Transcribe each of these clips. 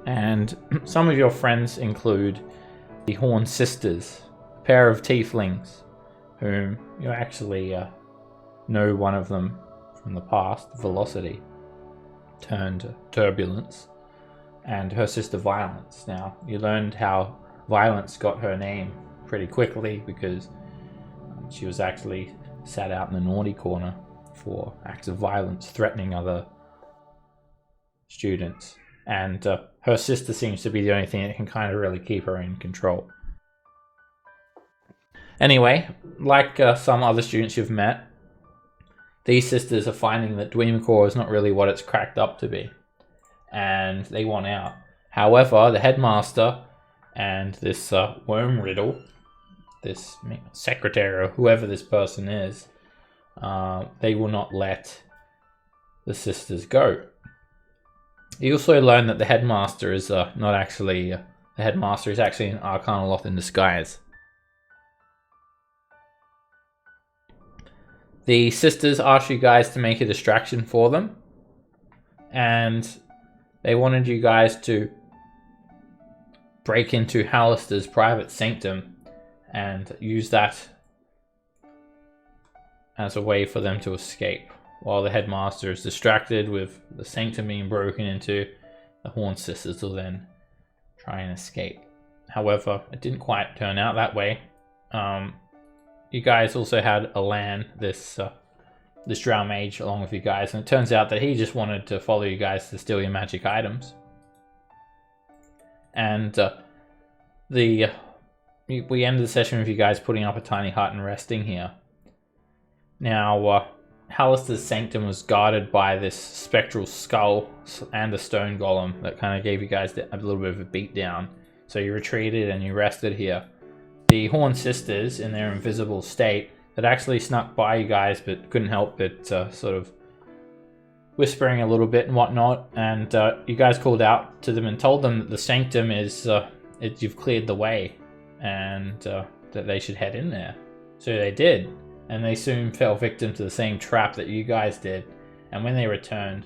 And some of your friends include the Horn Sisters, a pair of tieflings, whom you actually know one of them from the past, Velocity, turned Turbulence, and her sister Violence. Now, you learned how Violence got her name pretty quickly because she was actually sat out in the naughty corner for acts of violence, threatening other students. And her sister seems to be the only thing that can kind of really keep her in control. Anyway, like some other students you've met, these sisters are finding that Dweomercore is not really what it's cracked up to be, and they want out. However, the headmaster and this worm riddle, this secretary or whoever this person is, they will not let the sisters go. You also learn that the headmaster is not actually the headmaster; is actually an Arcanoloth in disguise. The sisters asked you guys to make a distraction for them, and they wanted you guys to break into Hollister's private sanctum and use that as a way for them to escape. While the headmaster is distracted with the sanctum being broken into, the Horn Sisters will then try and escape. However, it didn't quite turn out that way. You guys also had Alan, this drow mage, along with you guys, and it turns out that he just wanted to follow you guys to steal your magic items. And we ended the session with you guys putting up a tiny hut and resting here. Now, Hollister's sanctum was guarded by this spectral skull and a stone golem that kind of gave you guys a little bit of a beat down. So you retreated and you rested here. The Horn Sisters, in their invisible state, had actually snuck by you guys but couldn't help but sort of whispering a little bit and whatnot, and you guys called out to them and told them that the sanctum is you've cleared the way and that they should head in there. So they did, and they soon fell victim to the same trap that you guys did, and when they returned,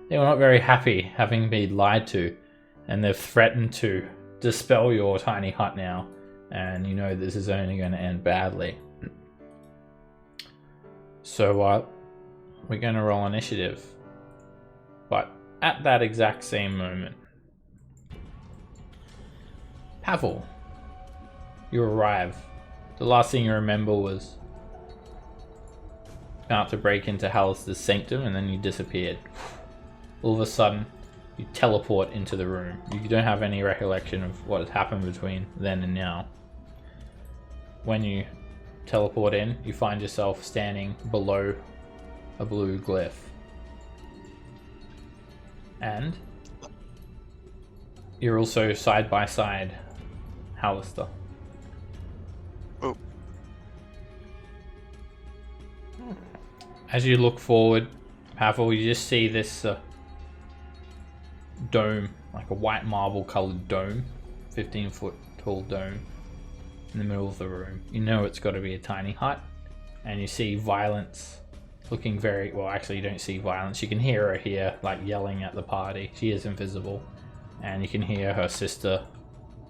they were not very happy having been lied to, and they've threatened to dispel your tiny hut now, and you know this is only going to end badly. So we're going to roll initiative. But at that exact same moment, Pavel, you arrive. The last thing you remember was about to break into Hollister's sanctum, and then you disappeared. All of a sudden, you teleport into the room. You don't have any recollection of what has happened between then and now. When you teleport in, you find yourself standing below a blue glyph. And you're also side by side Hollister. Oh. As you look forward, Pavel, you just see this dome, like a white marble colored dome, 15-foot tall dome in the middle of the room. You know it's got to be a tiny hut, and you see Violence looking very well. Actually, you don't see Violence. You can hear her here, like yelling at the party. She is invisible, and you can hear her sister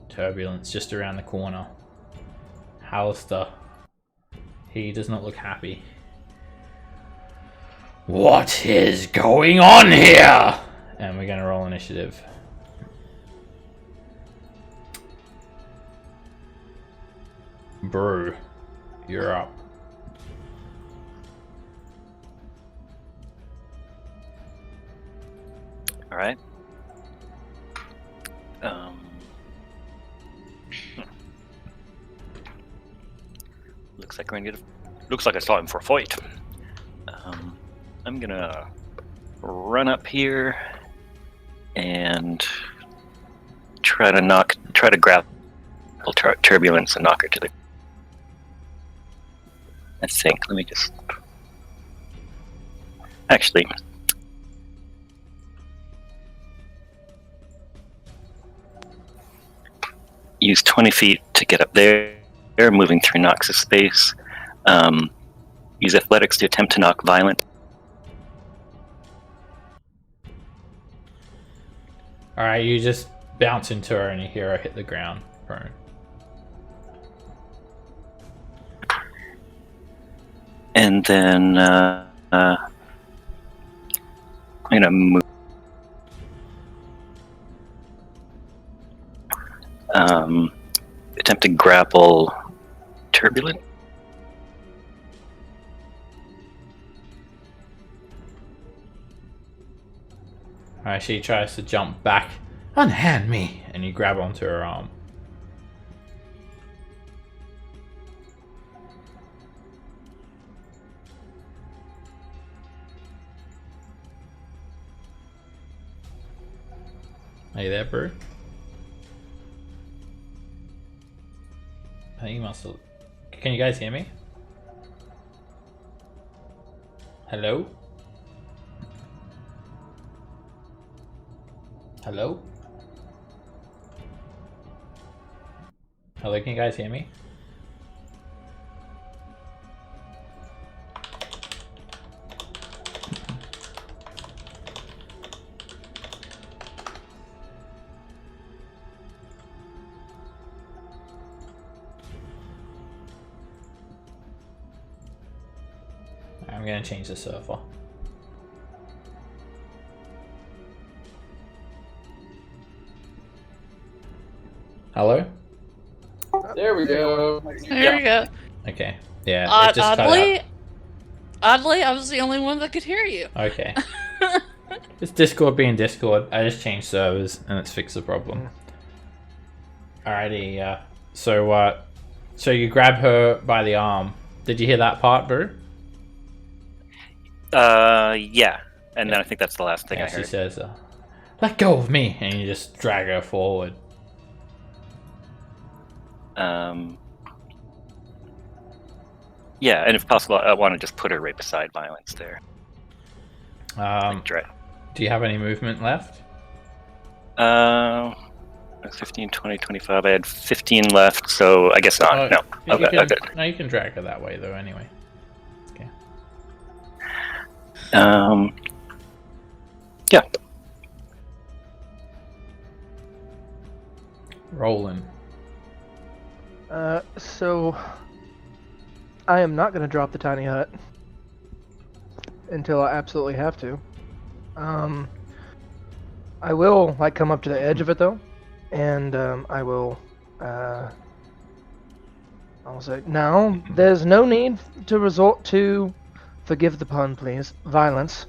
Turbulence just around the corner. Hollister, he does not look happy. What is going on here? And we're gonna roll initiative. Brew, you're up. All right. Looks like we're gonna get. Looks like it's time for a fight. I'm gonna run up here and try to grapple Turbulence and knock her to the. I think. Let me just. Actually. Use 20 feet to get up there, moving through Nox's space. Use athletics to attempt to knock Violent. Alright, you just bounce into her and you hear her hit the ground prone. And then I'm gonna move. Attempt to grapple Turbulent. Alright, she tries to jump back. Unhand me! And you grab onto her arm. Are you there, Brew? I think you must have... Can you guys hear me? Hello? Hello? Hello, can you guys hear me? I'm gonna change the server. Hello? There we go. There we go. Okay. Yeah, it just cut out. Oddly, I was the only one that could hear you. Okay. It's Discord being Discord. I just changed servers and it's fixed the problem. Alrighty, so you grab her by the arm. Did you hear that part, Brew? Yeah. And then I think that's the last thing I She heard. says, let go of me, and you just drag her forward. Yeah, and if possible, I want to just put her right beside Violence there. Do you have any movement left? 15, 20, 25. I had 15 left, so I guess not. No. Okay. No, you can drag her that way, though, anyway. Okay. Yeah. Rolling. So I am not going to drop the tiny hut until I absolutely have to. I will come up to the edge of it though, and I will I'll say now there's no need to resort to, forgive the pun please, violence.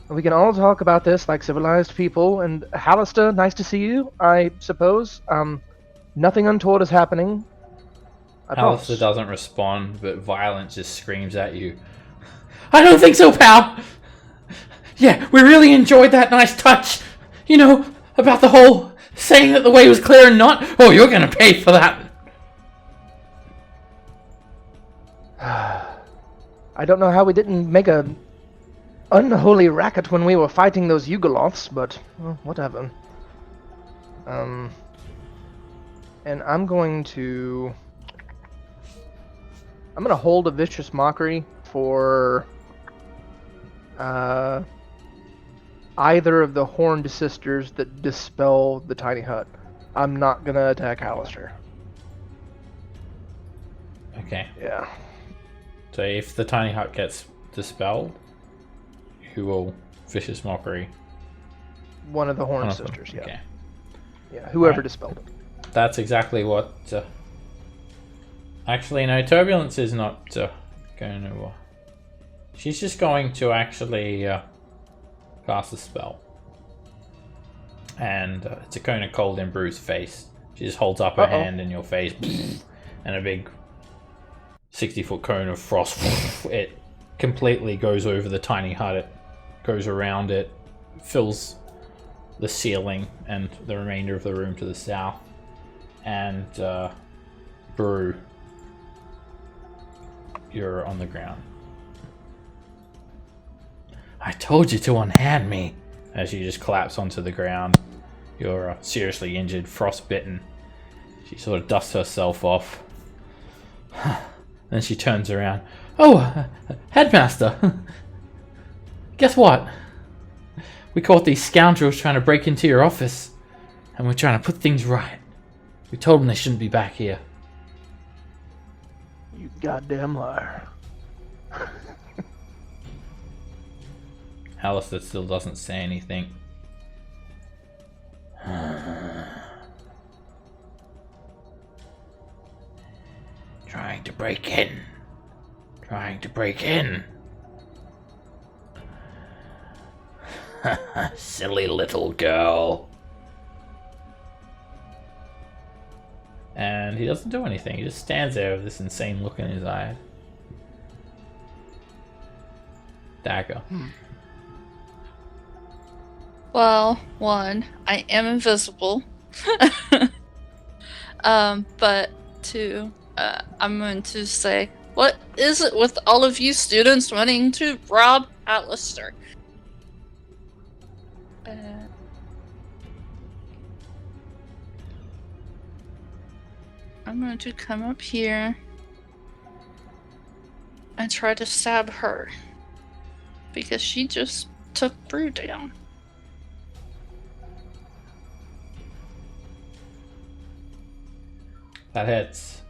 We can all talk about this like civilized people. And Hollister, nice to see you, I suppose. Nothing untoward is happening. Hollister doesn't respond, but Violence just screams at you. I don't think so, pal! Yeah, we really enjoyed that nice touch. You know, about the whole saying that the way was clear and not. Oh, you're gonna pay for that. I don't know how we didn't make a unholy racket when we were fighting those Yugoloths, but well, whatever. And I'm going to hold a vicious mockery for either of the horned sisters that dispel the tiny hut. I'm not gonna attack Hollister. Okay. Yeah. So if the tiny hut gets dispelled, who will vicious mockery? One of the horned sisters, yeah. Okay. Yeah, whoever Right. dispelled it. That's exactly what... Actually, no, Turbulence is not going to... She's just going to actually cast a spell. And it's a cone of cold in Brew's face. She just holds up her hand in your face, and a big 60-foot cone of frost. It completely goes over the tiny hut. It goes around it, fills the ceiling and the remainder of the room to the south. And Brew, you're on the ground. I told you to unhand me. As you just collapse onto the ground, you're seriously injured, frostbitten. She sort of dusts herself off. Then she turns around. Oh, Headmaster! Guess what? We caught these scoundrels trying to break into your office. and we're trying to put things right. We told them they shouldn't be back here. You goddamn liar. Hollister still doesn't say anything. Trying to break in. Trying to break in. Silly little girl. And he doesn't do anything. He just stands there with this insane look in his eye. Dagger. Well, one, I am invisible. But two, I'm going to say, what is it with all of you students wanting to rob Hollister? I'm going to come up here and try to stab her because she just took Brew down. That hits.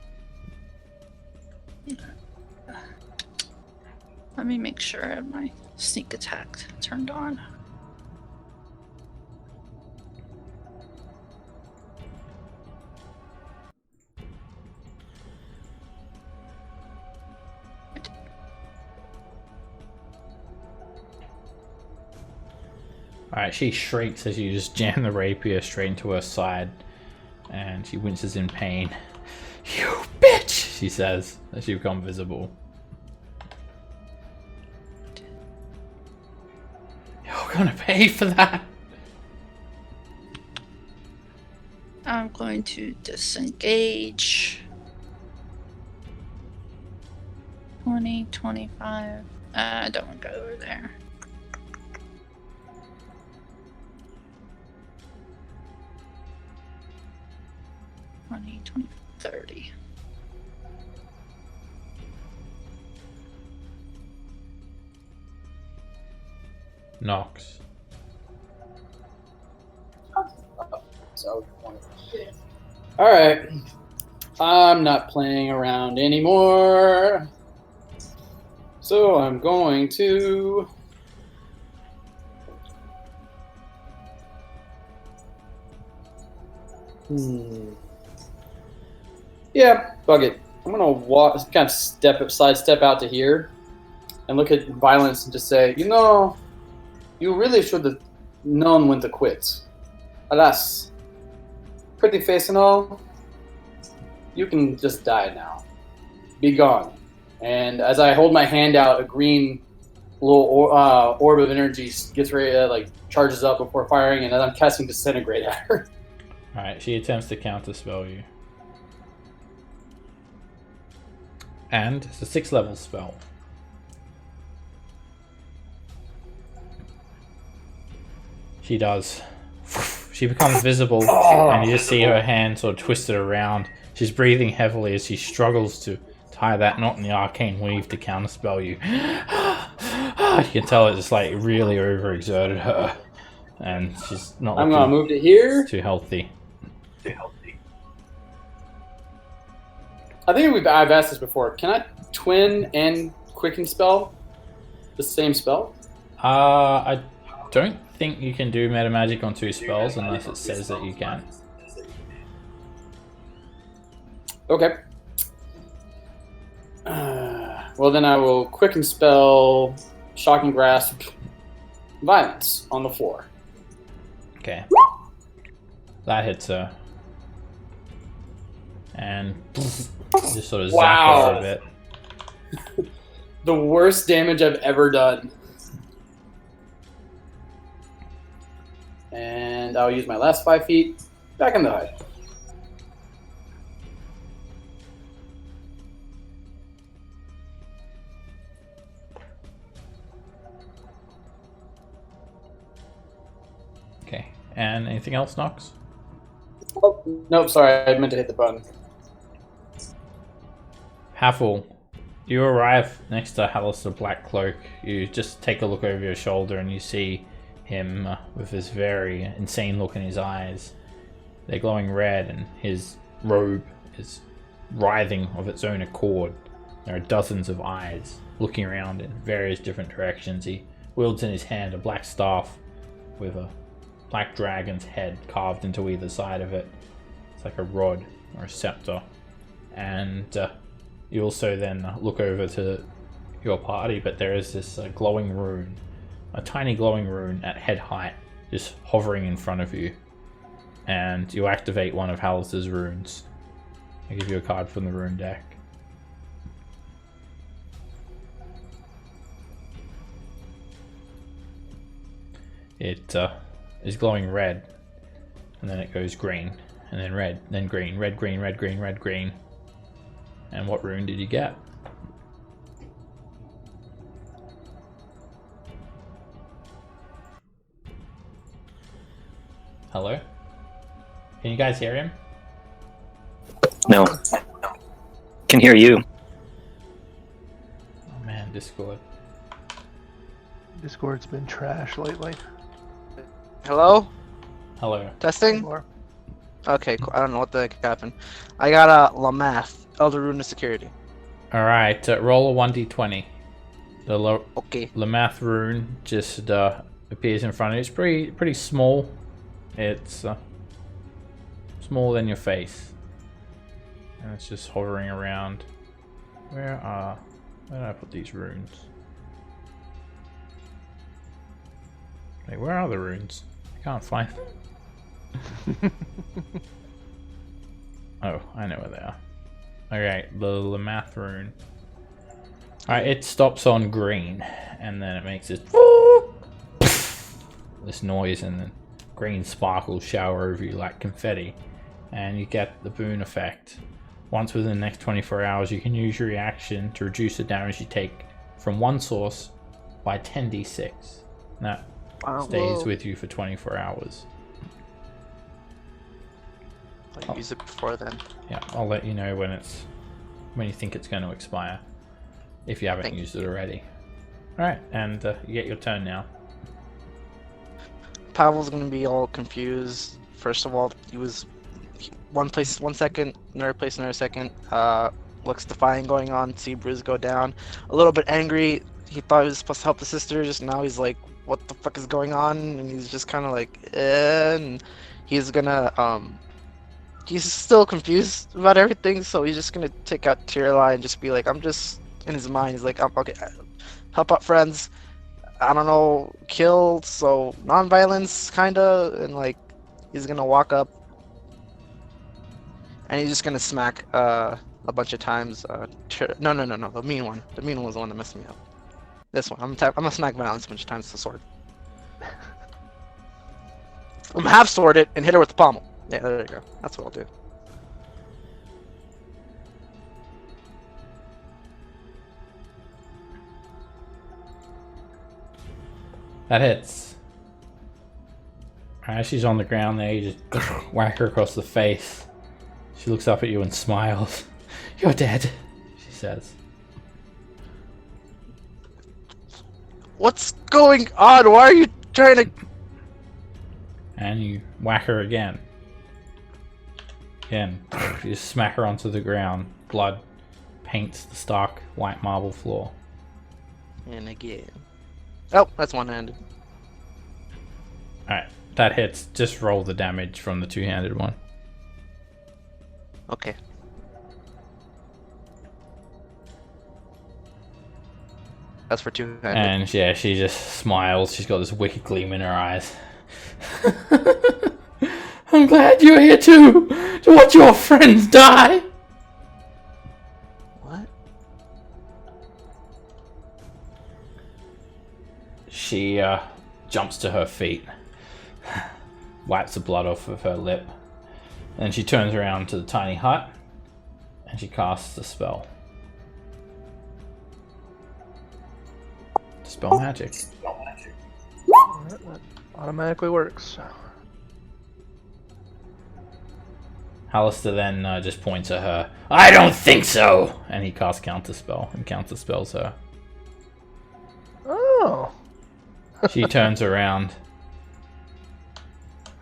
Let me make sure I have my sneak attack turned on. Alright, she shrieks as you just jam the rapier straight into her side. And she winces in pain. You bitch! She says as you become visible. You're gonna pay for that! I'm going to disengage. 20, 25. I don't want to go over there. $20, $20, $30. Nox. So, alright. I'm not playing around anymore. So I'm going to... Yeah, fuck it. I'm gonna walk, kind of sidestep out to here and look at Violence and just say, you know, you really should have known when to quit. Alas, pretty face and all, you can just die now. Be gone. And as I hold my hand out, a green little orb of energy gets ready to, charges up before firing, and as I'm casting Disintegrate at her. Alright, she attempts to counterspell you. And it's a 6th level spell. She does. She becomes visible, and you just see her hand sort of twisted around. She's breathing heavily as she struggles to tie that knot in the arcane weave to counterspell you. You can tell it just really overexerted her, and she's not. I'm gonna move to here. Too healthy. I think I've asked this before. Can I twin and quicken spell the same spell? I don't think you can do meta magic on 2 spells unless it says that you can. Okay. Well, then I will quicken spell Shocking Grasp Violence on the floor. Okay. That hits her. And just sort of zap her a bit. The worst damage I've ever done. And I'll use my last 5 feet back in the hut. Okay. And anything else, Nox? Oh, nope, sorry, I meant to hit the button. Haffle, you arrive next to Hollister Blackcloak. You just take a look over your shoulder and you see him with this very insane look in his eyes. They're glowing red, and his robe is writhing of its own accord. There are dozens of eyes looking around in various different directions. He wields in his hand a black staff with a black dragon's head carved into either side of it. It's like a rod or a scepter. And you also then look over to your party, but there is this glowing rune, a tiny glowing rune at head height, just hovering in front of you. And you activate one of Hollister's runes. I give you a card from the rune deck. It is glowing red, and then it goes green, and then red, then green, red, green, red, green, red, green. And what rune did you get? Hello? Can you guys hear him? No. Can hear you. Oh man, Discord. Discord's been trash lately. Hello? Hello. Testing? More. Okay, cool. I don't know what the heck happened. I got a Lamath, Elder Rune of Security. Alright, roll a 1d20. The Okay. Lamath rune just appears in front of you. It's pretty small. It's smaller than your face. And it's just hovering around. Where did I put these runes? Wait, where are the runes? I can't find them. Oh, I know where they are. Alright, the Lamath rune. Alright, it stops on green, and then it makes this noise, and then green sparkles shower over you like confetti, and you get the boon effect. Once within the next 24 hours, you can use your reaction to reduce the damage you take from one source by 10d6. That stays with you for 24 hours. I'll use it before then. Yeah, I'll let you know when you think it's going to expire, if you haven't used it already. Alright, and you get your turn now. Pavel's gonna be all confused. First of all, he was one place 1 second, another place another second. Looks defying going on, see Bruce go down. A little bit angry. He thought he was supposed to help the sister, just now he's like, what the fuck is going on? And he's just kind of like, and he's gonna, he's still confused about everything, so he's just gonna take out Tearline and just be like, I'm just, in his mind, he's like, I'm okay, help out friends. I don't know, kill, so non-violence, kinda, and like, he's gonna walk up, and he's just gonna smack a bunch of times. No, the mean one. The mean one was the one that messed me up. This one, I'm gonna smack violence a bunch of times with the sword. I'm gonna half sword it and hit her with the pommel. Yeah, there you go. That's what I'll do. That hits. As she's on the ground there, you just whack her across the face. She looks up at you and smiles. You're dead, she says. What's going on? Why are you trying to... And you whack her again. Again, you just smack her onto the ground. Blood paints the stark white marble floor. And again. Oh, that's one-handed. Alright, that hits. Just roll the damage from the two-handed one. Okay. That's for two-handed. And yeah, she just smiles. She's got this wicked gleam in her eyes. I'm glad you're here too, to watch your friends die. What? She jumps to her feet, wipes the blood off of her lip, and then she turns around to the tiny hut, and she casts a spell. Dispel magic. That automatically works. Hollister then just points at her. I don't think so! And he casts counterspell and counterspells her. Oh. She turns around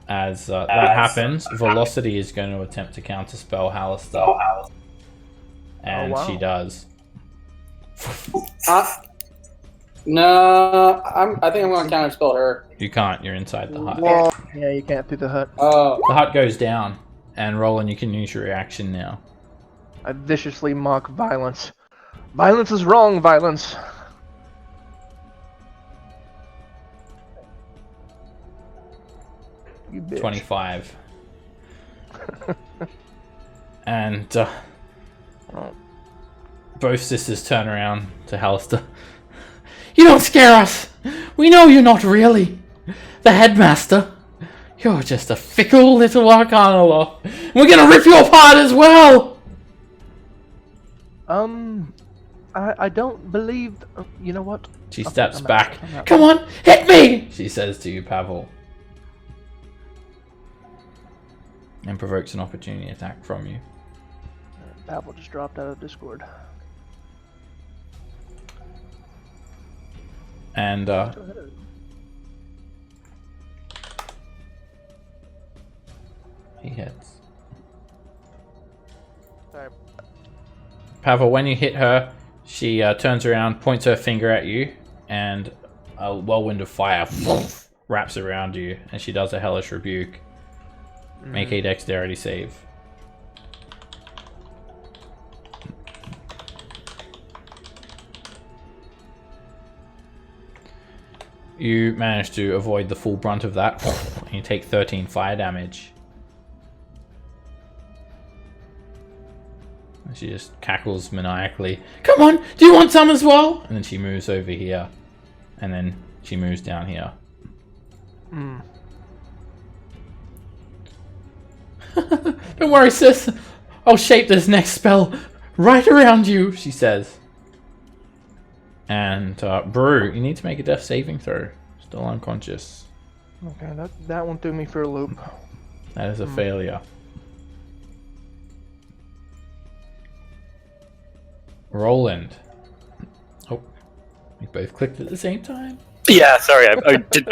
As that happens, Velocity is going to attempt to counterspell Hollister. And wow. she does. No, I think I'm going to counterspell her. You can't, you're inside the hut. Well, yeah, you can't through the hut. Oh, The hut goes down, and Roland, you can use your reaction now. I viciously mock violence. Violence is wrong, violence. You bitch. 25. And both sisters turn around to Hollister. You don't scare us! We know you're not really the headmaster. You're just a fickle little Arcana Law. We're gonna rip you apart as well! I don't believe... you know what? She Okay, steps I'm out. back. I'm out. Come on, hit me! She says to you, Pavel. And provokes an opportunity attack from you. Pavel just dropped out of Discord. And he hits. Sorry. Pavel, when you hit her, she turns around, points her finger at you, and a whirlwind of fire wraps around you, and she does a hellish rebuke. Make a dexterity save. You manage to avoid the full brunt of that, and you take 13 fire damage. And she just cackles maniacally. Come on, do you want some as well? And then she moves over here, and then she moves down here. Don't worry, sis. I'll shape this next spell right around you, she says. And Brew, you need to make a death saving throw. Still unconscious. Okay, that one threw me for a loop. That is a failure. Roland. Oh, we both clicked at the same time. Yeah, sorry, I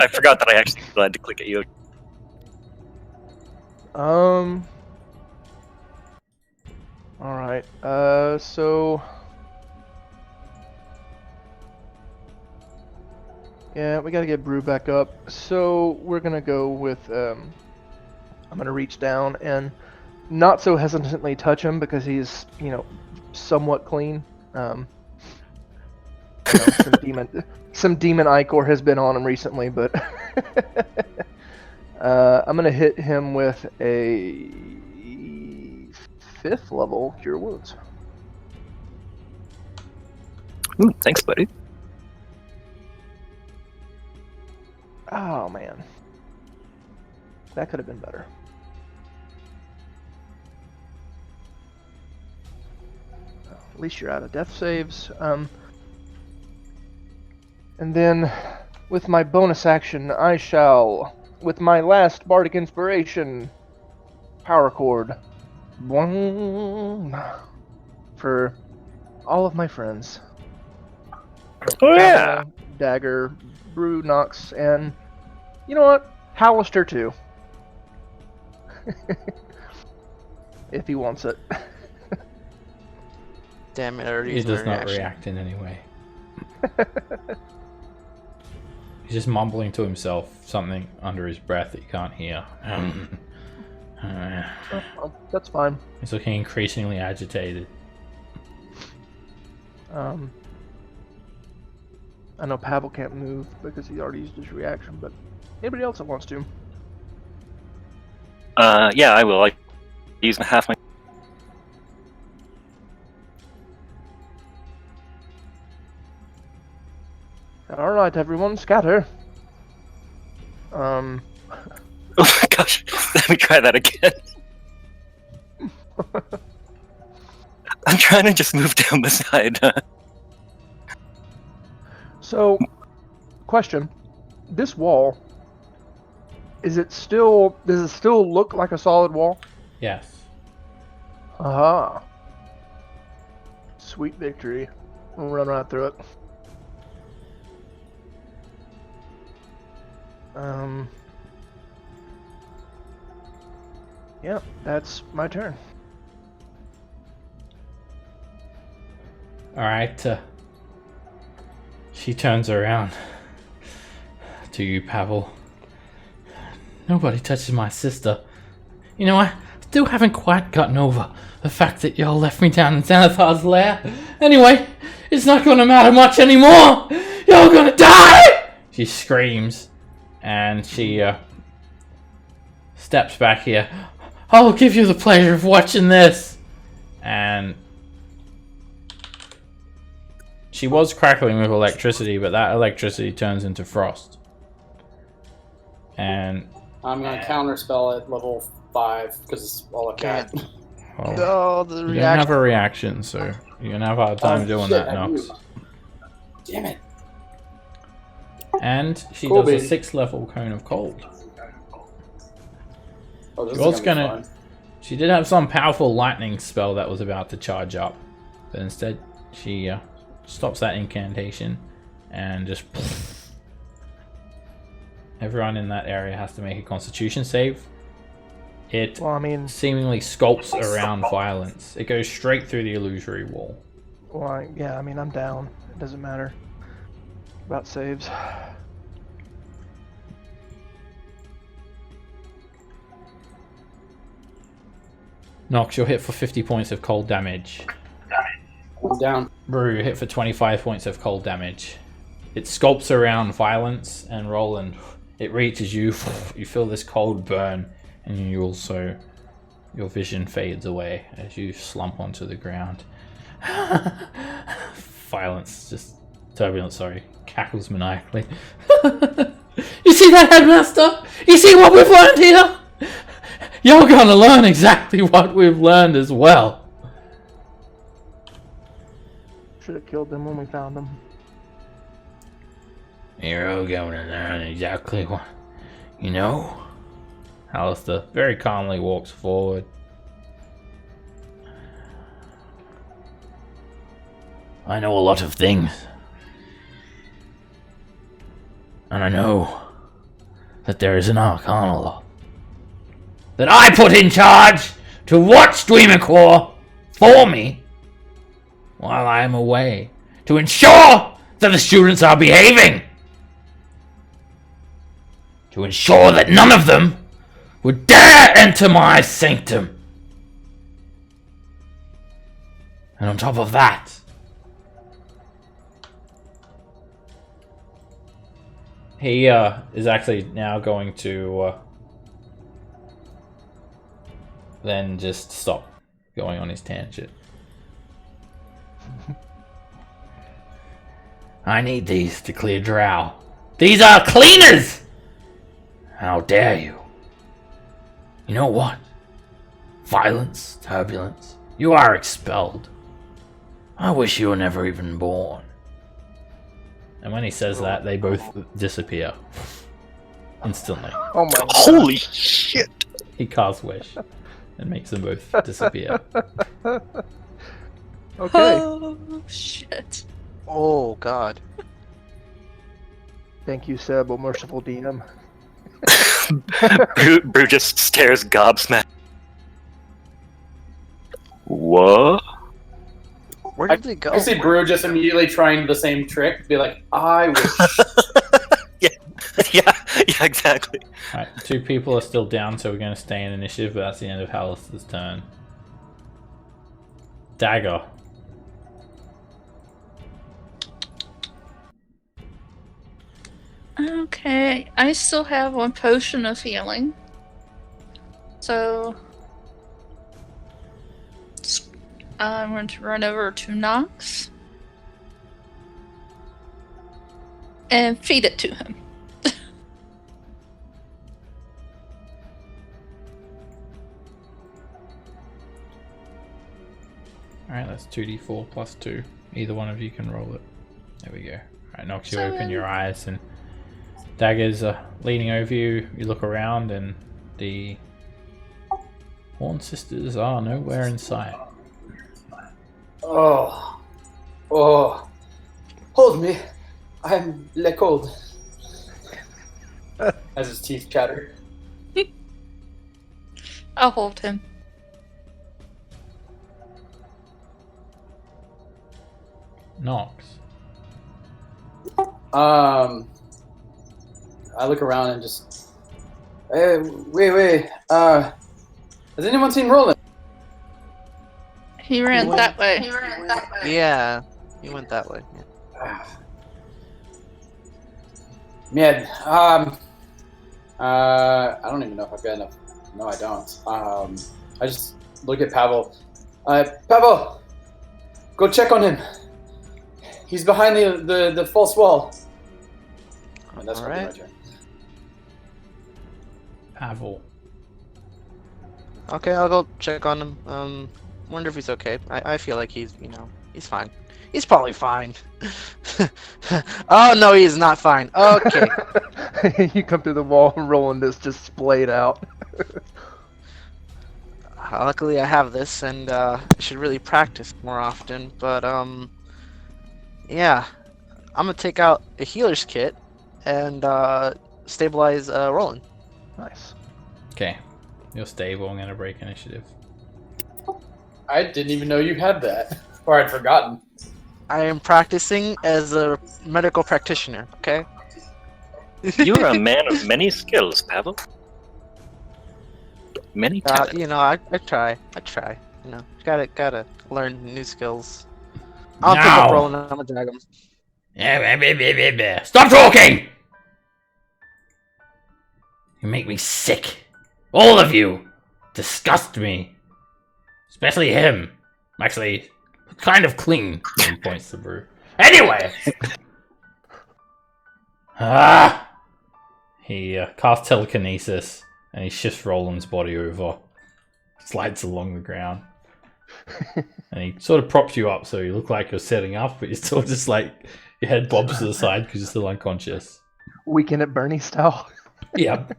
forgot that I actually had to click at you. Alright, so... Yeah, we gotta get Brew back up. So, we're gonna go with, I'm gonna reach down and not so hesitantly touch him because he's, you know, somewhat clean. You know, some demon ichor has been on him recently, but... I'm gonna hit him with a 5th level Cure Wounds. Ooh, thanks, buddy. Oh man, that could have been better. At least you're out of death saves. And then, with my bonus action, I shall, with my last bardic inspiration, power chord, boing, for all of my friends. Oh yeah! Dagger, Brew, Nox, and you know what? Hollister too. If he wants it. Damn it, I already He used does my not reaction. react in any way. He's just mumbling to himself something under his breath that you can't hear. Oh, that's fine. He's looking increasingly agitated. I know Pavel can't move because he already used his reaction, but anybody else that wants to? Yeah, I will. I use half my. Alright, everyone, scatter. Oh my gosh! Let me try that again. I'm trying to just move down the side. So, question. This wall, does it still look like a solid wall? Yes. Aha. Sweet victory. We'll run right through it. Yep, that's my turn. Alright, she turns around to you, Pavel. Nobody touches my sister. You know, I still haven't quite gotten over the fact that y'all left me down in Xanathar's lair. Anyway, it's not gonna matter much anymore! Y'all gonna die! She screams, and she steps back here. I'll give you the pleasure of watching this! And she was crackling with electricity, but that electricity turns into frost. And I'm gonna counterspell at level 5 because it's all I've got. well, No, the you don't reaction. have a reaction, so you're gonna have a hard time doing that, Nox. Damn it. And she Cool, does a baby. 6th level cone of cold. Oh, this Yours is gonna gonna- be fun. She did have some powerful lightning spell that was about to charge up, but instead she stops that incantation and just. Everyone in that area has to make a Constitution save. It Well, I mean, seemingly sculpts around violence. It goes straight through the illusory wall. yeah, I mean, I'm down. It doesn't matter about saves. Nox, you're hit for 50 points of cold damage. I'm down. Brew, you're hit for 25 points of cold damage. It sculpts around violence, and Roland, it reaches you. You feel this cold burn, and you also, your vision fades away as you slump onto the ground. Violence, just turbulence, sorry, cackles maniacally. You see that, Headmaster? You see what we've learned here? You're gonna learn exactly what we've learned as well. Should have killed them when we found them. You're all going to learn exactly what you know. Hollister very calmly walks forward. I know a lot of things. And I know that there is an Arcana that I put in charge to watch Dweomercore for me while I am away, to ensure that the students are behaving, to ensure that none of them would dare enter my sanctum. And on top of that, he is actually now going to then just stop going on his tangent. I need these to clear Drow. These are cleaners! How dare you? You know what? Violence, turbulence, you are expelled. I wish you were never even born. And when he says that, they both disappear. Instantly. Oh my god. Holy shit! He casts Wish and makes them both disappear. Okay. Oh shit. Oh god. Thank you, Seb, a merciful DM. Brew just stares gobsmacked. What? Where did they go? I see Brew just immediately trying the same trick. Be like, I wish. yeah, exactly. Alright, 2 people are still down, so we're going to stay in initiative, but that's the end of Hollister's turn. Dagger. Okay, I still have 1 potion of healing. So I'm going to run over to Nox and feed it to him. Alright, that's 2d4 plus 2. Either one of you can roll it. There we go. Alright, Nox, you open your eyes and Dagger's leaning over you. You look around and the Horn Sisters are nowhere in sight. Oh. Oh. Hold me. I'm le cold. As his teeth chatter. I'll hold him. Nox. I look around and just. Hey, wait. Has anyone seen Roland? He ran that way. Yeah, he went that way. Yeah. Man, I don't even know if I've got enough. No, I don't. I just look at Pavel. Pavel, go check on him. He's behind the false wall. And that's All my right. turn. Pavel. Okay, I'll go check on him. Wonder if he's okay. I feel like he's fine. He's probably fine. Oh no, he's not fine. Okay. You come through the wall and Roland is just splayed out. Luckily, I have this, and I should really practice more often. But yeah, I'm gonna take out a healer's kit and stabilize Roland. Nice. Okay. You're stable. I'm gonna break initiative. I didn't even know you had that, or I'd forgotten. I am practicing as a medical practitioner. Okay. You're a man of many skills, Pavel. Many talents. I try. Gotta learn new skills. I'll pick up Now. Roland and I'm gonna drag him. Stop talking! You make me sick. All of you disgust me. Especially him. Actually, kind of clean. He points to Brew. Anyway! He casts telekinesis and he shifts Roland's body over. Slides along the ground. And he sort of props you up so you look like you're setting up, but you're still just like, your head bobs to the side because you're still unconscious. Weekend at Bernie style. Yep.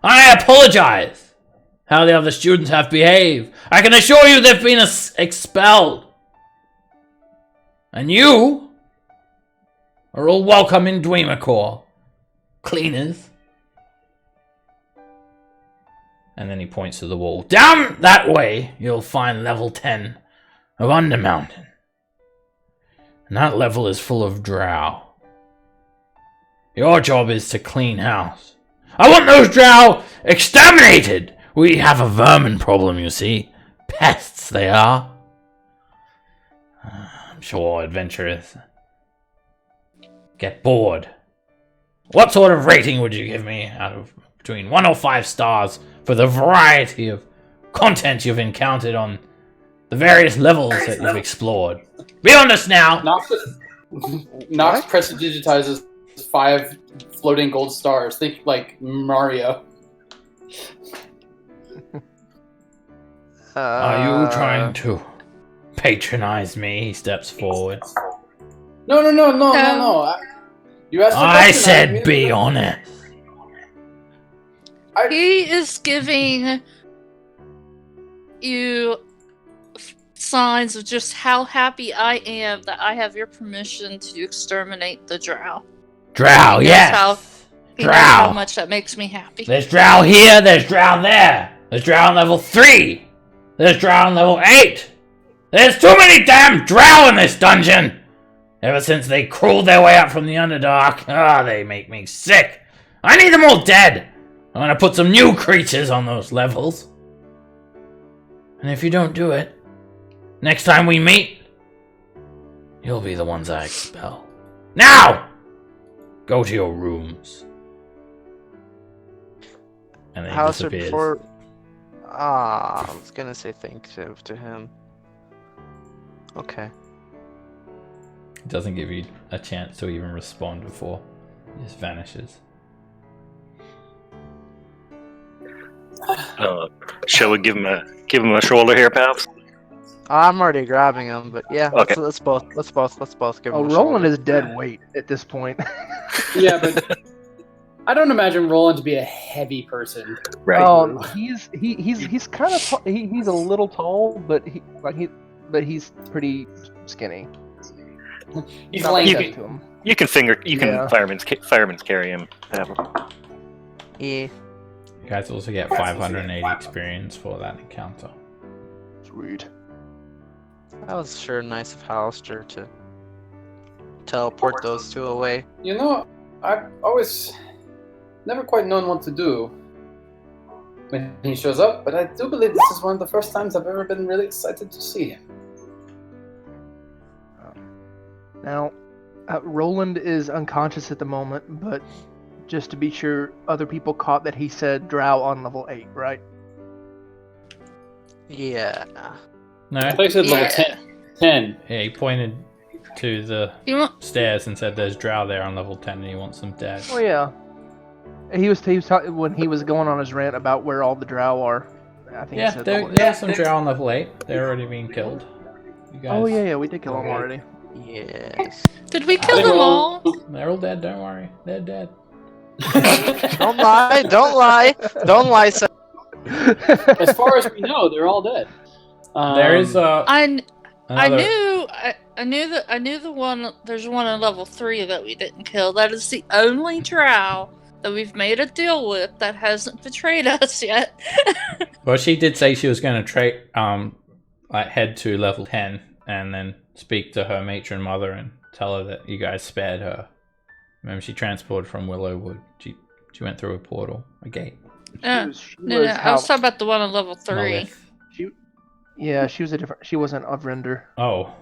I apologize! How the other students have behaved. I can assure you they've been expelled. And you are all welcome in Dweomercore. Cleaners. And then he points to the wall. Down that way, you'll find level 10 of Undermountain. And that level is full of drow. Your job is to clean house. I want those drow exterminated! We have a vermin problem, you see. Pests, they are. I'm sure adventurers get bored. What sort of rating would you give me out of between 1 or 5 stars for the variety of content you've encountered on the various levels that you've explored? Be honest now! Nox prestidigitizes 5 floating gold stars. Think like Mario. Are you trying to patronize me? He steps forward. No. You asked. I said be honest. He is giving you signs of just how happy I am that I have your permission to exterminate the drow. Drow, yes! He knows how much that makes me happy. There's drow here, there's drow there. There's drow on level 3. There's drow on level 8. There's too many damn drow in this dungeon! Ever since they crawled their way up from the Underdark, they make me sick. I need them all dead. I'm gonna put some new creatures on those levels. And if you don't do it, next time we meet, you'll be the ones I expel. Now! Go to your rooms. And then he Hollister disappears. before. I was gonna say thank you to him. Okay. It doesn't give you a chance to even respond before he just vanishes. Shall we give him a shoulder here, pals? I'm already grabbing him, but yeah. Okay. Let's both give him. Oh, a Roland shoulder. is dead weight at this point. Yeah, but I don't imagine Roland to be a heavy person. Right. He's kind of he's a little tall, but he's pretty skinny. He's Not lanky. like that to him. You can Yeah. fireman's carry him, Pavel. Yeah. You guys also get 580 experience for that encounter. Sweet. That was sure nice of Hollister to teleport those two away. You know, I've always never quite known what to do when he shows up, but I do believe this is one of the first times I've ever been really excited to see him. Now, Roland is unconscious at the moment, but just to be sure, other people caught that he said drow on level 8, right? Yeah. No? I thought you said level 10. Yeah, he pointed to the You want? stairs and said there's drow there on level 10 and he wants them dead. Oh yeah. He was talking when he was going on his rant about where all the drow are. I think he Yeah, said there, level there's some drow on level 8. They're already being killed. You guys, Oh yeah, we did kill him already. Yes. Did we kill They them will- all? They're all dead, don't worry. They're dead. Don't lie. Don't lie. Don't lie. Sir. As far as we know, they're all dead. There is I another... knew the one. There's one on level 3 that we didn't kill. That is the only drow that we've made a deal with that hasn't betrayed us yet. Well, she did say she was going to head to level 10 and then speak to her matron mother and tell her that you guys spared her. Remember, she transported from Willowwood. She went through a portal, a gate. No, I was talking about the one on level 3. Malith. Yeah, she was a different. She wasn't of render. Oh.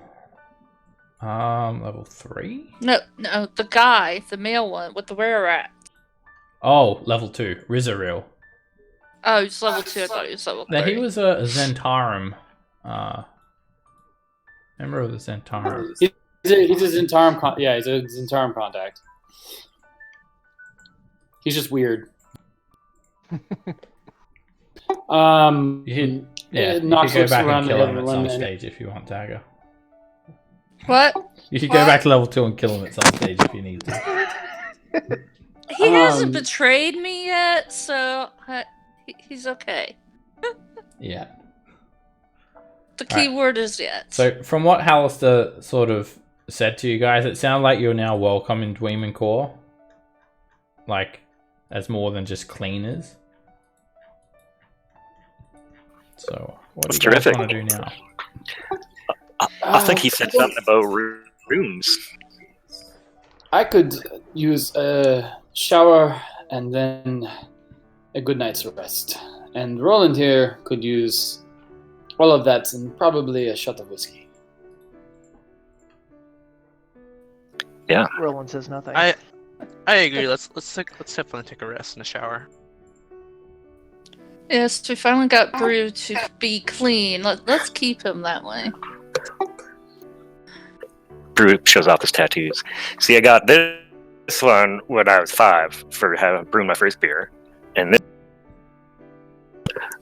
Level 3? No, the guy, the male one with the were rat. Oh, level 2. Rizaril. Oh, he's level 2. I thought he was level 3. Now, he was a Zentarum. Member of the Zentarum. He's a Zentarum. He's a Zentarum contact. He's just weird. You knocks could go looks back around and kill the him at other some one, stage if you want, Dagger. What? You could go back to level 2 and kill him at some stage if you need to. He hasn't betrayed me yet, so he's okay. Yeah. The key word is yet. So, from what Hollister sort of said to you guys, it sounded like you're now welcome in Dweomercore. Like, as more than just cleaners. So, what do you guys want to do now? I think he said something about rooms. I could use a shower and then a good night's rest. And Roland here could use all of that and probably a shot of whiskey. Yeah. Roland says nothing. I agree. Let's definitely take a rest in the shower. Yes, we finally got Brew to be clean. Let's keep him that way. Brew shows off his tattoos. See, I got this one when I was 5 for having brewed my first beer, and this.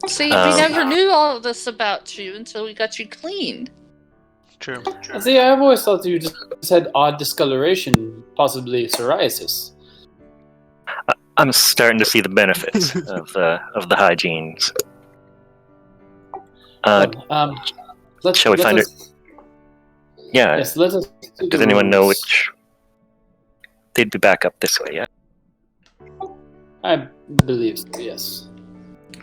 See, we never knew all of this about you until we got you cleaned. True. See, I've always thought you just had odd discoloration, possibly psoriasis. I'm starting to see the benefits of the hygienes. Shall we find it? Yeah. Yes, let us. Does anyone know which? They'd be back up this way, yeah. I believe so, yes.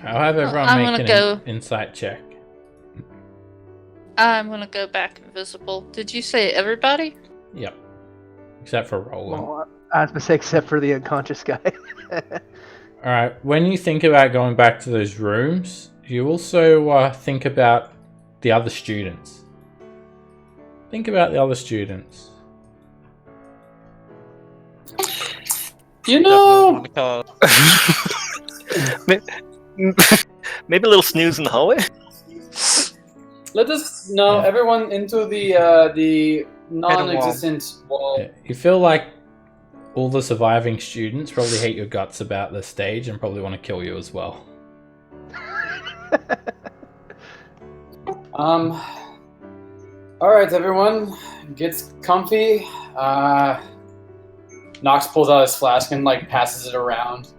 I'll have everyone I'm make gonna an insight check. I'm gonna go back invisible. Did you say everybody? Yep. Except for Roland. Well, I was gonna say except for the unconscious guy. Alright, when you think about going back to those rooms, you also think about the other students. Think about the other students. You know, Maybe a little snooze in the hallway. let us everyone into the non-existent wall. Yeah, you feel like all the surviving students probably hate your guts about the stage and probably want to kill you as well. All right, everyone, gets comfy. Nox pulls out his flask and passes it around.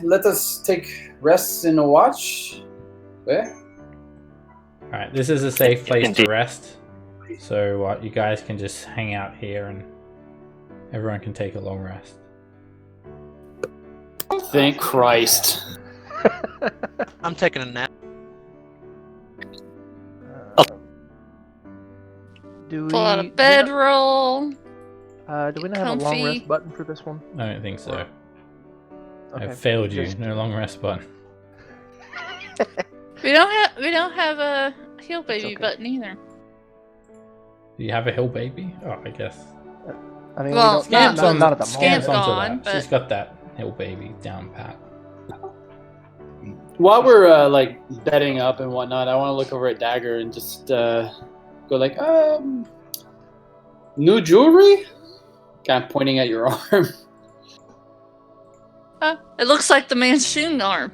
Let us take rests in a watch. Where? Alright, this is a safe place to rest. So you guys can just hang out here and everyone can take a long rest. Thank Christ. I'm taking a nap. Do we Pull out a bedroll. do we not have a long comfy. rest button for this one? I don't think so. Okay, I failed you. just- No long rest button. We don't have a heal baby okay. button either. Do you have a hill baby? Oh, I guess. I mean, Well, we don't, not, not- not at the Scam's moment. onto gone, that. but- She's got that hill baby down pat. While we're like bedding up and whatnot, I want to look over at Dagger and just go like, new jewelry? Kind of pointing at your arm. It looks like the Manchun arm.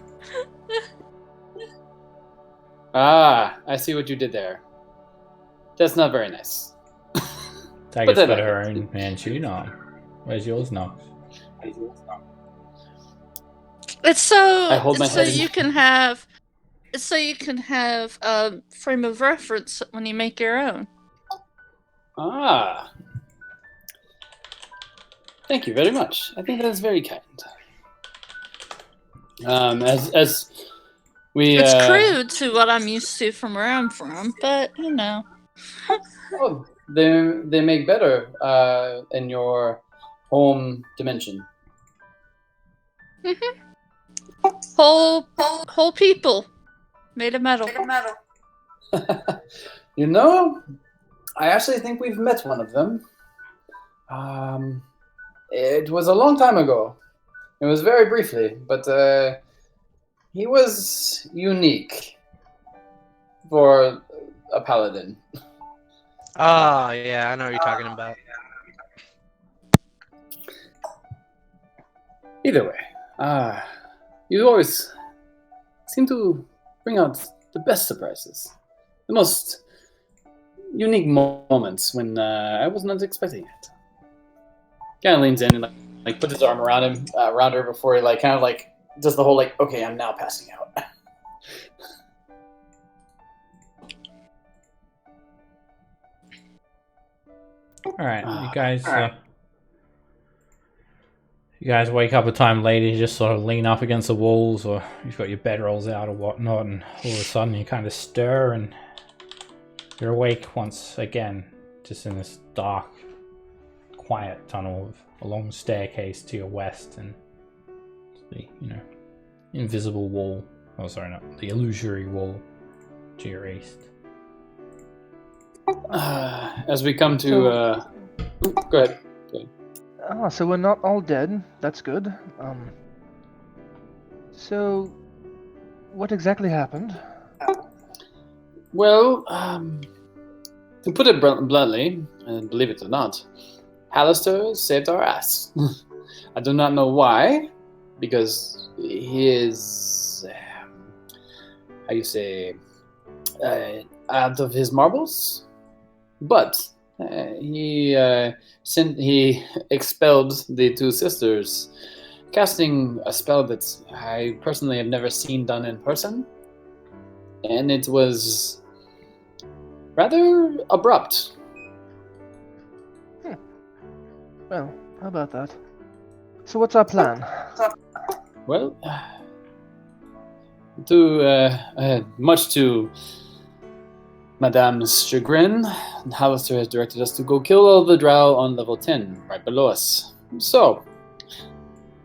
Ah, I see what you did there. That's not very nice. Dagger's then got I- her own Manchun arm. Where's yours, Knox? It's so I hold my it's so head in- you can have it's so you can have a frame of reference when you make your own. Ah. Thank you very much. I think that is very kind. As we It's crude to what I'm used to from where I'm from, but you know. oh, they make better in your home dimension. Whole people made of metal. You know, I actually think we've met one of them. It was a long time ago. It was very briefly, but he was unique for a paladin. Oh, yeah, I know what you're talking about. Either way, you always seem to bring out the best surprises, the most unique moments when I was not expecting it. Kind of leans in and like puts his arm around him, around her before he like kind of like does the whole like, okay, I'm now passing out. All right, you guys wake up a time later. You just sort of lean up against the walls, or you've got your bedrolls out or whatnot, and all of a sudden you kind of stir, and you're awake once again, just in this dark, quiet tunnel with a long staircase to your west and the invisible wall. Oh, sorry, not the illusory wall to your east. As we come to, go ahead. Ah, so we're not all dead. That's good. So, what exactly happened? Well, to put it bluntly, and believe it or not, Hollister saved our ass. I do not know why, because he is, how you say, out of his marbles. But he expelled the two sisters, casting a spell that I personally have never seen done in person, and it was rather abrupt. Well, how about that? So what's our plan? Well, much to Madame's chagrin, Hollister has directed us to go kill all the drow on level 10, right below us. So,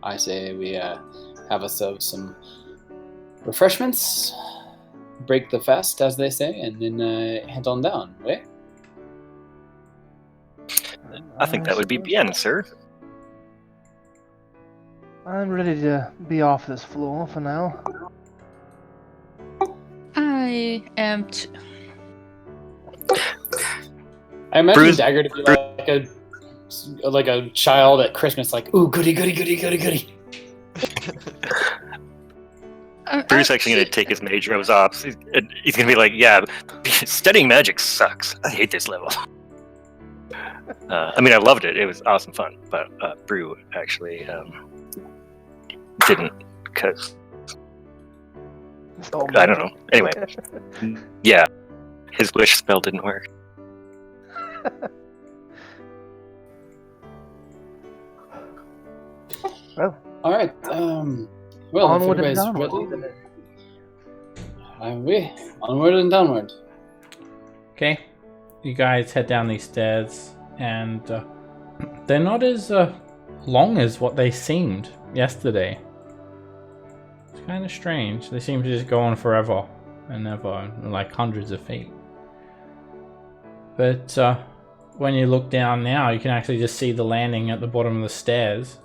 I say we have ourselves some refreshments, break the fast, as they say, and then head on down, right? I think that would be bien, sir. I'm ready to be off this floor for now. I am too. I imagine Bruce- Dagger to be like a child at Christmas, like, ooh, goody, goody, goody, goody, goody. Bruce actually going to take his mage robes off. He's going to be like, yeah, studying magic sucks. I hate this level. I mean, I loved it. It was awesome fun. But Brew actually didn't, because, Oh, I don't know. Anyway, yeah, his wish spell didn't work. Well, All right. Well, if Onward and everybody's downward. ready, we onward and downward. Okay, you guys head down these stairs, and they're not as long as what they seemed yesterday. It's kind of strange. They seem to just go on forever and ever, like hundreds of feet. But when you look down now, you can actually just see the landing at the bottom of the stairs.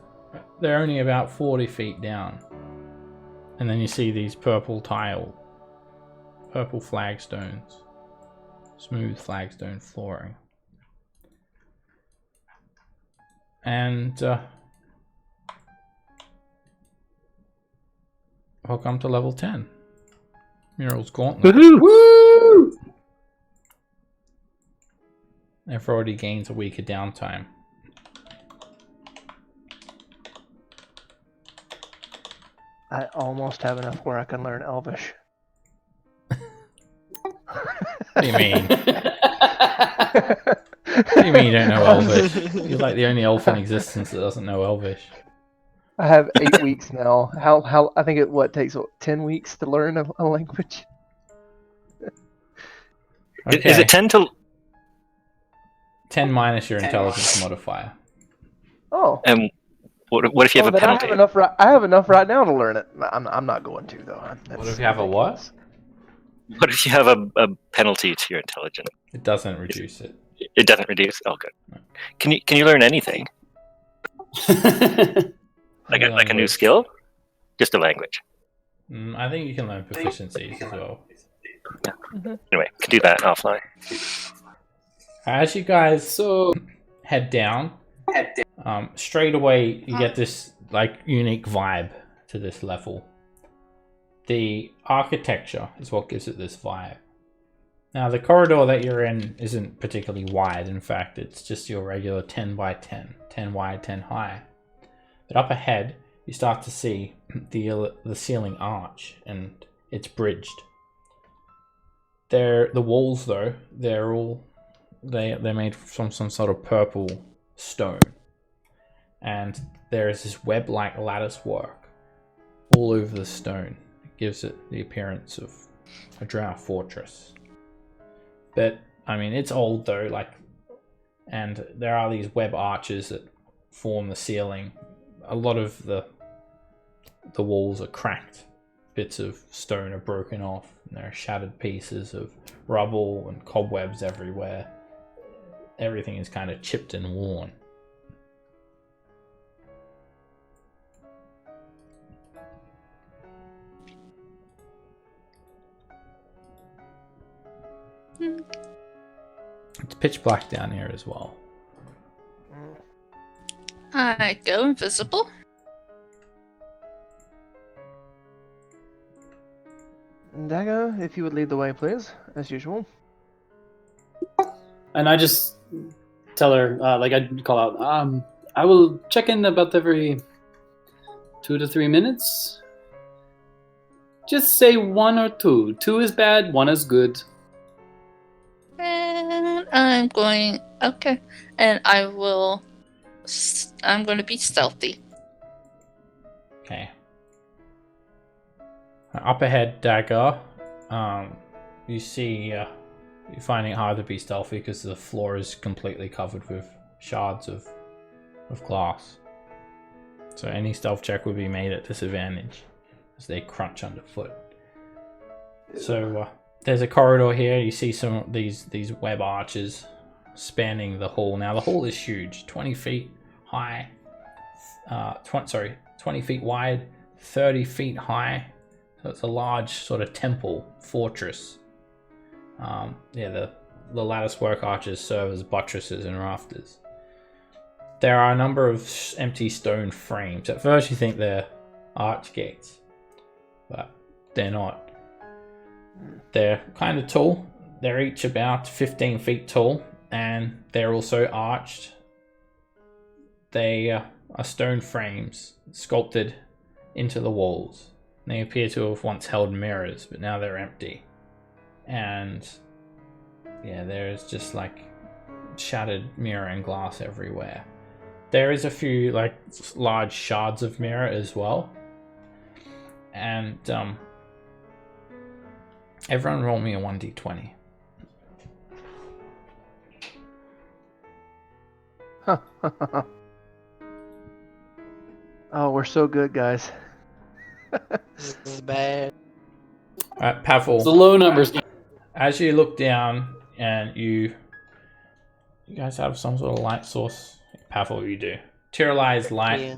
They're only about 40 feet down. And then you see these purple flagstones. Smooth flagstone flooring. And welcome to level 10. Mural's Gauntlet. Woo! Everybody gains a week of downtime. I almost have enough where I can learn Elvish. What do you mean? What do you mean you don't know Elvish? You're like the only elf in existence that doesn't know Elvish. I have 8 weeks now. How I think it takes 10 weeks to learn a language. Okay. Is it 10 to... 10 minus your intelligence modifier. Oh. And what if you have a then penalty? I have enough right now to learn it. I'm not going to though. What if you have a what? What if you have a penalty to your intelligence? It doesn't reduce it. It doesn't reduce? Oh, good. Can you learn anything? Like a new skill? Just a language? I think you can learn proficiencies as well. Yeah. Anyway, can do that offline. As you guys head down, straight away you get this like unique vibe to this level. The architecture is what gives it this vibe. Now the corridor that you're in isn't particularly wide. In fact, it's just your regular 10 by 10, 10 wide, 10 high. But up ahead, you start to see the ceiling arch, and it's bridged. The walls though, they're made from some sort of purple stone, and there is this web-like lattice work all over the stone. It gives it the appearance of a drow fortress. But I mean, it's old though, and there are these web arches that form the ceiling. A lot of the walls are cracked. Bits of stone are broken off, and there are shattered pieces of rubble and cobwebs everywhere. Everything is kind of chipped and worn. It's pitch black down here as well. I go invisible. Daga, if you would lead the way, please, as usual. And I just tell her, I'd call out, I will check in about every 2 to 3 minutes. Just say 1 or 2. 2 is bad, 1 is good. And I'm going... Okay. And I'm going to be stealthy. Okay. Up ahead, Dagger. You see, you're finding it hard to be stealthy because the floor is completely covered with shards of glass. So any stealth check would be made at disadvantage as they crunch underfoot. So there's a corridor here. You see some of these web arches spanning the hall. Now the hall is huge, 20 feet high. 20 feet wide, 30 feet high. So it's a large sort of temple fortress. The lattice work arches serve as buttresses and rafters. There are a number of empty stone frames. At first you think they're arch gates, but they're not. They're kind of tall. They're each about 15 feet tall, and they're also arched. They are stone frames sculpted into the walls. They appear to have once held mirrors, but now they're empty. And yeah, there's just like shattered mirror and glass everywhere. There is a few like large shards of mirror as well. And everyone roll me a 1d20. Oh, we're so good, guys. This is bad. Alright, It's the Pavel, low numbers. as you look down and you guys have some sort of light source. Pavel, you do. Tyrali's light Yeah.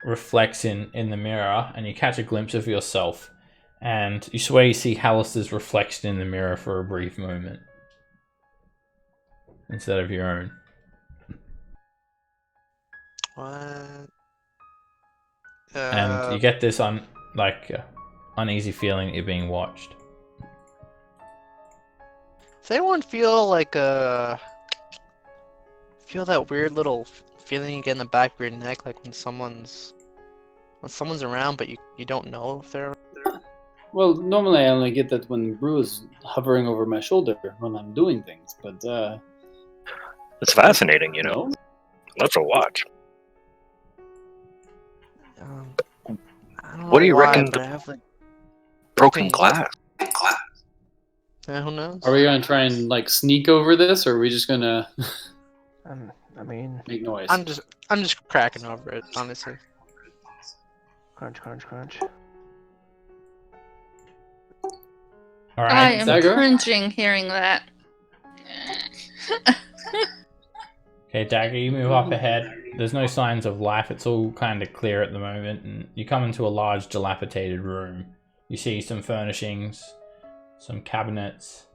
reflects in the mirror, and you catch a glimpse of yourself, and you swear you see Hollister's reflection in the mirror for a brief moment instead of your own. What? And you get this uneasy feeling that you're being watched. Does anyone feel that weird little feeling you get in the back of your neck, like when someone's around, but you don't know if they're. Well, normally I only get that when Brew is hovering over my shoulder when I'm doing things, but It's fascinating, you know. no. Let's a watch. I don't What know do you why, reckon but the- I have like. Broken Thing. glass. Yeah, who knows? Are we gonna try and like sneak over this, or are we just gonna I mean, make noise? I'm just cracking over it, honestly. crunch, crunch, crunch. All I right. am Dagger? cringing hearing that. Okay, Dagger, you move up ahead. There's no signs of life. It's all kind of clear at the moment, and you come into a large, dilapidated room. You see some furnishings, some cabinets,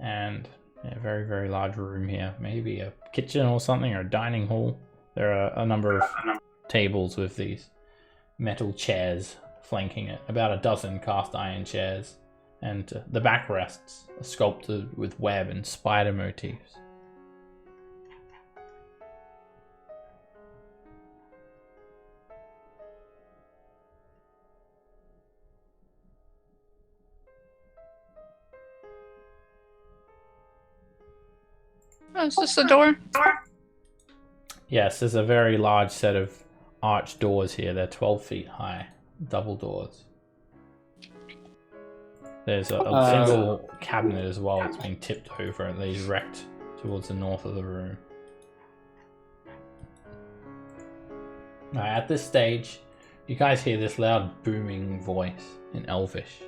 and a very, very large room here. Maybe a kitchen or something, or a dining hall. There are a number of tables with these metal chairs flanking it. About a dozen cast iron chairs. And the backrests are sculpted with web and spider motifs. Oh, is this the door? Yes, there's a very large set of arched doors here. They're 12 feet high, double doors. There's a single cabinet as well. It's been tipped over and lays wrecked towards the north of the room. At this stage, you guys hear this loud booming voice in Elvish.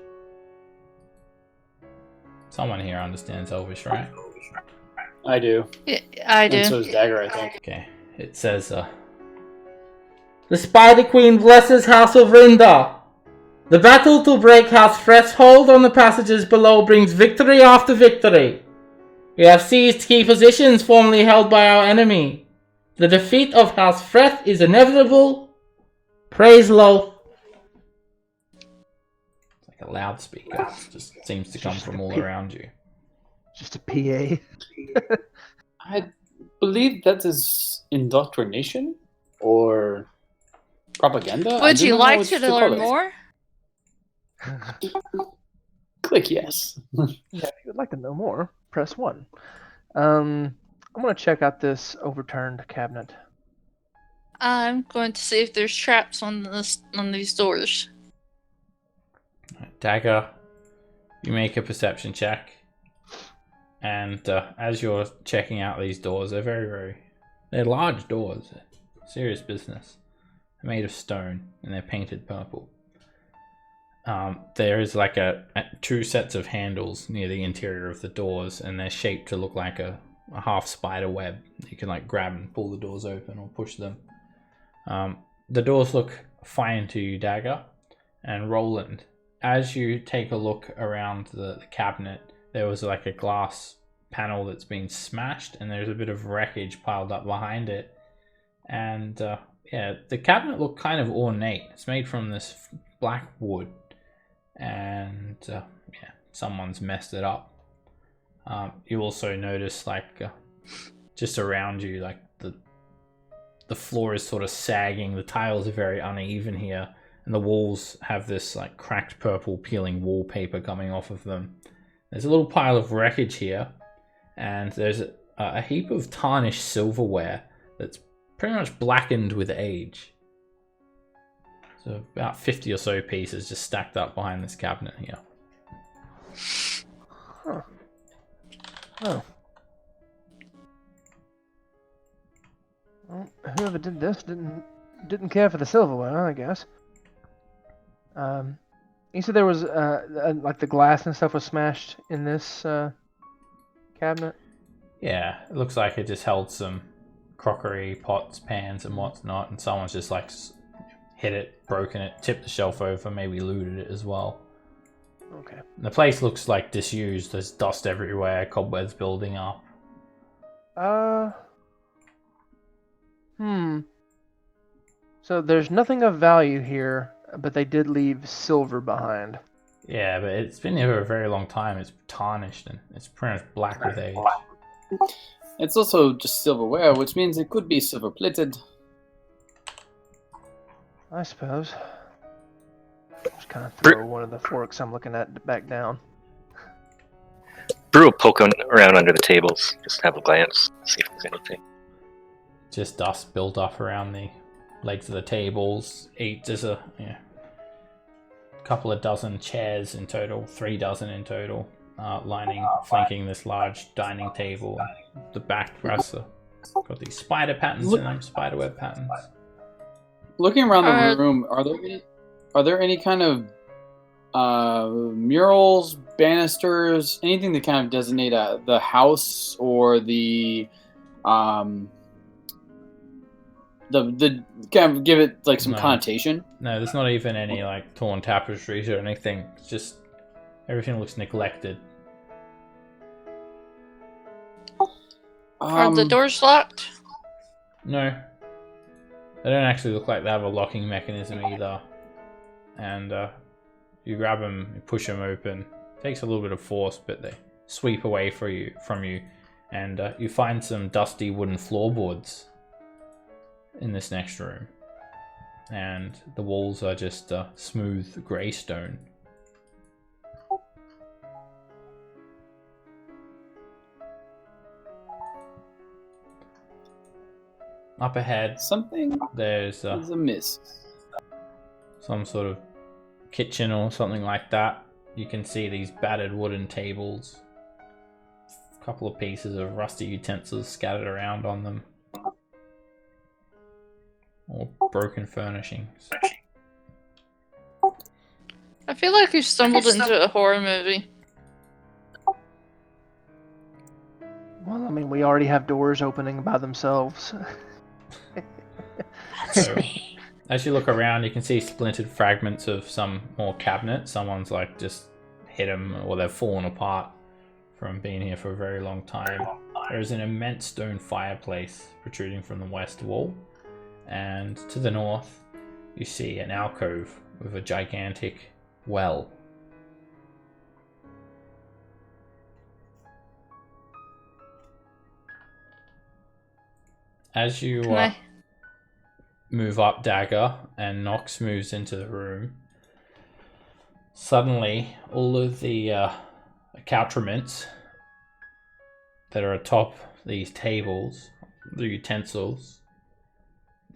Someone here understands Elvish, right? I do. Yeah, I do. And so does Dagger, I think. Okay. It says, The Spider Queen blesses House of Rinda. The battle to break House Freth's hold on the passages below brings victory after victory. We have seized key positions formerly held by our enemy. The defeat of House Freth is inevitable. Praise Loth. It's like a loudspeaker. It just seems to come from all around you. Just a PA. I believe that is indoctrination or propaganda. I Would do you not know like what to call learn it. more? Click yes. Yeah, if you would like to know more, press 1. I'm going to check out this overturned cabinet. I'm going to see if there's traps on these doors. Dagger, you make a perception check. And as you're checking out these doors, they're they're large doors. Serious business. They're made of stone and they're painted purple. There is like two sets of handles near the interior of the doors, and they're shaped to look like a half spider web. You can like grab and pull the doors open or push them. The doors look fine to you, Dagger. And Roland, as you take a look around the cabinet, there was like a glass panel that's been smashed, and there's a bit of wreckage piled up behind it. And the cabinet looked kind of ornate. It's made from this black wood, and someone's messed it up. You also notice just around you, like the floor is sort of sagging. The tiles are very uneven here, and the walls have this like cracked purple peeling wallpaper coming off of them. There's a little pile of wreckage here, and there's a heap of tarnished silverware that's pretty much blackened with age. So about 50 or so pieces just stacked up behind this cabinet here. Huh. Oh. Well, whoever did this didn't care for the silverware, I guess. You said there was like the glass and stuff was smashed in this cabinet. Yeah, it looks like it just held some crockery, pots, pans, and whatnot, and someone's just like hit it, broken it, tipped the shelf over, maybe looted it as well. Okay. And the place looks like disused. There's dust everywhere, cobwebs building up. So there's nothing of value here, but they did leave silver behind. Yeah, but it's been here for a very long time. It's tarnished and it's pretty much black with age. It's also just silverware, which means it could be silver plated. I suppose. Just kind of throw one of the forks I'm looking at back down. Brew will poke around under the tables, just have a glance, see if there's anything. Just dust built up around the legs of the tables. There's a couple of dozen chairs in total, 3 dozen in total, flanking this large dining table. The back rest got these spider patterns in them, spider web patterns. Looking around the room, are there any kind of murals, banisters, anything that kind of designate the house or the kind of give it like some connotation? No, there's not even any like torn tapestries or anything. It's just everything looks neglected. Are the doors locked? No. They don't actually look like they have a locking mechanism either. And you grab them, you push them open. It takes a little bit of force, but they sweep away from you. And you find some dusty wooden floorboards in this next room. And the walls are just smooth grey stone. Up ahead, there's a miss. Some sort of kitchen or something like that. You can see these battered wooden tables, a couple of pieces of rusty utensils scattered around on them, or broken furnishings. I feel like we've stumbled into a horror movie. Well, I mean, we already have doors opening by themselves. So, as you look around, you can see splintered fragments of some more cabinets. Someone's like just hit them, or they've fallen apart from being here for a very long time. There is an immense stone fireplace protruding from the west wall, and to the north, you see an alcove with a gigantic well. As you move up Dagger and Nox moves into the room, suddenly all of the accoutrements that are atop these tables, the utensils,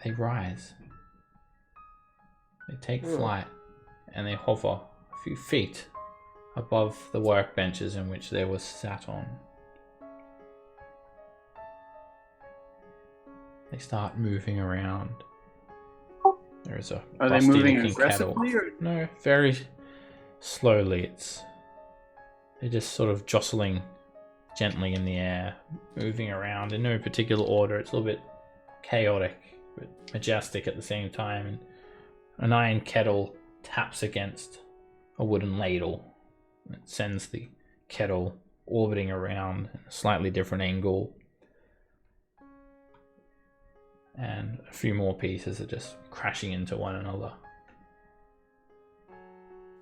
they rise. They take flight and they hover a few feet above the workbenches in which they were sat on. They start moving around. There's a Are they moving aggressively kettle. No, very slowly. They're just sort of jostling gently in the air, moving around in no particular order. It's a little bit chaotic, but majestic at the same time. And an iron kettle taps against a wooden ladle. It sends the kettle orbiting around in a slightly different angle. And a few more pieces are just crashing into one another.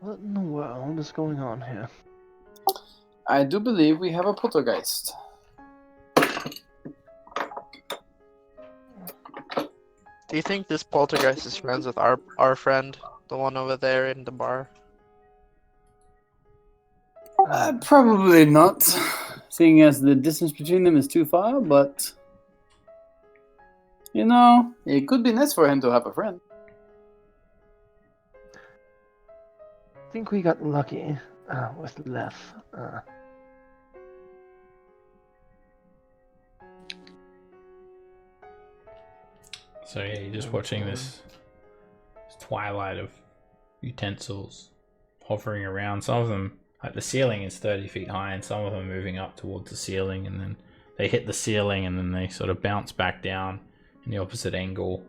What in the world is going on here? I do believe we have a poltergeist. Do you think this poltergeist is friends with our friend, the one over there in the bar? Probably not, seeing as the distance between them is too far, but you know, it could be nice for him to have a friend. think we got lucky with Leth. So yeah, you're just watching this twilight of utensils hovering around. Some of them, like the ceiling is 30 feet high, and some of them moving up towards the ceiling, and then they hit the ceiling, and then they sort of bounce back down in the opposite angle.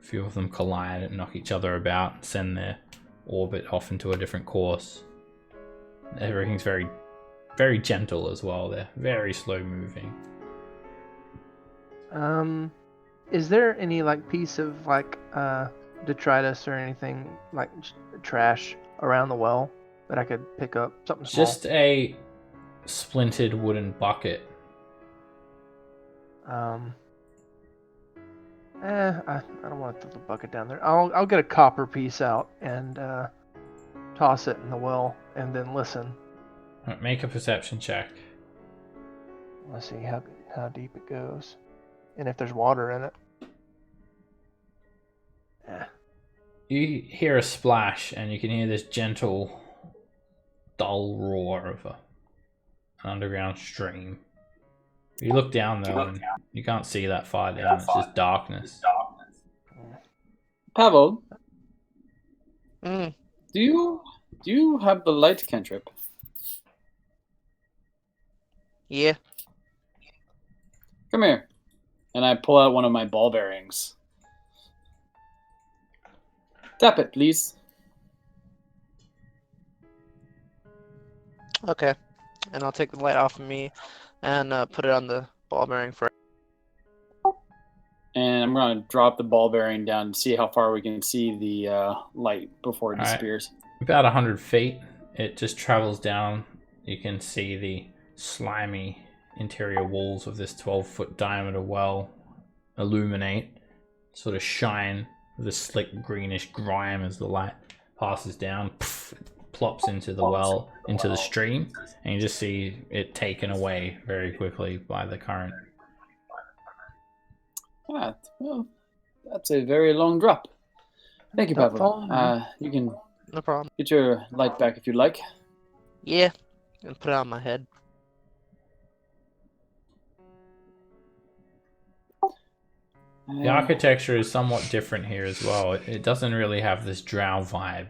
A few of them collide and knock each other about, and send their orbit off into a different course. Everything's very, very gentle as well. They're very slow moving. Is there any like piece of like detritus or anything like trash around the well that I could pick up? Something small. Just a splintered wooden bucket. I don't want to throw the bucket down there. I'll get a copper piece out and toss it in the well and then listen. Alright, make a perception check. Let's see how deep it goes. And if there's water in it. Yeah. You hear a splash, and you can hear this gentle, dull roar of an underground stream. You look down though, and you can't see that far down. It's just darkness. Pavel, Mm. do you have the light cantrip? Yeah. Come here. And I pull out one of my ball bearings. Tap it, please. Okay. And I'll take the light off of me and put it on the ball bearing for. And I'm going to drop the ball bearing down to see how far we can see the light before it All right. disappears. About 100 feet, it just travels down. You can see the slimy interior walls of this 12-foot diameter well illuminate, sort of shine with a slick greenish grime as the light passes down. Poof, it plops into the well, into the stream, and you just see it taken away very quickly by the current. Ah, well, that's a very long drop. Thank you, Pavel. You can No problem. get your light back if you'd like. Yeah. And put it on my head. The architecture is somewhat different here as well. It doesn't really have this drow vibe.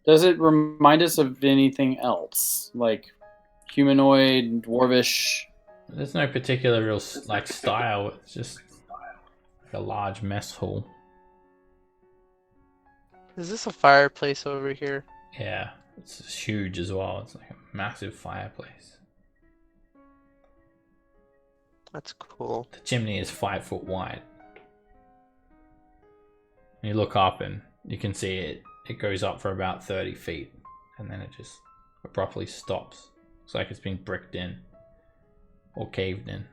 Does it remind us of anything else? Like humanoid, dwarvish? There's no particular real like style. It's just like a large mess hall. Is this a fireplace over here? Yeah, it's huge as well. It's like a massive fireplace. That's cool. The chimney is 5 foot wide. You look up and you can see it. It goes up for about 30 feet, and then it just abruptly stops. It's like it's been bricked in or caved in.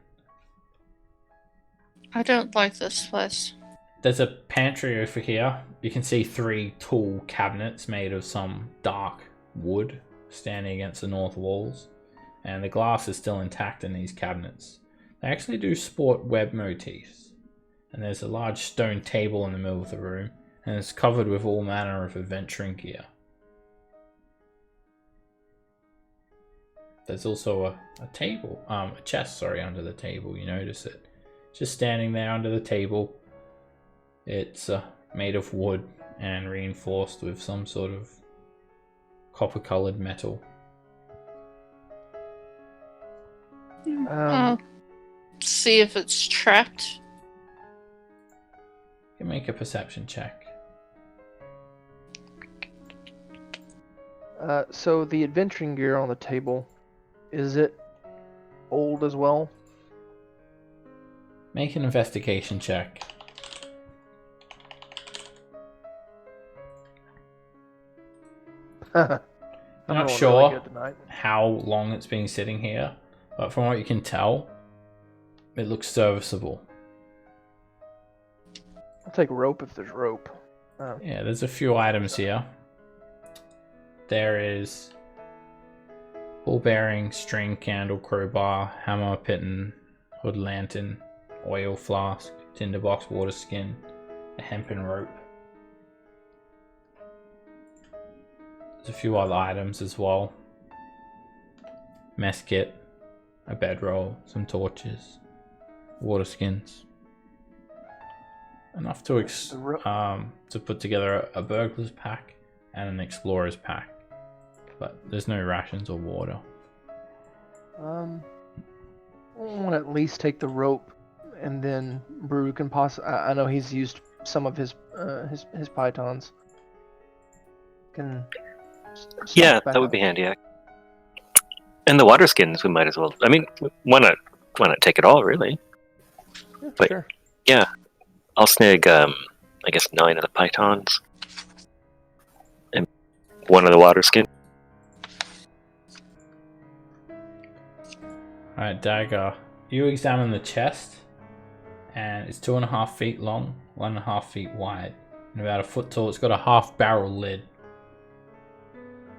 I don't like this place. There's a pantry over here. You can see 3 tall cabinets made of some dark wood standing against the north walls, and the glass is still intact in these cabinets. They actually do sport web motifs, and there's a large stone table in the middle of the room, and it's covered with all manner of adventuring gear. There's also a table, a chest, sorry, under the table. You notice it. Just standing there under the table. It's made of wood and reinforced with some sort of copper-colored metal. See if it's trapped. You can make a perception check. So the adventuring gear on the table, is it old as well? Make an investigation check. I'm not rolling sure. really good tonight. How long it's been sitting here, but from what you can tell, it looks serviceable. I'll take rope if there's rope. Yeah, there's a few items here. There is ball bearing, string, candle, crowbar, hammer, piton, hood lantern, oil flask, tinderbox, water skin, a hempen rope. There's a few other items as well. Mess kit, a bedroll, some torches, water skins. Enough to put together a burglar's pack and an explorer's pack. But there's no rations or water. I want to at least take the rope, and then Brew can I know he's used some of his pythons. Can Yeah, back that would up. be handy. And the water skins, we might as well. I mean, why not take it all, really? Yeah, But- sure. Yeah, I'll snag, I guess 9 of the pythons. And 1 of the water skins. Alright, Dagger, you examine the chest, and it's 2.5 feet long, 1.5 feet wide, and about 1 foot tall. It's got a half barrel lid,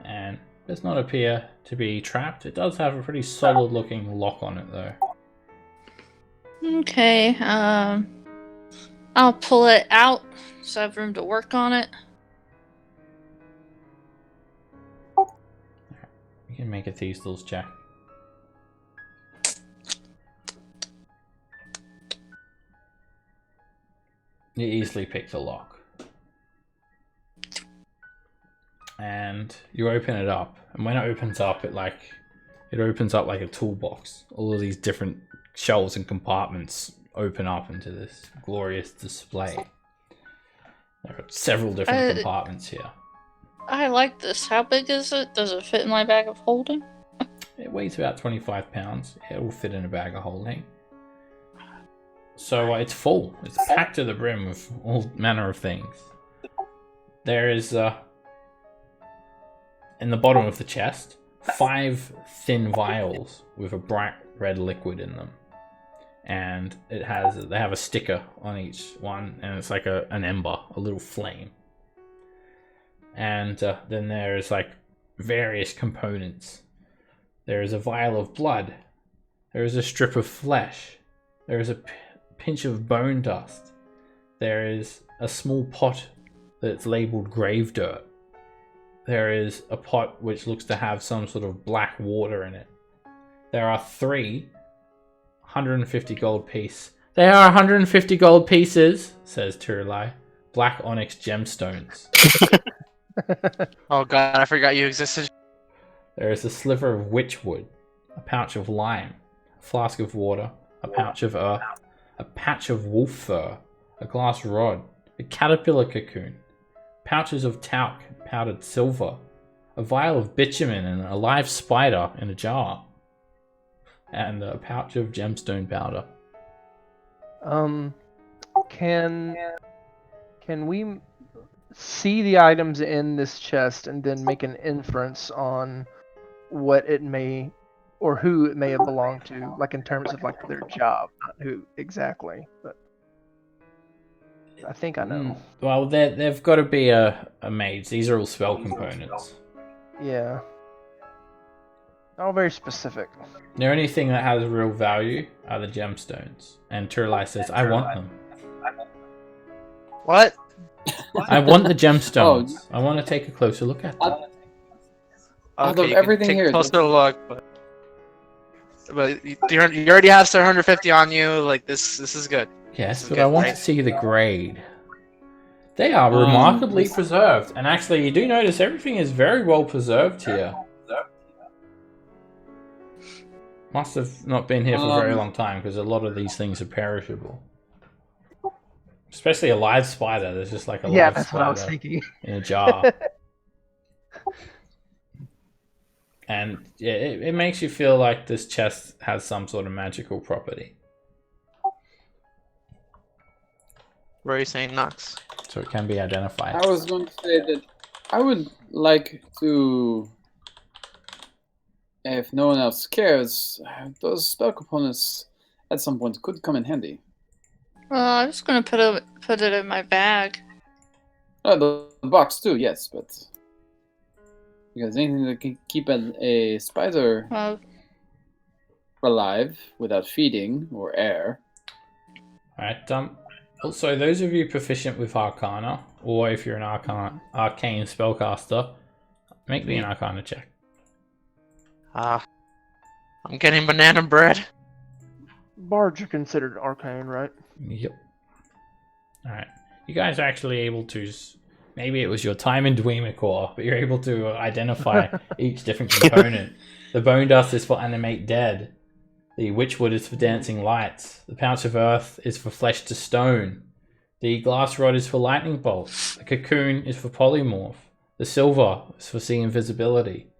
and does not appear to be trapped. It does have a pretty solid looking lock on it though. Okay, I'll pull it out so I have room to work on it. You can make a thieves tools check. You easily pick the lock. And you open it up, and when it opens up, it opens up like a toolbox. All of these different shelves and compartments open up into this glorious display. There are several different compartments here. I like this. How big is it? Does it fit in my bag of holding? It weighs about 25 pounds. It will fit in a bag of holding. So it's full. It's packed to the brim with all manner of things. There is, in the bottom of the chest, 5 thin vials with a bright red liquid in them. And they have a sticker on each one, and it's like an ember, a little flame. And then there's like various components. There is a vial of blood. There is a strip of flesh. There is a pinch of bone dust. There is a small pot that's labeled grave dirt. There is a pot which looks to have some sort of black water in it. There are 3 150 gold piece. They are 150 gold pieces, says Turlai. Black onyx gemstones. Oh god, I forgot you existed. There is a sliver of witchwood, a pouch of lime, a flask of water, a pouch of earth, a patch of wolf fur, a glass rod, a caterpillar cocoon, pouches of talc and powdered silver, a vial of bitumen and a live spider in a jar, and a pouch of gemstone powder. Can we see the items in this chest and then make an inference on what it may or who it may have belonged to, like in terms of like their job, not who exactly, but I think I know. Well, they've got to be a mage. These are all spell components. Yeah. All very specific. The only thing that has real value are the gemstones. And Turlai says, I want them. What? I want the gemstones. I want to take a closer look at them. Out of you can everything take here, a closer look, but you already have 750 on you. Like this is good. Yes, This is but good, I want right? to see the grade. They are remarkably preserved. And actually, you do notice everything is very well preserved here. Must have not been here for a very long time, because a lot of these things are perishable. Especially a live spider. There's just like a Yeah, live that's what I was spider thinking. in a jar. And yeah, it makes you feel like this chest has some sort of magical property. What are you saying, Nox? So it can be identified. I was going to say that I would like to, if no one else cares, those spell components at some point could come in handy. Well, I was gonna put it in my bag. The box too, yes, but because anything that can keep a spider Well, alive without feeding or air. Alright, also, those of you proficient with Arcana, or if you're an arcane spellcaster, Make me an Arcana check. I'm getting banana bread. Bards are considered arcane, right? Yep. Alright. You guys are actually able to... Maybe it was your time in Dweomercore, but you're able to identify each different component. The bone dust is for animate dead. The witchwood is for dancing lights. The pouch of earth is for flesh to stone. The glass rod is for lightning bolts. The cocoon is for polymorph. The silver is for see invisibility.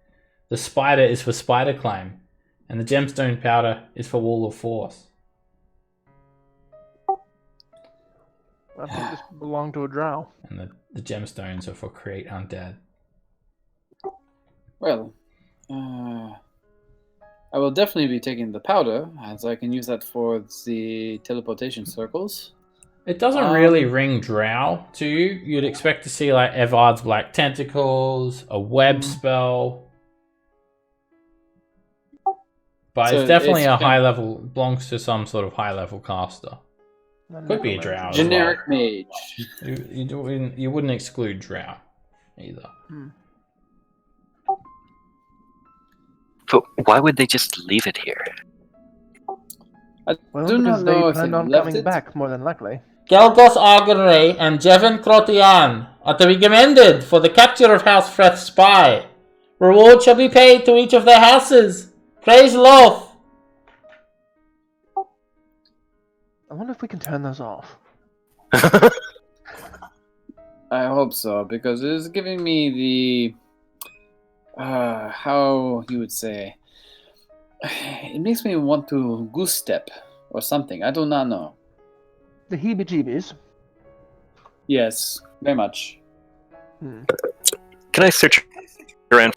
The spider is for spider climb. And the gemstone powder is for wall of force. I think this belonged to a drow. And the gemstones are for create undead. Well, I will definitely be taking the powder, as I can use that for the teleportation circles. It doesn't really ring drow to you. You'd expect to see like Evard's black tentacles, a web spell. But So it's definitely it's a high level, belongs to some sort of high level caster. Could be a drow. Generic as well. mage. You wouldn't exclude drow either. But why would they just leave it here? Well, do not because know they if planned they on left coming it. back, more than likely. Gelgos Argenray and Jevon Crotian are to be commended for the capture of House Freth's spy. Reward shall be paid to each of their houses. Praise Loth. I wonder if we can turn those off. I hope so, because it is giving me the... how you would say... It makes me want to goose step or something. I do not know. The heebie-jeebies. Yes, very much. Can I search around?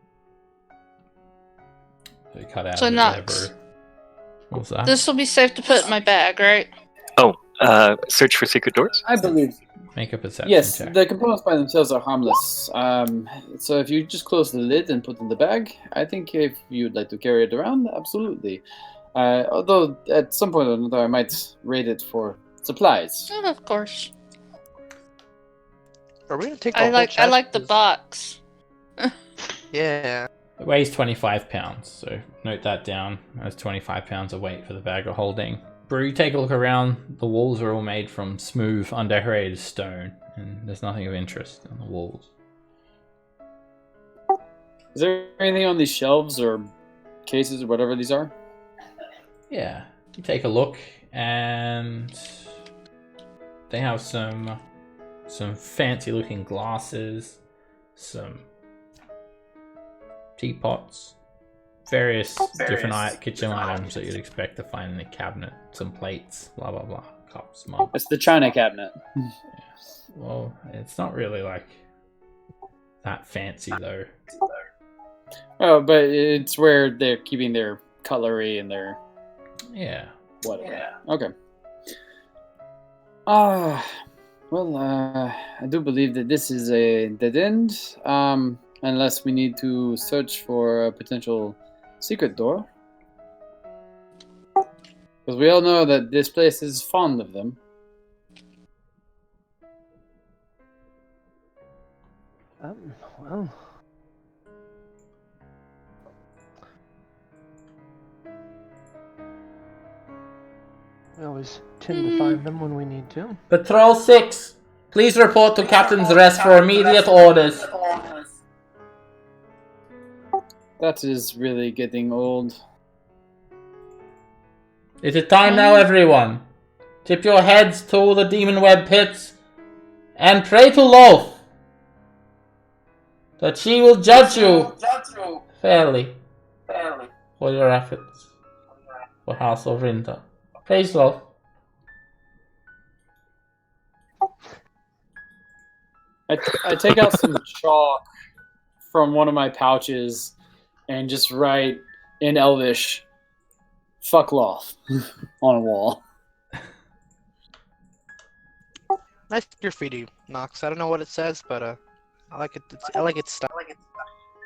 They cut out So of it Knox. there, bro. What was that? This will be safe to put in my bag, right? Search for secret doors? I believe. Make a perception Yes, check. the components by themselves are harmless. So if you just close the lid and put it in the bag, I think if you'd like to carry it around, absolutely. Although at some point or another, I might raid it for supplies. Oh, of course. Are we gonna take the I whole like chest? the 'Cause- box. Yeah. It weighs 25 pounds, so note that down. That's 25 pounds of weight for the bag of holding. Brew, you take a look around. The walls are all made from smooth, undecorated stone, and there's nothing of interest on the walls. Is there anything on these shelves or cases or whatever these are? Yeah, you take a look, and they have some fancy-looking glasses, some teapots, various different kitchen items that you'd expect to find in a cabinet, some plates, blah blah blah, cups, mugs. It's the china cabinet. Well, it's not really like that fancy though. Oh, but it's where they're keeping their cutlery and their Yeah. whatever. Yeah. Okay. Well, I do believe that this is a dead end. Unless we need to search for a potential secret door. Because we all know that this place is fond of them. Well... We always tend to find them when we need to. Patrol 6, please report to Captain's Rest for immediate orders. That is really getting old. It is time now, everyone. Tip your heads to the demon web pits and pray to Loth that she will judge you fairly for your efforts for House of Rinta. Praise Loth. I take out some chalk from one of my pouches and just write in Elvish, "Fuck Loth," on a wall. Nice graffiti, Knox. I don't know what it says, but I like it. I like its style.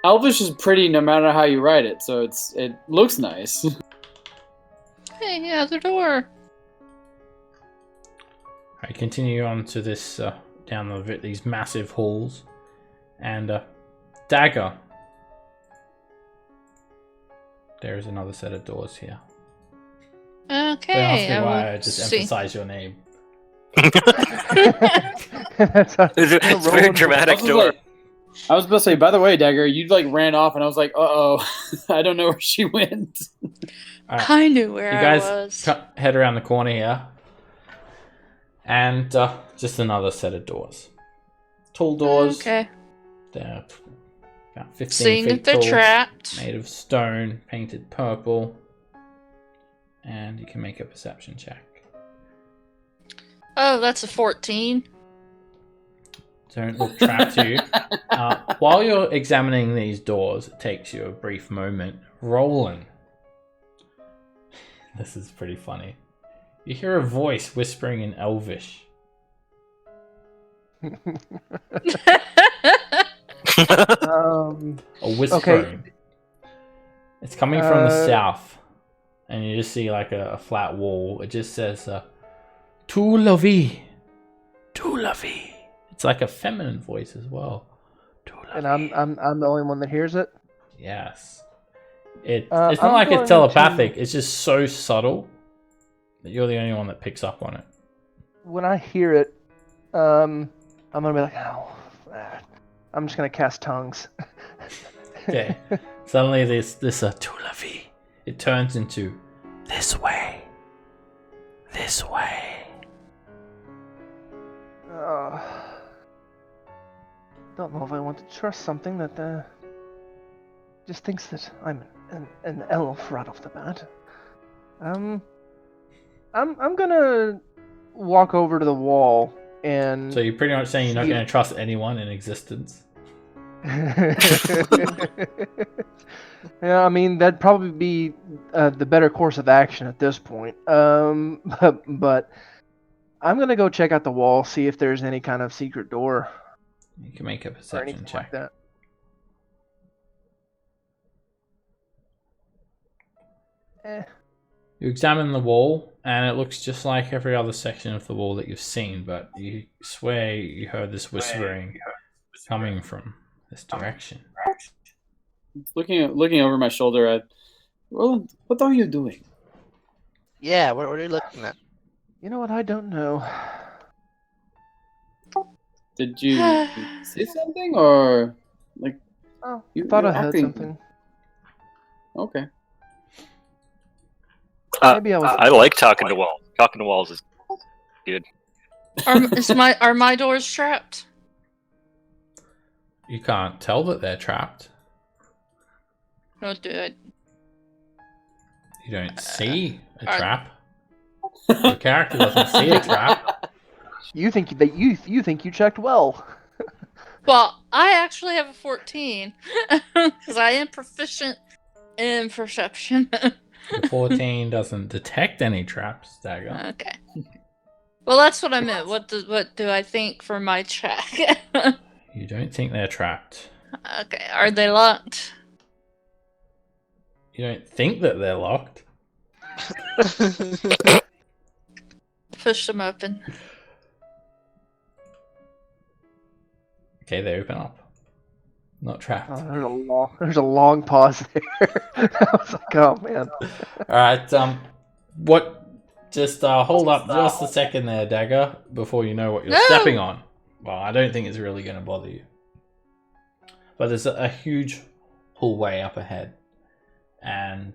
Elvish is pretty no matter how you write it, so it looks nice. Hey, yeah, the door. Alright, continue on to this down these massive halls, and Dagger, There's another set of doors here. Okay. Don't ask me I why will I just see. emphasize your name. That's a- It's a very dramatic door. I was about to say, by the way, Dagger, you like ran off, and I was like, uh-oh, I don't know where she went. Alright, I knew where you I guys was. head around the corner here. And just another set of doors. Tall doors. Okay. They're about 15 Seeing feet if they're tall. trapped. Made of stone, painted purple. And you can make a perception check. Oh, that's a 14. Don't look trapped to you. While you're examining these doors, it takes you a brief moment. Roland. This is pretty funny. You hear a voice whispering in Elvish. Or whispering. It's coming from the south. And you just see like a flat wall. It just says, Tu la vie. Tu la vie. It's like a feminine voice as well. Tu la And vie. I'm the only one that hears it. Yes. It's I'm not like going it's telepathic. to- It's just so subtle that you're the only one that picks up on it. When I hear it, I'm gonna be like, oh, I'm just gonna cast tongues. Okay. Suddenly this tu la vie. It turns into this way. This way. Don't know if I want to trust something that just thinks that I'm an elf right off the bat. I'm gonna walk over to the wall and. So you're pretty much saying you're not going to trust anyone in existence. Yeah, I mean that'd probably be the better course of action at this point. But I'm gonna go check out the wall, see if there's any kind of secret door You can make a or perception anything check. like that. You examine the wall, and it looks just like every other section of the wall that you've seen, but you swear you heard this whispering coming from this direction. Looking over my shoulder, Roland, what are you doing? Yeah, what are you looking at? You know what? I don't know. Did you say something, or like? Oh, You- thought I you're heard acting- something. Okay. Maybe I was. I like talking to walls. Talking to walls is good. Are my doors trapped? You can't tell that they're trapped. Don't do it. You don't see a are- trap. Your character doesn't see a trap. You think that you think you checked well. Well, I actually have a 14 because I am proficient in perception. The 14 doesn't detect any traps, Dagger. Okay. Well, that's what I meant. What do I think for my check? You don't think they're trapped. Okay. Are they locked? You don't think that they're locked. Push them open. Okay, they open up. Not trapped. Oh, there's a long pause there. I was like, oh man. Alright, just hold up just a second there, Dagger, before you know what you're No! stepping on. Well, I don't think it's really going to bother you. But there's a huge hallway up ahead. And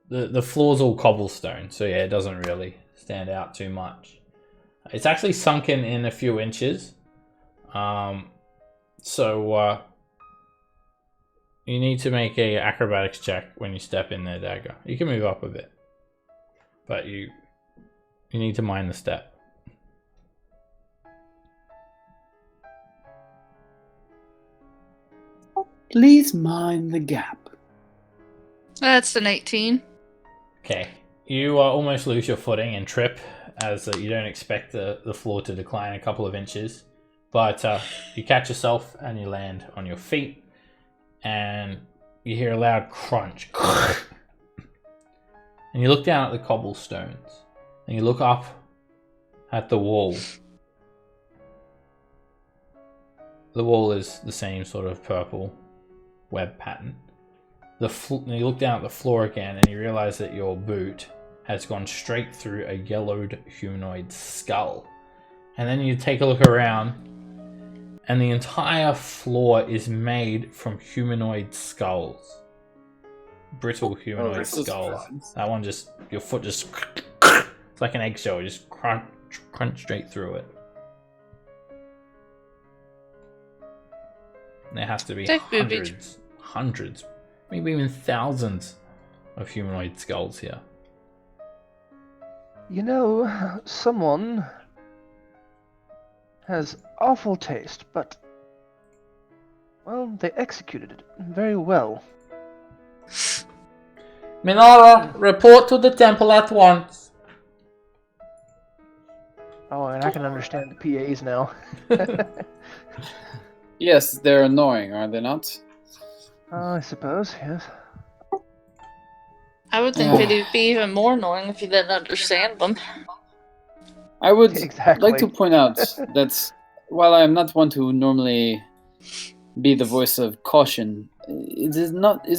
the floor's all cobblestone, so yeah, it doesn't really stand out too much. It's actually sunken in a few inches. So you need to make a acrobatics check when you step in there, Dagger. You can move up a bit, but you need to mind the step. Please mind the gap. That's an 18. Okay, you almost lose your footing and trip as you don't expect the floor to decline a couple of inches, but you catch yourself and you land on your feet, and you hear a loud crunch. And you look down at the cobblestones, and you look up at the wall. The wall is the same sort of purple web pattern, You look down at the floor again, and you realize that your boot has gone straight through a yellowed humanoid skull. And then you take a look around, and the entire floor is made from humanoid skulls. Brittle humanoid this is skulls. fun. That one just, your foot just, it's like an eggshell, you just crunch straight through it. There has to be Take booby. hundreds, maybe even thousands of humanoid skulls here. You know, someone has awful taste, but, well, they executed it very well. Minora, report to the temple at once. Oh, and I can understand the PAs now. Yes, they're annoying, are they not? I suppose, yes. I would think it'd be even more annoying if you didn't understand them. I would Exactly. like to point out that while I am not one to normally be the voice of caution, is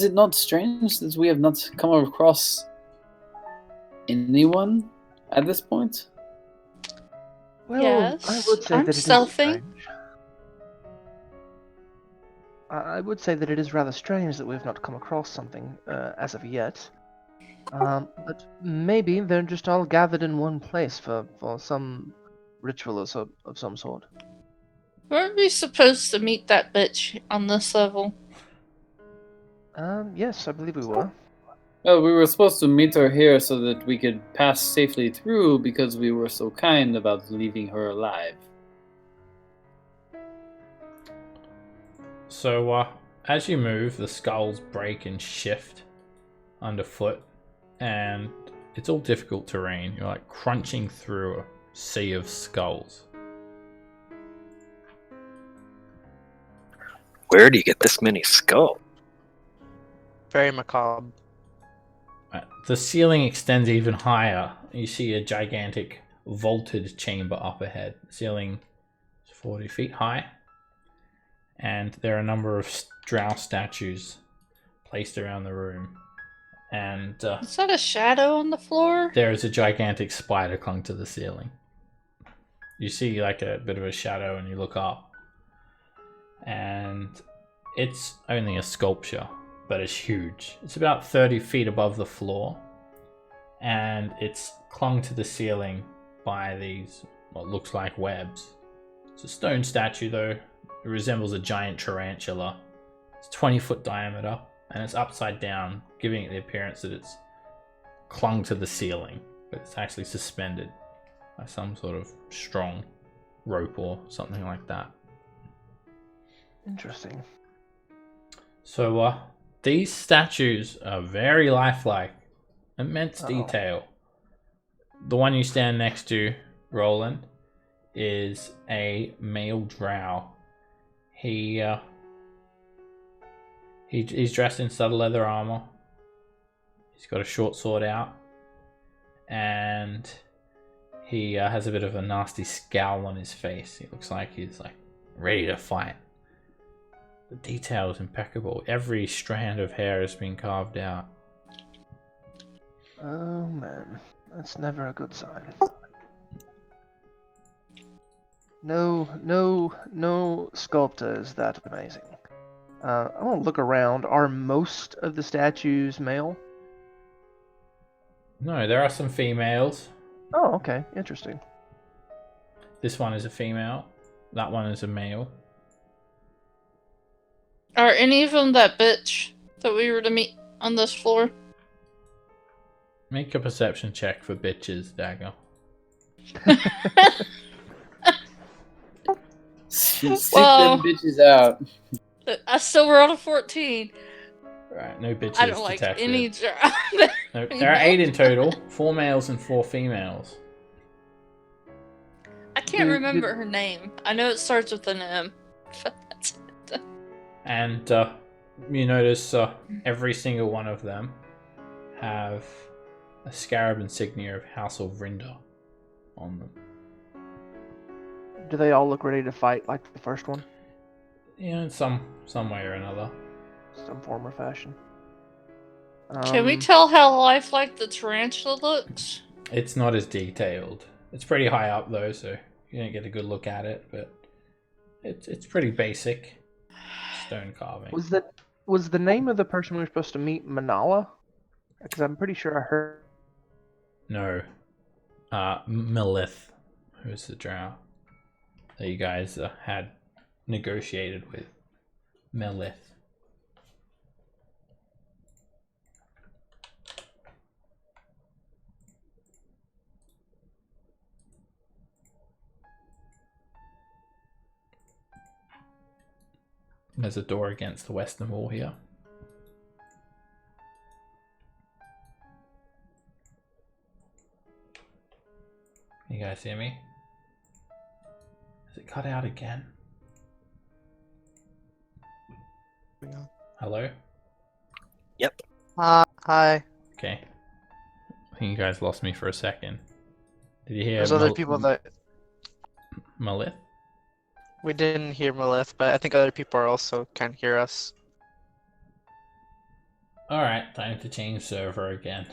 it not strange that we have not come across anyone at this point? Well, Yes, I would say I'm that it is stealthy. strange. I would say that it is rather strange that we've not come across something as of yet. But maybe they're just all gathered in one place for some ritual of some sort. Weren't we supposed to meet that bitch on this level? Yes, I believe we were. Well, we were supposed to meet her here so that we could pass safely through because we were so kind about leaving her alive. So, as you move, the skulls break and shift underfoot, and it's all difficult terrain. You're like crunching through a sea of skulls. Where do you get this many skulls? Very macabre. The ceiling extends even higher. You see a gigantic vaulted chamber up ahead. The ceiling is 40 feet high, and there are a number of drow statues placed around the room. And Is that a shadow on the floor? there is a gigantic spider clung to the ceiling. You see like a bit of a shadow, and you look up, and it's only a sculpture, but it's huge. It's about 30 feet above the floor, and it's clung to the ceiling by these, what looks like webs. It's a stone statue though. It resembles a giant tarantula. It's 20-foot diameter, and it's upside down, giving it the appearance that it's clung to the ceiling, but it's actually suspended by some sort of strong rope or something like that. Interesting. So, these statues are very lifelike, immense Uh-oh. detail. The one you stand next to, Roland, is a male drow. He's dressed in subtle leather armor. He's got a short sword out, and he has a bit of a nasty scowl on his face. He looks like he's like ready to fight. The detail is impeccable. Every strand of hair has been carved out. Oh man, that's never a good sign. No sculptor is that amazing. I want to look around. Are most of the statues male? No, there are some females. Oh, okay, interesting. This one is a female. That one is a male. Are any of them that bitch that we were to meet on this floor? Make a perception check for bitches, Dagger. Seek Well- them bitches out. I still rolled a 14. Right, no bitches I don't like detected. any job. No, there are 8 in total. 4 males and 4 females. I can't remember her name. I know it starts with an M. But that's it. And you notice every single one of them have a scarab insignia of House of Rinda on them. Do they all look ready to fight like the first one? Yeah, in some way or another. Some form or fashion. Can we tell how lifelike the tarantula looks? It's not as detailed. It's pretty high up though, so you don't get a good look at it. But it's pretty basic stone carving. Was the name of the person we were supposed to meet Manala? Because I'm pretty sure I heard. No, Melith, who's the drow that you guys had negotiated with. Melith. There's a door against the western wall here. Can you guys hear me? Is it cut out again? Hello? Yep. Hi. Okay. I think you guys lost me for a second. Did you hear There's other people that Melith? we didn't hear Melith, but I think other people are also can't hear us. Alright, time to change server again.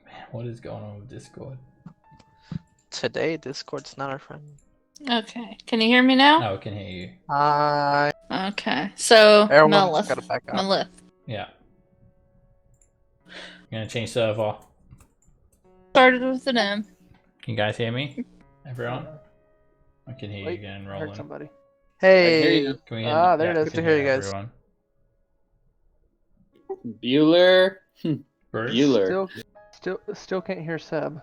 Man, what is going on with Discord? Today, Discord's not our friend. Okay. Can you hear me now? No, I can hear you. Hi. Okay. So, Everyone's gotta back up. Melith. Yeah. I'm gonna change server. Started with an M. Can you guys hear me? Everyone? I can hear you Wait, again, I heard rolling. somebody. Hey. you. Can we hear Ah, there it we is. Good can to hear you guys. everyone. Bueller. Bruce? Bueller. Still can't hear Seb.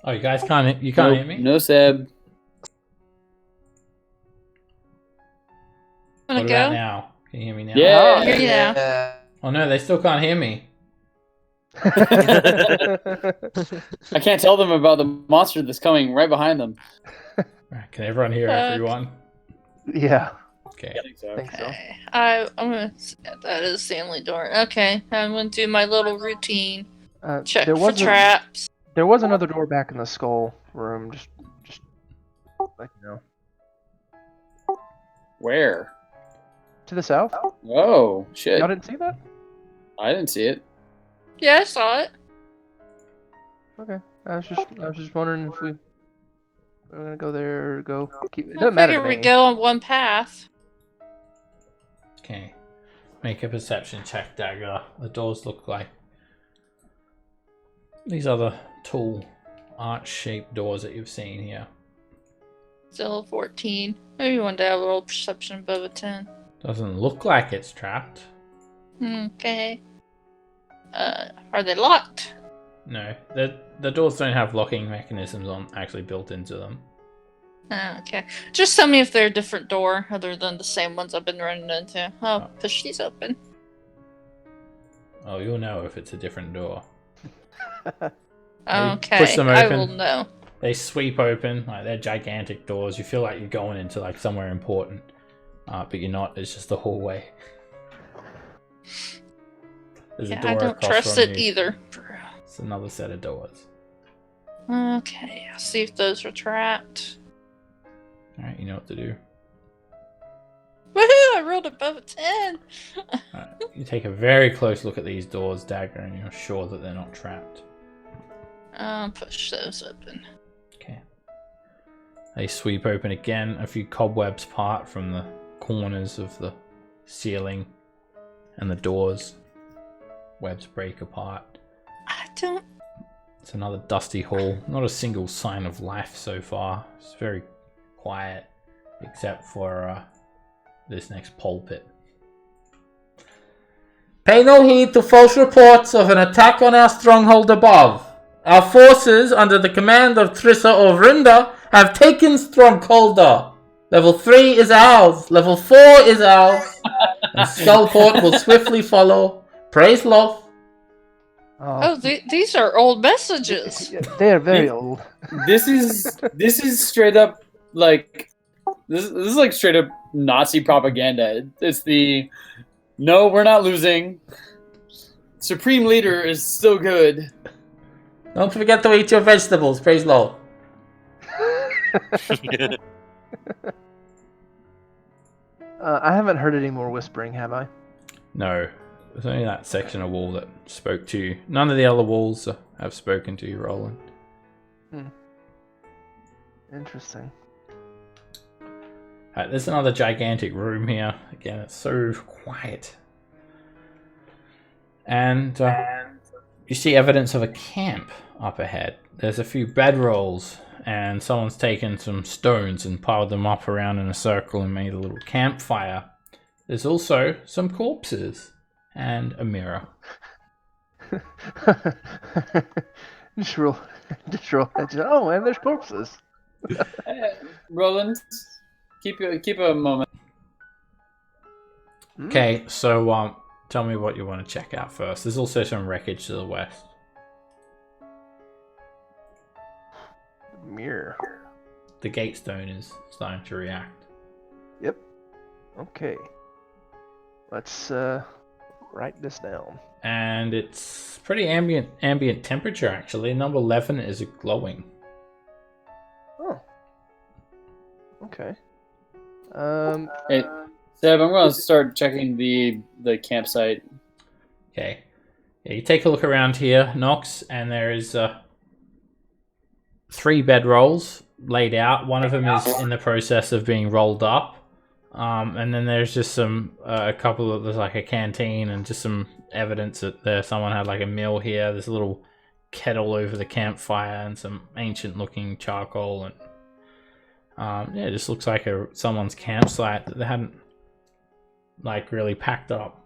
Oh, you guys can't Nope, hear me? No Seb. Wanna What go? about now? Can you hear me now? Yeah. I hear you now. Yeah. Oh no, they still can't hear me. I can't tell them about the monster that's coming right behind them. Right, can everyone hear Fuck. everyone? Yeah, Okay. I think so. I think so. Okay. I'm gonna. That is the only door. Okay. I'm gonna do my little routine. Check for traps. There was another door back in the skull room. Just like you know, Where? to the south. Oh, shit. Y'all didn't see that? I didn't see it. Yeah, I saw it. Okay. I was just wondering if we're gonna go there or go. Keep, it I doesn't matter to figure we me. go on one path. Okay. Make a perception check, Dagger. The doors look like these other tall, arch-shaped doors that you've seen here. Still 14. Maybe one day I'll roll perception above a 10. Doesn't look like it's trapped. Okay. Are they locked? No, the doors don't have locking mechanisms actually built into them. Okay. Just tell me if they're a different door other than the same ones I've been running into. I'll push these open. Oh, you'll know if it's a different door. Okay. push them I open. will know. They sweep open, like they're gigantic doors. You feel like you're going into like somewhere important, but you're not. It's just a hallway. There's a door I don't across trust from it you. either. It's another set of doors. Okay. I'll see if those are trapped. All right, you know what to do. Woohoo! I rolled above a 10. Alright, you take a very close look at these doors, Dagger, and you're sure that they're not trapped. I'll push those open. Okay. They sweep open again. A few cobwebs part from the corners of the ceiling and the doors. Webs break apart. I don't. It's another dusty hall. Not a single sign of life so far. It's very quiet, except for this next pulpit. Pay no heed to false reports of an attack on our stronghold above. Our forces, under the command of Trissa Ovrinda, have taken Strongholder. Level 3 is ours. Level 4 is ours. And Skullport will swiftly follow. Praise Loth. Oh, these are old messages. They are very old. This is straight up like this is like straight up Nazi propaganda. It's the no, we're not losing. Supreme leader is still good. Don't forget to eat your vegetables. Praise Lord. I haven't heard any more whispering, have I? No. There's only that section of wall that spoke to you. None of the other walls have spoken to you, Roland. Interesting. Alright, there's another gigantic room here. Again, it's so quiet. And you see evidence of a camp up ahead. There's a few bedrolls, and someone's taken some stones and piled them up around in a circle and made a little campfire. There's also some corpses and a mirror. just roll. Oh, and there's corpses. Roland, keep a moment. Okay, so tell me what you want to check out first. There's also some wreckage to the west. Mirror. The gate stone is starting to react. Yep. Okay. Let's write this down. And it's pretty ambient temperature actually. Number 11 is glowing. Oh. Okay. Hey, Seb, I'm going to start checking the campsite. Okay. Yeah, you take a look around here, Nox, and there is 3 bedrolls laid out. One of them is in the process of being rolled up. And then there's just a couple of, there's like a canteen and just some evidence that someone had like a meal here. There's a little kettle over the campfire and some ancient looking charcoal. And yeah, it just looks like someone's campsite that they hadn't like really packed up.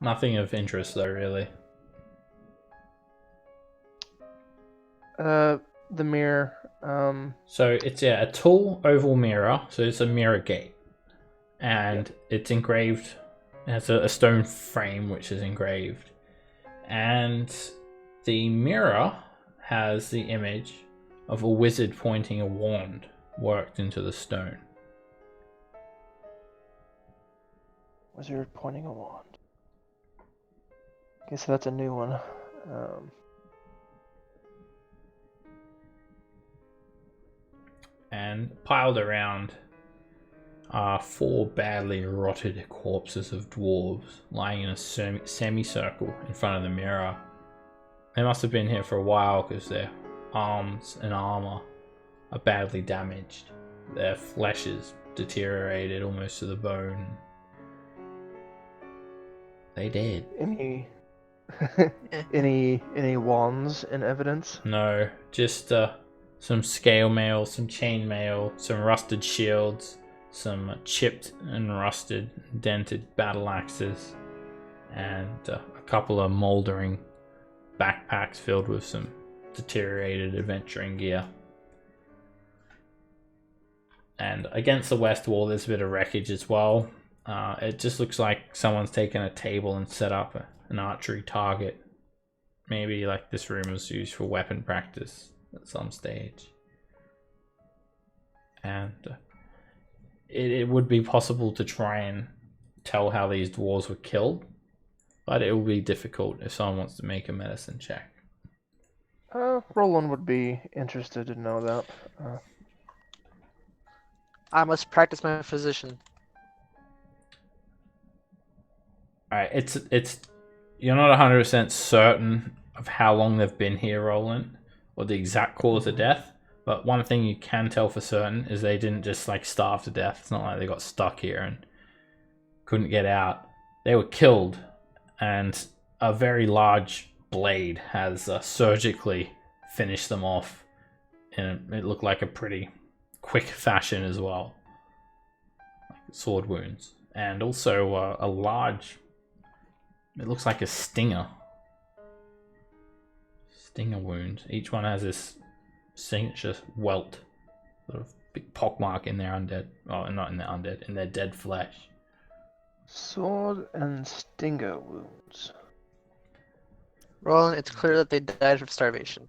Nothing of interest though, really. The mirror. So it's a tall oval mirror. So it's a mirror gate, and it's engraved. It has a stone frame which is engraved, and the mirror has the image of a wizard pointing a wand worked into the stone. Wizard pointing a wand. Okay, so that's a new one. And piled around are 4 badly rotted corpses of dwarves lying in a semicircle in front of the mirror. They must have been here for a while because their arms and armor are badly damaged. Their flesh is deteriorated almost to the bone. They did. Any wands in evidence? No, just some scale mail, some chain mail, some rusted shields, some chipped and rusted, dented battle axes, and a couple of mouldering backpacks filled with some deteriorated adventuring gear. And against the west wall, there's a bit of wreckage as well. It just looks like someone's taken a table and set up an archery target. Maybe like this room was used for weapon practice at some stage. And it would be possible to try and tell how these dwarves were killed, but it will be difficult if someone wants to make a medicine check. Roland would be interested to know that. I must practice my physician. Alright, it's you're not 100% certain of how long they've been here, Roland, or the exact cause of death, but one thing you can tell for certain is they didn't just like starve to death. It's not like they got stuck here and couldn't get out. They were killed, and a very large blade has surgically finished them off, and it looked like a pretty quick fashion as well, like sword wounds, and also a large, it looks like a stinger wound. Each one has this signature welt, sort of big pockmark in their undead, oh, not in their undead, in their dead flesh. Sword and stinger wounds. Roland, it's clear that they died of starvation.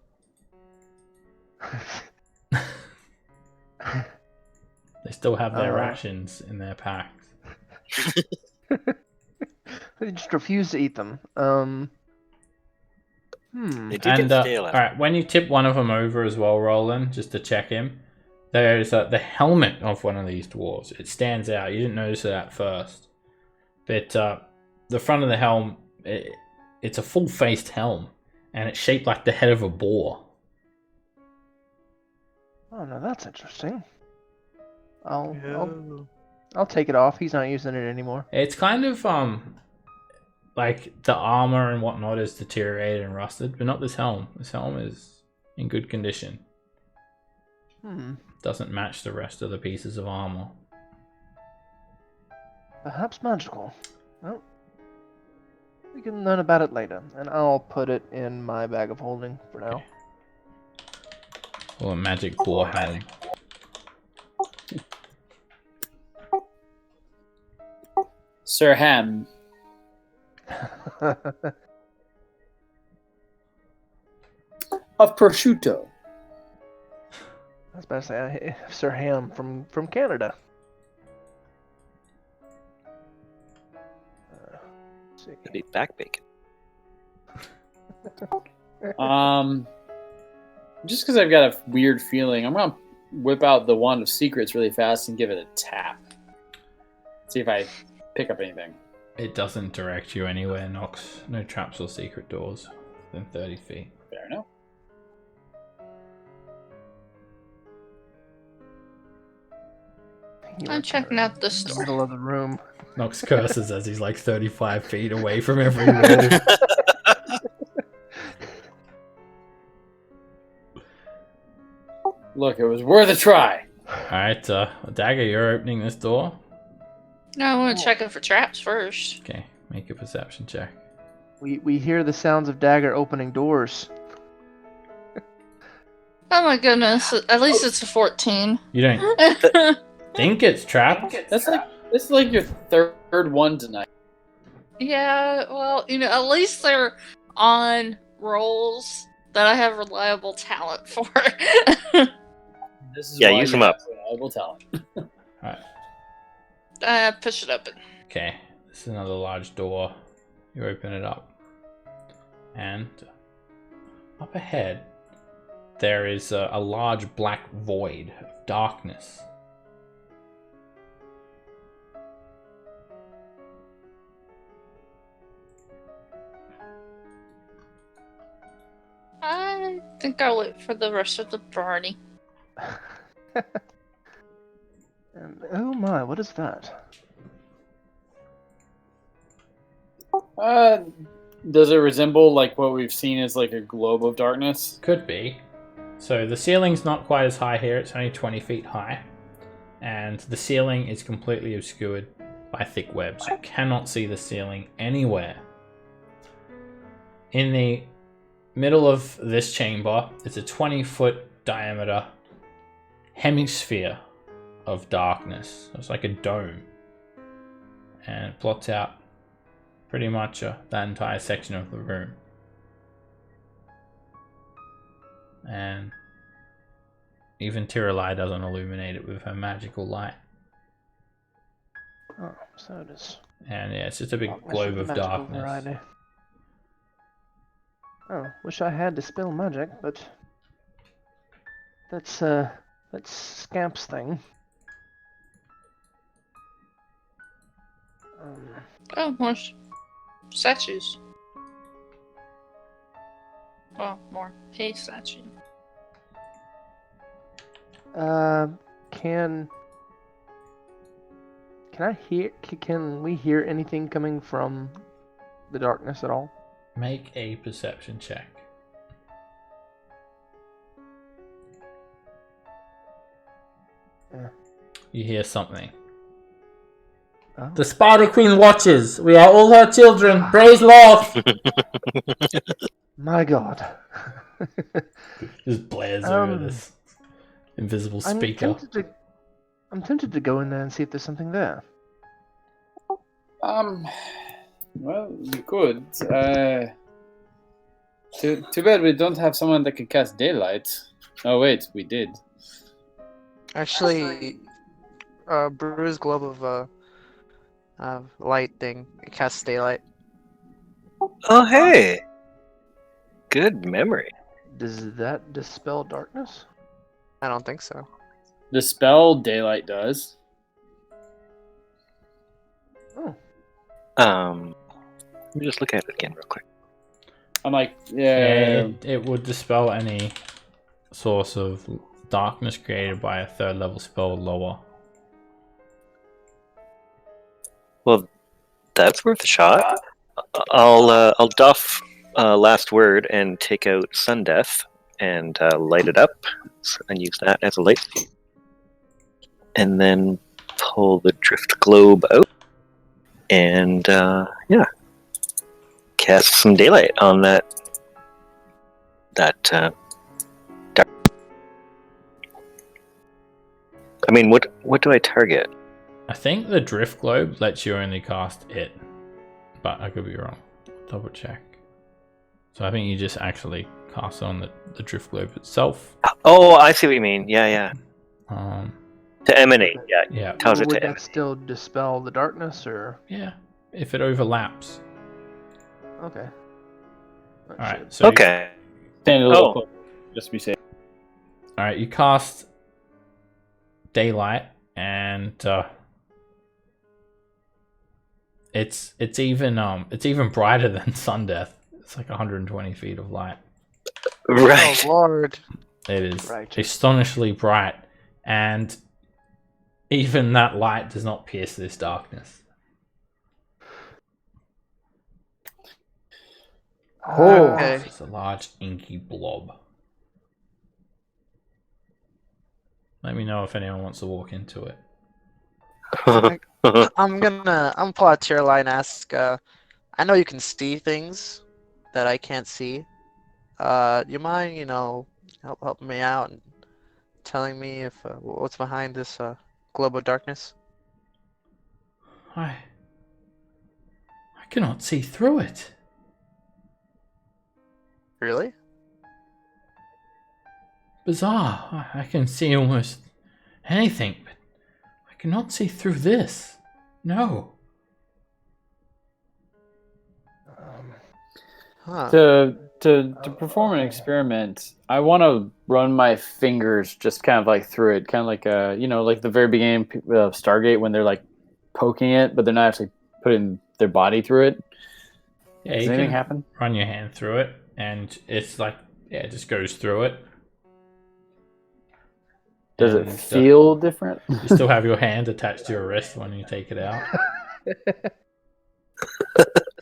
They still have their rations in their packs. They just refuse to eat them. They did And get stale after. alright, when you tip one of them over as well, Roland, just to check him, there's the helmet of one of these dwarves. It stands out. You didn't notice it at first, but the front of the helm, it's a full-faced helm, and it's shaped like the head of a boar. Oh no, that's interesting. I'll take it off. He's not using it anymore. It's kind of like the armor and whatnot is deteriorated and rusted, but not this helm. This helm is in good condition. Doesn't match the rest of the pieces of armor. Perhaps magical. Well, we can learn about it later, and I'll put it in my bag of holding for now. Okay. Or a magic boar helm. Sir Ham. Of prosciutto. I was about to say, Sir Ham from Canada. Let's see. Could be back bacon. Just because I've got a weird feeling, I'm gonna whip out the Wand of Secrets really fast and give it a tap. See if I pick up anything. It doesn't direct you anywhere, Nox. No traps or secret doors within 30 feet. Fair enough. I'm checking out this In the store. middle of the room. Nox curses as he's like 35 feet away from every room. Look, it was worth a try. Alright, Dagger, you're opening this door. No, I want to check it for traps first. Okay, make a perception check. We hear the sounds of Dagger opening doors. Oh my goodness! At least it's a 14. You don't think it's trapped? This is like your third one tonight. Yeah, well, at least they're on rolls that I have reliable talent for. This is Yeah, why use you them up. have reliable talent. Alright, Push it open. okay. This is another large door. You open it up. And up ahead, there is a large black void of darkness. I think I'll wait for the rest of the party. And oh my, what is that? Does it resemble like what we've seen as like a globe of darkness? Could be. So the ceiling's not quite as high here, it's only 20 feet high. And the ceiling is completely obscured by thick webs. You cannot see the ceiling anywhere. In the middle of this chamber is a 20-foot diameter hemisphere of darkness. It's like a dome. And it plots out pretty much that entire section of the room. And even Tiralai doesn't illuminate it with her magical light. Oh, so it is. And yeah, it's just a big Darkness globe with of magical darkness. variety. Oh, wish I had dispel magic, but that's Scamp's thing. Oh, more statues. Oh, more hay statue. Can I hear? Can we hear anything coming from the darkness at all? Make a perception check. Yeah. You hear something. Oh. The Spider Queen watches. We are all her children. Praise Lord. My God. Just blares over this invisible speaker. I'm tempted to go in there and see if there's something there. Well, you could. Too bad we don't have someone that can cast daylight. Oh wait, we did. Actually, Brew's globe of light thing, it casts daylight. Oh, hey! Good memory. Does that dispel darkness? I don't think so. The spell daylight does. Oh. Let me just look at it again real quick. I'm like, Yeah, it would dispel any source of darkness created by a 3rd level spell or lower. Well, that's worth a shot. I'll doff last word and take out Sun Death and light it up and use that as a light. And then pull the Drift Globe out and cast some daylight on that dark. I mean, what do I target? I think the Drift Globe lets you only cast it, but I could be wrong. Double check. So I think you just actually cast on the Drift Globe itself. Oh, I see what you mean. Yeah. To emanate, yeah. Yeah. Cause it Would to that emanate. still dispel the darkness, or Yeah. If it overlaps. okay? That Alright, should- so Okay. stand a little Oh. closer, just to be safe. Alright, you cast daylight and it's even brighter than Sun Death. It's like 120 feet of light. Right. Oh Lord. It is Right. astonishingly bright, and even that light does not pierce this darkness. Oh. Okay. It's just a large inky blob. Let me know if anyone wants to walk into it. I'm gonna pull out Tier Line and ask, I know you can see things that I can't see. You mind, helping me out and telling me if what's behind this globe of darkness? I cannot see through it. Really? Bizarre. I can see almost anything, but I cannot see through this. No. Huh. To perform an experiment, I want to run my fingers just kind of like through it, kind of like like the very beginning of Stargate when they're like poking it, but they're not actually putting their body through it. Yeah, Does you anything can happen? run your hand through it, and it's like, it just goes through it. Does it And, feel different? you still have your hand attached to your wrist when you take it out.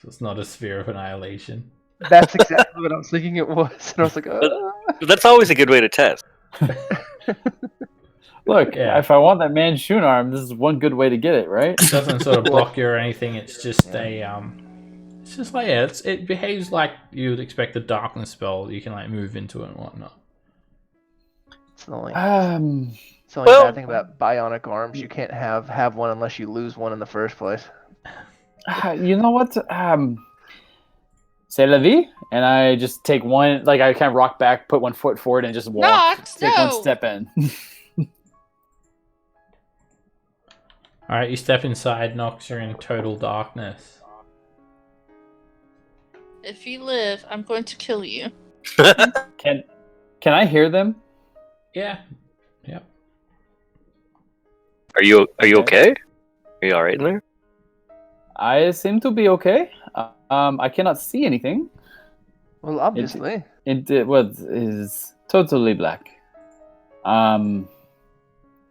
So it's not a sphere of annihilation. That's exactly what I was thinking it was, and I was like, That's always a good way to test. Look, Yeah. if I want that man's shoon arm, this is one good way to get it, right? It doesn't sort of block you or anything. It's just it's just like, yeah, it behaves like you would expect a darkness spell. You can like move into it and whatnot. It's the only Um, bad thing about bionic arms. You can't have one unless you lose one in the first place. you know what? C'est la vie, and I just take one. Like I kind of rock back, put one foot forward, and just walk. Nox, take no. one step in. All right, you step inside. Nox, you're in total darkness. If you live, I'm going to kill you. Can I hear them? Yeah. Yep. Are you okay? Are you all right in there? I seem to be okay. I cannot see anything. Well, obviously. It is totally black. I'm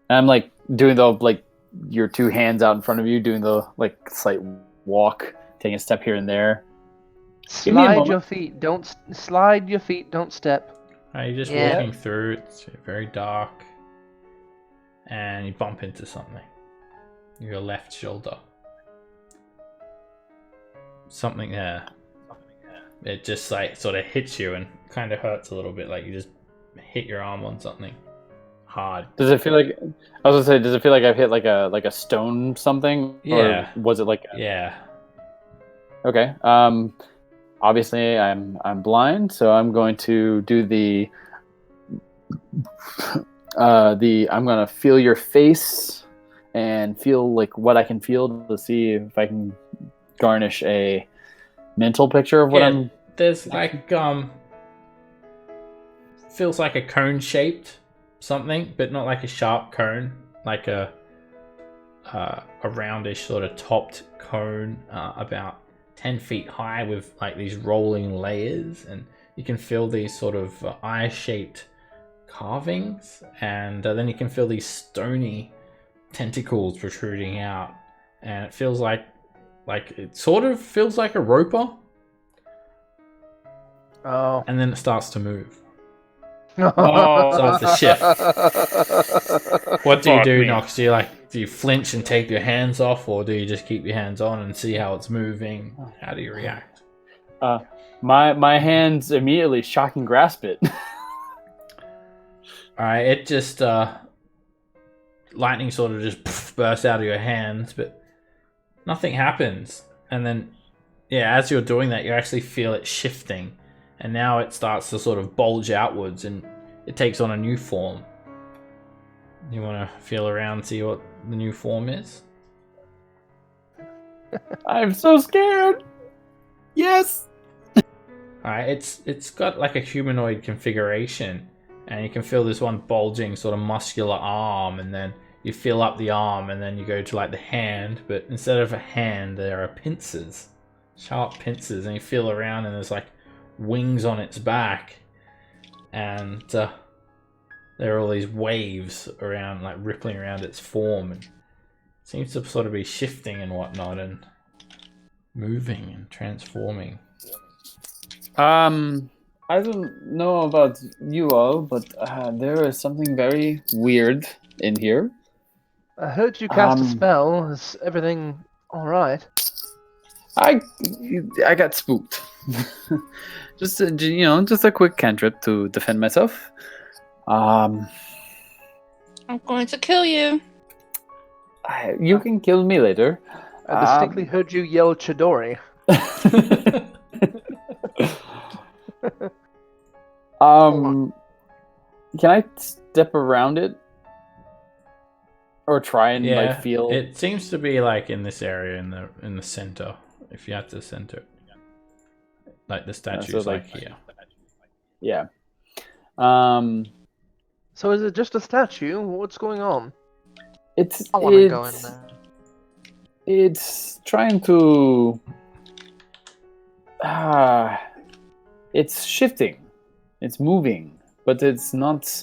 like doing the like your two hands out in front of you, doing the like slight walk, taking a step here and there. Give me a Slide moment. your feet. Don't slide your feet. Don't step. Are you just Yeah. walking through? It's very dark, and you bump into something. Your left shoulder. Something there. It just like sort of hits you and kind of hurts a little bit. Like you just hit your arm on something hard. Does it feel like? I was gonna say, does it feel like I've hit like a stone something? Yeah. Or was it like? Yeah. Okay. Obviously, I'm blind, so I'm going to do the I'm gonna feel your face and feel like what I can feel to see if I can garnish a mental picture of what Yeah, I'm. There's like feels like a cone shaped something, but not like a sharp cone, like a roundish sort of topped cone, about 10 feet high with like these rolling layers, and you can feel these sort of eye-shaped carvings, and then you can feel these stony tentacles protruding out, and it feels like it sort of feels like a roper, and then it starts to move. Starts to shift. What do you do, Nox? Do you flinch and take your hands off, or do you just keep your hands on and see how it's moving? How do you react? My hands immediately shock and grasp it. Alright, it just lightning sort of just bursts out of your hands, but nothing happens. And then, yeah, as you're doing that, you actually feel it shifting, and now it starts to sort of bulge outwards, and it takes on a new form. You want to feel around, see what the new form is? I'm so scared. Yes. Alright, it's got like a humanoid configuration, and you can feel this one bulging sort of muscular arm, and then you fill up the arm, and then you go to like the hand, but instead of a hand, there are pincers, sharp pincers, and you feel around, and there's like wings on its back, and there are all these waves around, like rippling around its form, and it seems to sort of be shifting and whatnot, and moving and transforming. I don't know about you all, but there is something very weird in here. I heard you cast a spell. Is everything all right? I got spooked. Just a quick cantrip to defend myself. I'm going to kill you. You can kill me later. I distinctly heard you yell Chidori. Can I step around it? Or try and like feel? It seems to be like in this area in the center. If you have to center it. Like the statue's so like here. Yeah. So is it just a statue? What's going on? I want to go in there. It's trying to. It's shifting. It's moving, but it's not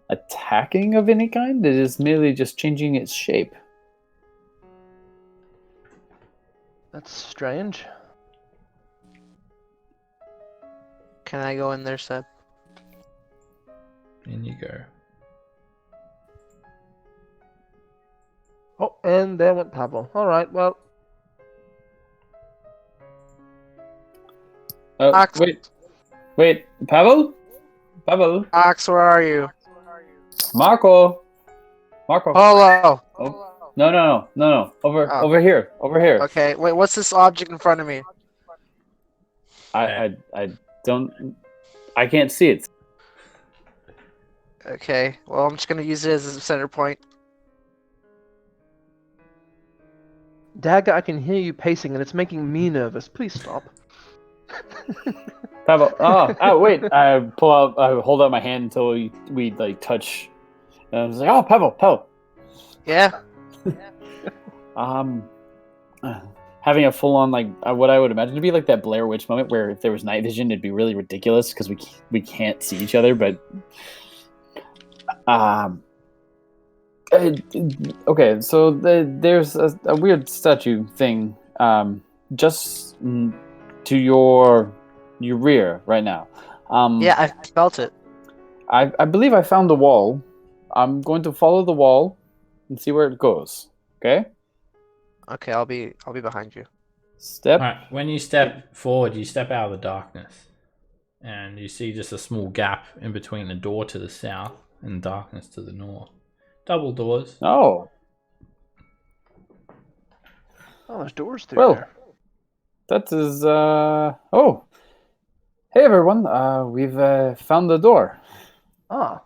attacking of any kind. It is merely just changing its shape. That's strange. Can I go in there, Seb? In you go. Oh, and there went Pavel. All right, well. Ox. Wait, Pavel? Ox, where are you? Marco. Polo. Oh, no. Over here. Okay, wait, what's this object in front of me? I can't see it. Okay, well, I'm just gonna use it as a center point. Dagger, I can hear you pacing, and it's making me nervous. Please stop. Pavel. Oh, wait. I hold out my hand until we like touch. And I was like, oh, Pavel. Yeah. Having a full-on like what I would imagine to be like that Blair Witch moment where if there was night vision, it'd be really ridiculous because we can't see each other. But okay, so there's a weird statue thing just to your rear right now. Yeah, I felt it. I believe I found the wall. I'm going to follow the wall and see where it goes. Okay. Okay, I'll be behind you. Step. All right. When you step forward, you step out of the darkness, and you see just a small gap in between the door to the south and darkness to the north. Double doors. Oh. Oh, there's doors through there. That is. Oh. Hey everyone. We've found the door. Ah.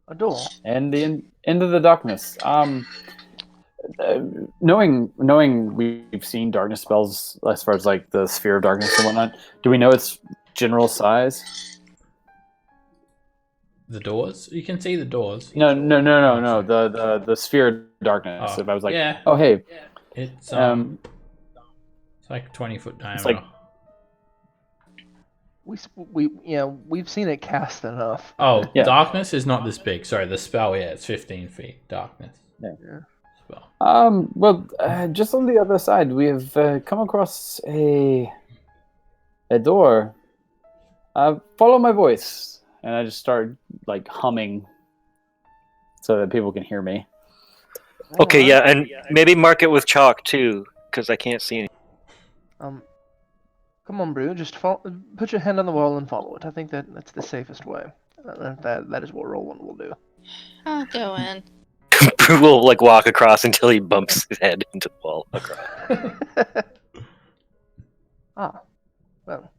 A door. And the end of the darkness. Knowing we've seen darkness spells as far as like the sphere of darkness and whatnot, do we know its general size? The doors? You can see the doors. No. The sphere of darkness. If I was like, yeah. oh hey, It's It's like 20-foot diameter. like- We've seen it cast enough. Oh, Yeah. darkness is not this big. Sorry, the spell, yeah, it's 15 feet. Darkness. Yeah. Spell. Well, just on the other side, we have come across a door. Follow my voice, and I just start like humming so that people can hear me. Okay, yeah, and maybe mark it with chalk too, because I can't see any. Come on, Brew. Just put your hand on the wall and follow it. I think that's the safest way. That is what Roland will do. I'll go in. Brew will like walk across until he bumps his head into the wall. Across. Well,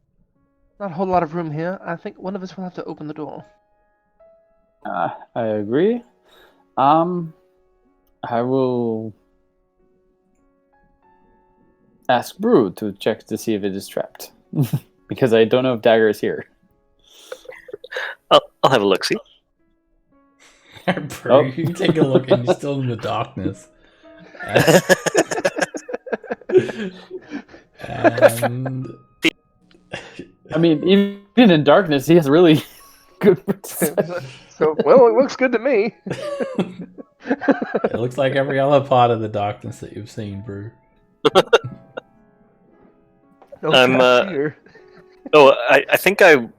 not a whole lot of room here. I think one of us will have to open the door. I agree. I will ask Brew to check to see if it is trapped. Because I don't know if Dagger is here. I'll have a look. See. Bro, you can take a look and you're still in the darkness. And I mean, even in darkness, he has really good perception. So, well, it looks good to me. it looks like every other part of the darkness that you've seen, Brew. No I'm, traps here. Oh, I think I'll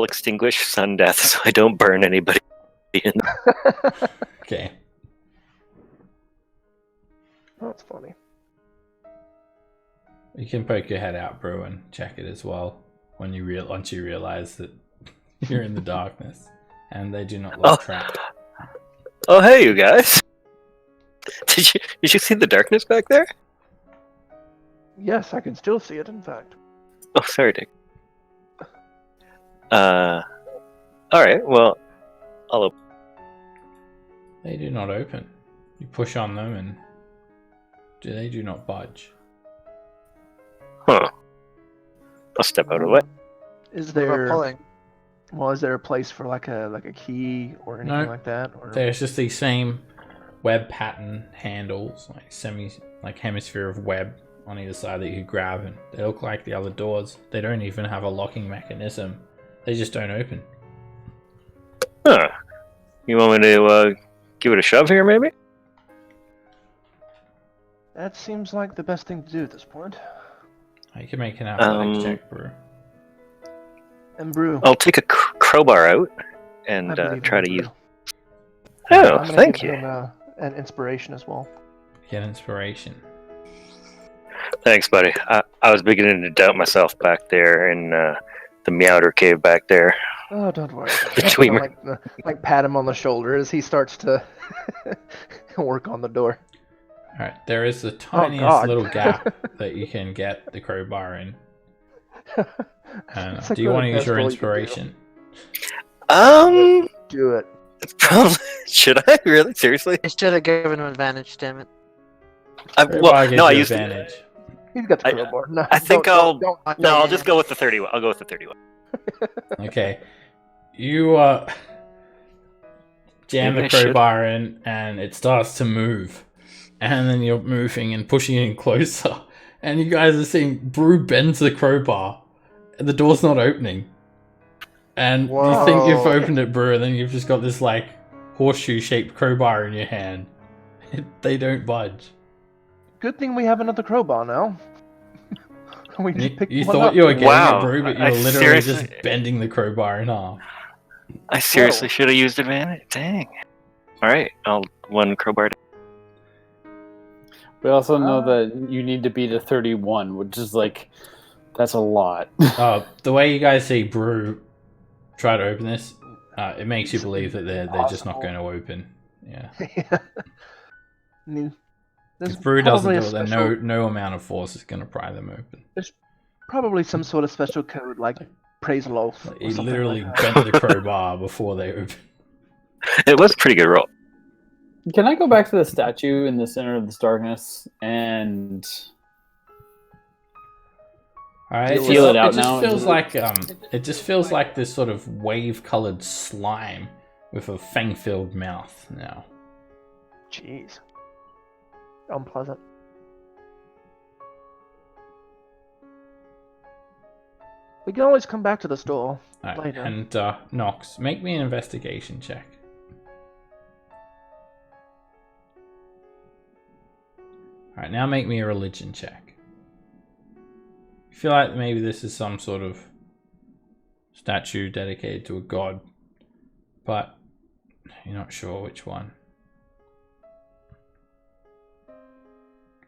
extinguish sun death so I don't burn anybody in. Okay. Oh, that's funny. You can poke your head out, Brew, and check it as well when once you realize that you're in the darkness and they do not look trapped. Oh, hey, you guys! Did you see the darkness back there? Yes, I can still see it, in fact. Oh, sorry, Dick. Alright, well, I'll open. They do not open. You push on them and they do not budge. Huh. I'll step out of the way. Is What about there pulling? Well, is there a place for like a key or anything No. like that? Or... There's just these same web pattern handles, like hemisphere of web on either side that you could grab, and they look like the other doors. They don't even have a locking mechanism. They just don't open. Huh. You want me to give it a shove here, maybe? That seems like the best thing to do at this point. You can make an athletics check, Brew. And Brew. I'll take a crowbar out and I believe try in to Brew. use. Oh, I'm gonna thank give you. him, an inspiration as well. Get inspiration. Thanks, buddy. I was beginning to doubt myself back there in the Meowder cave back there. Oh, don't worry. The Dweomer. like pat him on the shoulder as he starts to work on the door. Alright, there is the tiniest God. little gap that you can get the crowbar in. It's like Do you the want to use best your roll you can do. inspiration? Do it. Probably. Should I really? Seriously? I should have given him advantage, damn it. Crowbar gives No, I you used to. advantage. He's got the crowbar. No, I think don't- I'll just go with the 31. I'll go with the 31. Okay. You jam Maybe the I should. crowbar in and it starts to move. And then you're moving and pushing in closer. And you guys are seeing Brew bends the crowbar. And the door's not opening. And you think you've Whoa. opened it, Brew, and then you've just got this like horseshoe-shaped crowbar in your hand. They don't budge. Good thing we have another crowbar now. We just picked You one thought up. you were getting Wow. it, Brew, but you I were literally seriously- just bending the crowbar in half. I seriously should have used advantage. Dang. All right, I'll one crowbar. We also know that you need to beat a 31, which is like, that's a lot. The way you guys see Brew try to open this, it makes you believe that they're just not going to open. Yeah. I mean, there's If Brew doesn't probably do a it, then special- no amount of force is going to pry them open. Probably some sort of special code like praise loaf. He literally bent the crowbar before they open. It was a pretty good roll. Can I go back to the statue in the center of this darkness and Alright, Feel it out just now. feels like it just feels like this sort of wave-colored slime with a fang-filled mouth now. Jeez. Unpleasant. We can always come back to this door Alright, later. and Nox, make me an investigation check. Alright, now make me a religion check. I feel like maybe this is some sort of statue dedicated to a god, but you're not sure which one.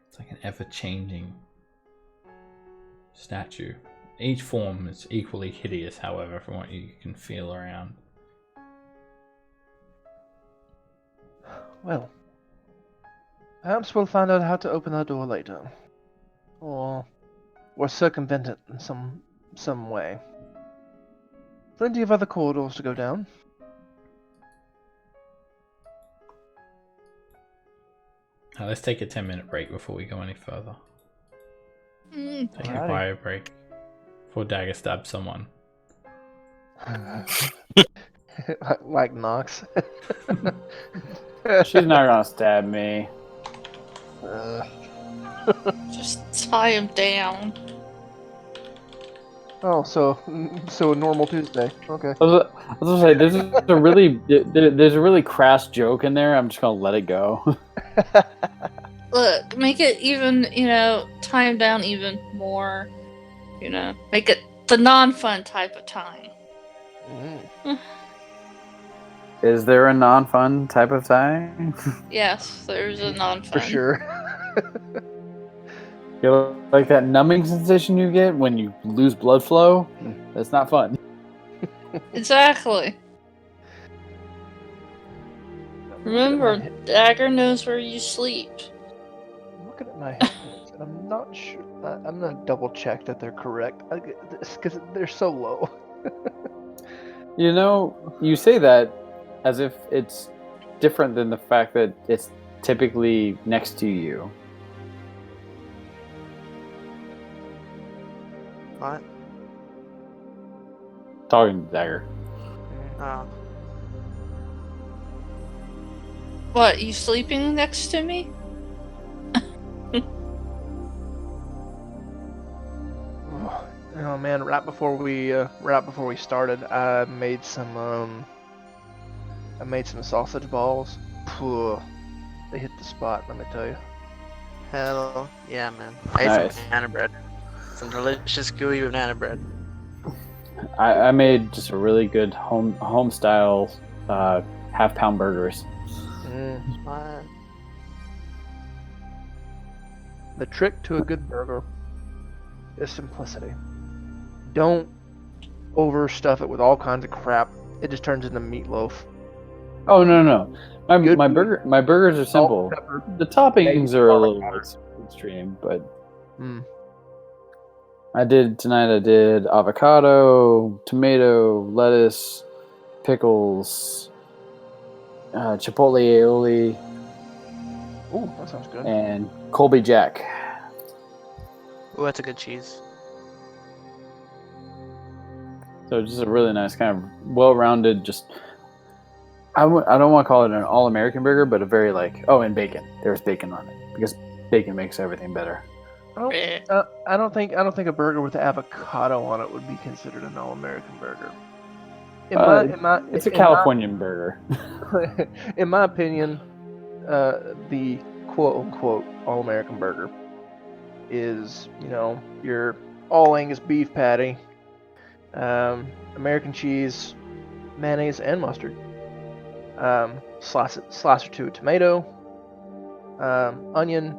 It's like an ever-changing statue. Each form is equally hideous, however, from what you can feel around. Well, perhaps we'll find out how to open that door later, or circumvent it in some way. Plenty of other corridors to go down. Now let's take a 10-minute break before we go any further. Take a Alrighty. bio break before Dagger stabs someone. Like Nox. She's not gonna stab me. Just tie him down. Oh, so normal Tuesday. Okay. I was gonna say there's a really crass joke in there. I'm just gonna let it go. Look, make it even, tie him down even more. Make it the non-fun type of time. Is there a non-fun type of time? Yes, there's a non-fun. For sure. You know, like that numbing sensation you get when you lose blood flow? That's not fun. Exactly. Remember, Dagger knows where you sleep. I'm looking at my headphones, and I'm not sure. I'm gonna double check that they're correct, because they're so low. You know, you say that as if it's different than the fact that it's typically next to you. What? Talking to Dagger. Oh. What, you sleeping next to me? Oh man! Right before we started, I made some sausage balls. Phew, they hit the spot. Let me tell you. Hell yeah, man. I ate Nice. some banana bread. Some delicious gooey banana bread. I made just a really good home style half-pound burgers. What? The trick to a good burger is simplicity. Don't overstuff it with all kinds of crap. It just turns into meatloaf. Oh no. Good My food. burgers are Salt, simple. pepper. The toppings are a garlic little powder. extreme, but Mm. I did avocado, tomato, lettuce, pickles, chipotle aioli, Ooh, that sounds good. and Colby Jack. Ooh, that's a good cheese. So just a really nice kind of well-rounded, just I don't want to call it an all-American burger, but a very and bacon. There's bacon on it because bacon makes everything better. I don't think a burger with avocado on it would be considered an all-American burger. It's a Californian burger. In my opinion, the quote-unquote all-American burger is, your all-Angus beef patty, American cheese, mayonnaise, and mustard. Slice or two of tomato, onion,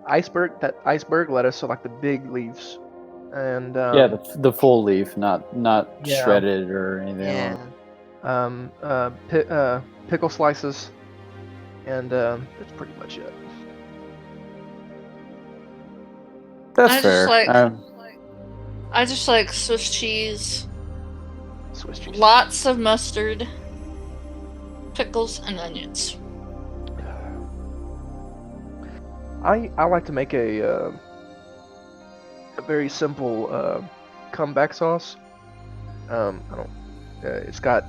iceberg lettuce, so like the big leaves, and Yeah, the full leaf, not Yeah. shredded or anything. Yeah. Pickle slices, and that's pretty much it. That's I fair. just like Swiss cheese, Swiss cheese. lots of mustard, pickles, and onions. I like to make a very simple comeback sauce. It's got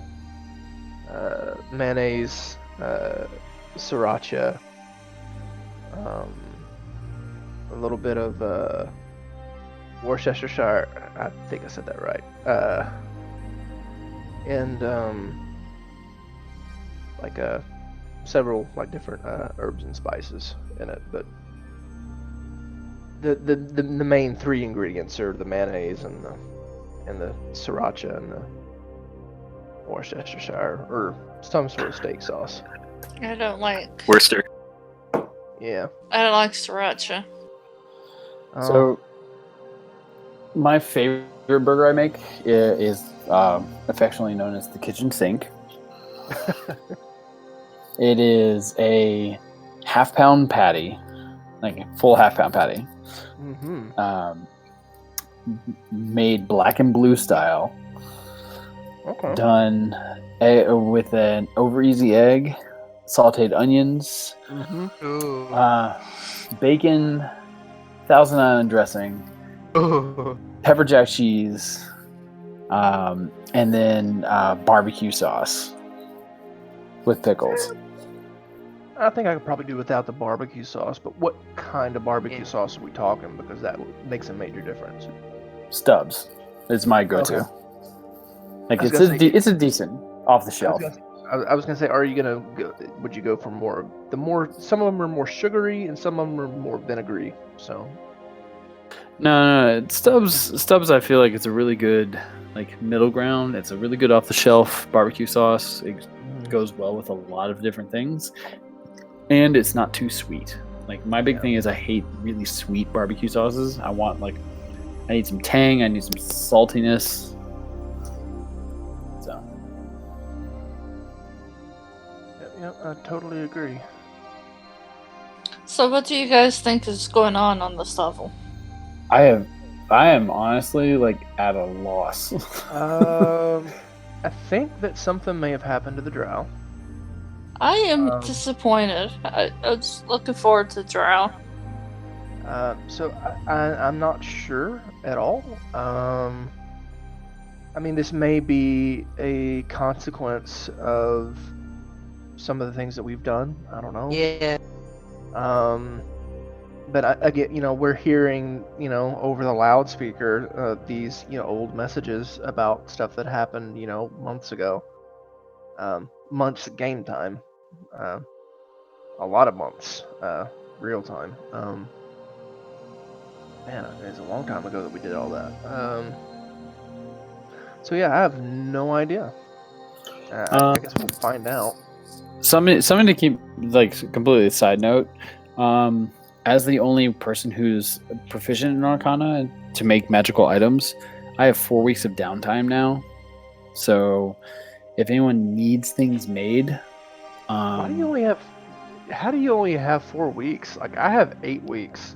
mayonnaise, sriracha, a little bit of Worcestershire. I think I said that right. And like several like different herbs and spices in it, but the main three ingredients are the mayonnaise and the sriracha and the Worcestershire or some sort of steak sauce. I don't like. Worcester. Yeah. I don't like sriracha. So, my favorite burger I make is affectionately known as the kitchen sink. It is a half-pound patty, like a full half-pound patty, made black and blue style. Okay. Done with an over-easy egg, sauteed onions, Ooh. bacon, Thousand Island dressing, pepper jack cheese, and then barbecue sauce with pickles. I think I could probably do without the barbecue sauce, but what kind of barbecue sauce are we talking? Because that makes a major difference. Stubbs is my go-to. Okay. Like I was it's gonna say- it's a decent off the shelf. I was gonna say, are you gonna go? Would you go for more? Some of them are more sugary and some of them are more vinegary. So. No. Stubbs. I feel like it's a really good like middle ground. It's a really good off the shelf barbecue sauce. It goes well with a lot of different things, and it's not too sweet. Like my big thing is I hate really sweet barbecue sauces. I need some tang. I need some saltiness. So. Yeah, I totally agree. So, what do you guys think is going on this level? I am honestly like at a loss. I think that something may have happened to the drow. I am disappointed. I was looking forward to Drow. So I'm not sure at all. I mean, this may be a consequence of some of the things that we've done. I don't know. Yeah. But again, we're hearing, over the loudspeaker, these, old messages about stuff that happened, months ago. Months game time. A lot of months, real time. Man, it's a long time ago that we did all that. So yeah, I have no idea. I guess we'll find out. Something to keep, like, completely side note. As the only person who's proficient in Arcana to make magical items, I have 4 weeks of downtime now. So, if anyone needs things made, How do you only have 4 weeks? Like I have 8 weeks.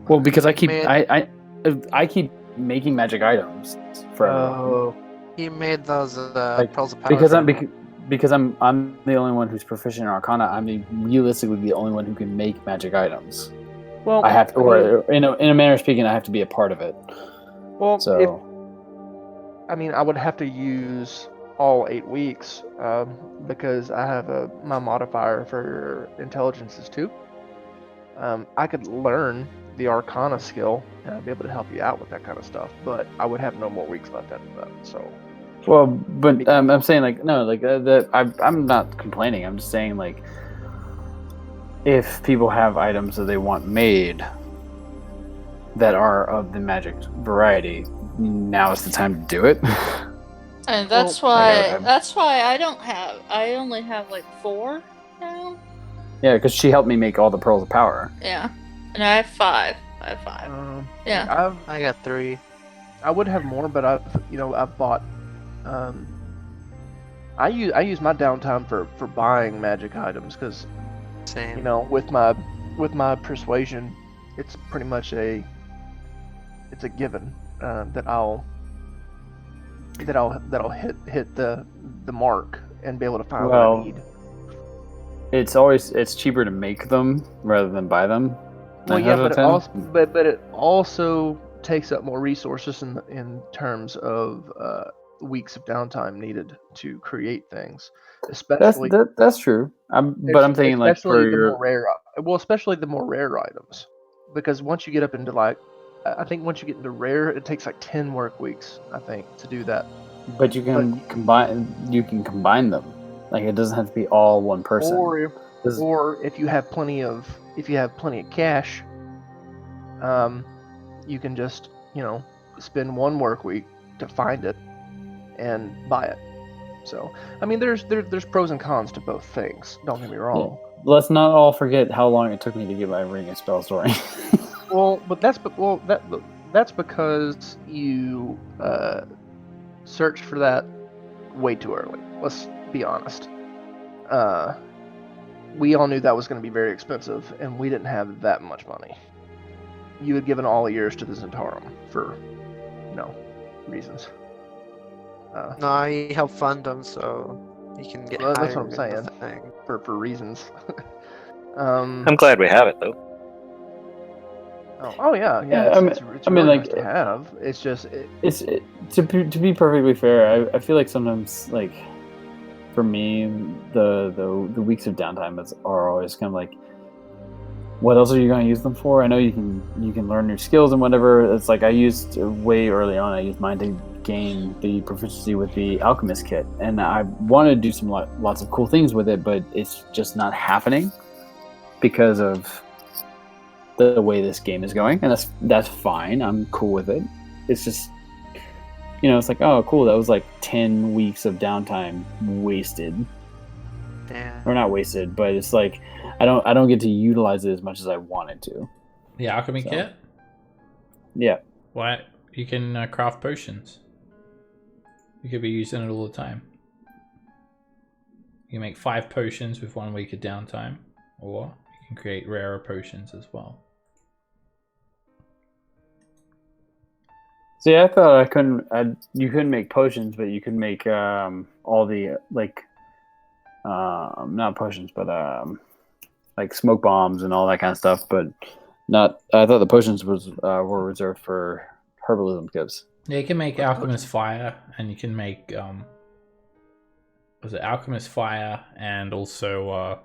well, because I keep Man. I keep making magic items for everyone. He made those pearls of power. Because I'm the only one who's proficient in Arcana. I'm realistically the only one who can make magic items. Well, I have to, or in a manner of speaking, I have to be a part of it. Well, So, I would have to use all 8 weeks because I have my modifier for intelligence is 2. I could learn the Arcana skill and I'd be able to help you out with that kind of stuff, but I would have no more weeks left after that. So. well, but I'm saying like no, like I'm not complaining. I'm just saying like if people have items that they want made that are of the magic variety, now is the time to do it. And that's why I only have like 4 now. Yeah, because she helped me make all the pearls of power. Yeah. And I have 5. Yeah. I got 3. I would have more, but I've bought. I use my downtime for buying magic items because, Same. with my persuasion, it's pretty much it's a given that I'll hit the mark and be able to find what I need. It's cheaper to make them rather than buy them. Well, yeah, but it also takes up more resources in terms of weeks of downtime needed to create things. Especially that's true. But I'm thinking like for your especially the more rare items, because once you get up into like I think once you get into rare, it takes like 10 work weeks, I think, to do that. But you can combine. You can combine them. Like it doesn't have to be all one person. Or if you have plenty of cash, you can just spend 1 work week to find it and buy it. So I mean, there's pros and cons to both things. Don't get me wrong. Yeah. Let's not all forget how long it took me to get my ring of spell story. That's because you searched for that way too early. Let's be honest. We all knew that was going to be very expensive, and we didn't have that much money. You had given all yours to the Zentarum for reasons. No, I help fund them so you can get higher. That's what I'm in saying. the thing. For reasons. I'm glad we have it though. Oh yeah. It's really nice to have. It's just to be perfectly fair. I feel like sometimes like for me the weeks of downtime are always kind of like, what else are you going to use them for? I know you can learn new skills and whatever. It's like I used way early on. I used mine to gain the proficiency with the alchemist kit, and I wanted to do some lots of cool things with it, but it's just not happening because of the way this game is going, and that's fine. I'm cool with it. It's just it's like, oh cool, that was like 10 weeks of downtime wasted. Yeah. Or not wasted, but it's like I don't get to utilize it as much as I wanted to. The alchemy kit? Yeah. Why? You can craft potions. You could be using it all the time. You can make 5 potions with 1 week of downtime, or you can create rarer potions as well. See, I thought you couldn't make potions, but you could make all the not potions, but like smoke bombs and all that kind of stuff. But not. I thought the potions were reserved for herbalism kits. Yeah, you can make alchemist fire, and you can make was it alchemist fire, and also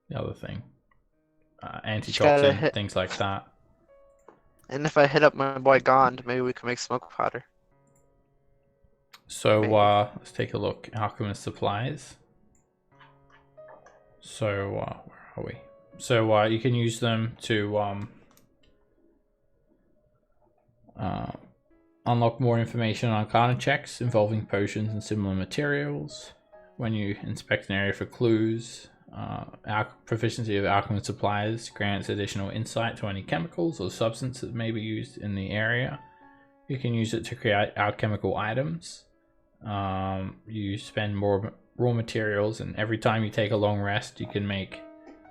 the other thing, antitoxin, things like that. And if I hit up my boy Gond, maybe we can make smoke powder. So let's take a look. Alchemist supplies. So where are we? So you can use them to unlock more information on Arcana checks involving potions and similar materials. When you inspect an area for clues, proficiency of alchemist supplies grants additional insight to any chemicals or substances that may be used in the area. You can use it to create alchemical items. You spend more raw materials, and every time you take a long rest, you can make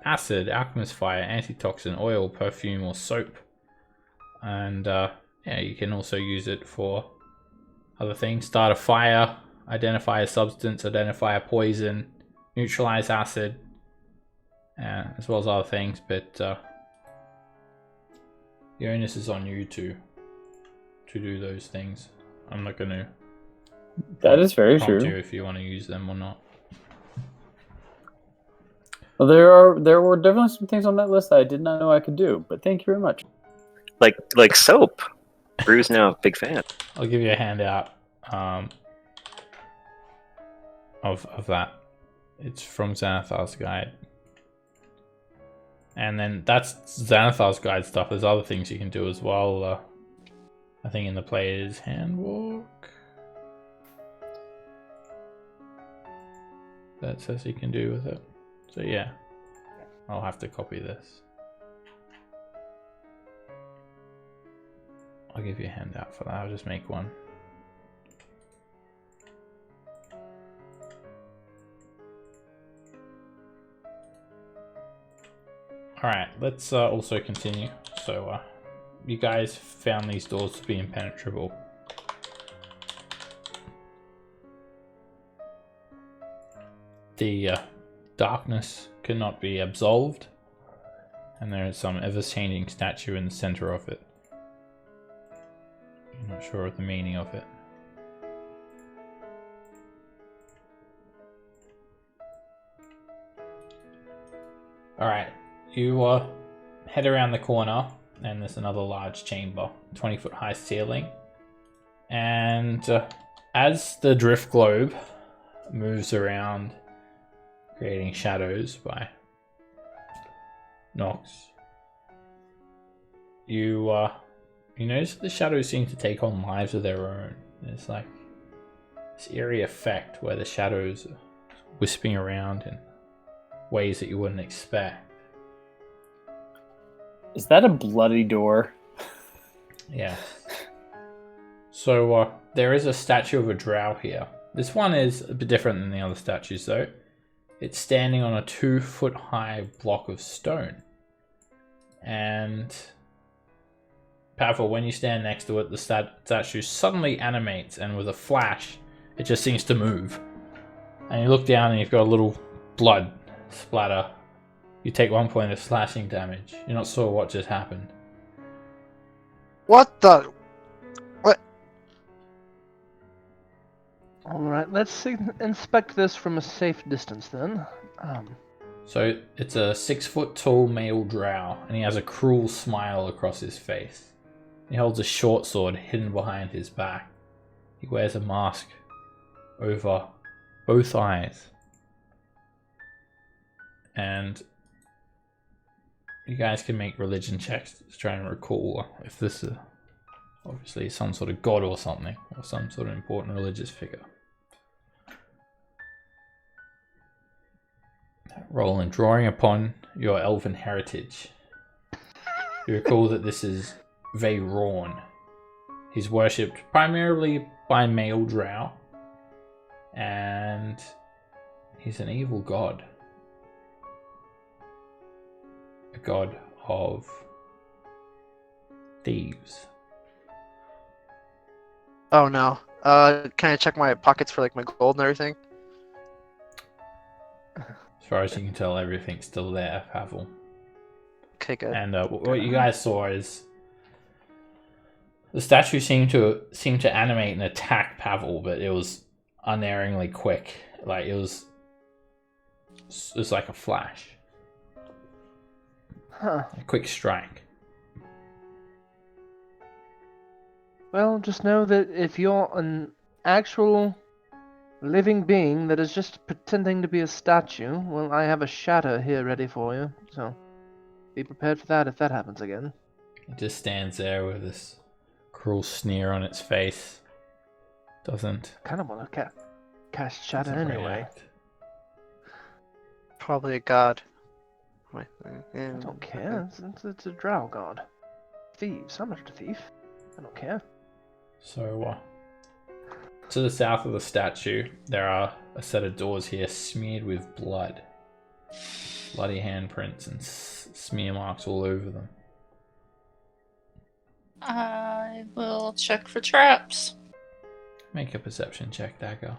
acid, alchemist fire, antitoxin, oil, perfume, or soap. And you can also use it for other things. Start a fire, identify a substance, identify a poison, neutralize acid, as well as other things. But the onus is on you to do those things. I'm not going to. That is very true. You if you want to use them or not. Well, there were definitely some things on that list that I did not know I could do, but thank you very much. Like soap. Brew's now a big fan. I'll give you a handout of that. It's from Xanathar's Guide. And then that's Xanathar's Guide stuff. There's other things you can do as well. I think in the Player's Handbook that says you can do with it. So yeah, I'll have to copy this. I'll give you a handout for that. I'll just make one. Alright, let's also continue. So, you guys found these doors to be impenetrable. The darkness cannot be absolved, and there is some ever-changing statue in the center of it. I'm not sure of the meaning of it. Alright, you head around the corner, and there's another large chamber, 20-foot high ceiling. And as the drift globe moves around, creating shadows by Nox, you notice that the shadows seem to take on lives of their own. There's like this eerie effect where the shadows are wisping around in ways that you wouldn't expect. Is that a bloody door? Yeah. So there is a statue of a drow here. This one is a bit different than the other statues though. It's standing on a 2-foot high block of stone. And powerful, when you stand next to it, the statue suddenly animates, and with a flash, it just seems to move. And you look down and you've got a little blood splatter. You take 1 point of slashing damage. You're not sure what just happened. What the? What? Alright, let's inspect this from a safe distance then. So it's a 6-foot tall male drow, and he has a cruel smile across his face. He holds a short sword hidden behind his back. He wears a mask over both eyes. And you guys can make religion checks to try and recall if this is obviously some sort of god or something, or some sort of important religious figure. Roll in drawing upon your elven heritage. You recall that this is Veyrawn. He's worshipped primarily by male drow, and he's an evil god. A god of thieves. Oh no. Can I check my pockets for like my gold and everything? As far as you can tell, everything's still there, Pavel. Okay, good. And what you guys saw is the statue seemed to animate and attack Pavel, but it was unerringly quick. Like it was like a flash. Huh. A quick strike. Well, just know that if you're an actual living being that is just pretending to be a statue, well, I have a shatter here ready for you, so be prepared for that if that happens again. It just stands there with this cruel sneer on its face. Doesn't. Kind of want to cast shatter doesn't anyway. react. Probably a god. Wait, I don't care. It's a drow god. Thieves. I'm not a thief. I don't care. So, to the south of the statue, there are a set of doors here smeared with blood. Bloody handprints and smear marks all over them. I will check for traps. Make a perception check, Dagger.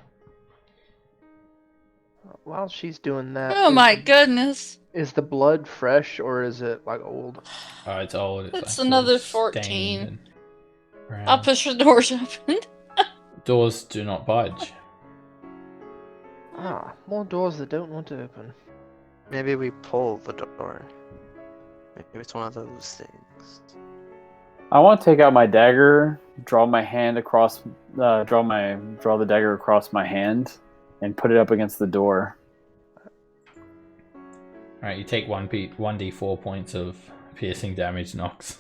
While she's doing that, Oh my goodness. is the blood fresh or is it like old? Oh, it's old. It's That's like sort another of 14. stained and brown. I'll push the doors open. Doors do not budge. Ah, more doors that don't want to open. Maybe we pull the door. Maybe it's one of those things. I want to take out my dagger, draw my hand across, draw the dagger across my hand, and put it up against the door. Alright, you take 1d4 points of piercing damage, Nox.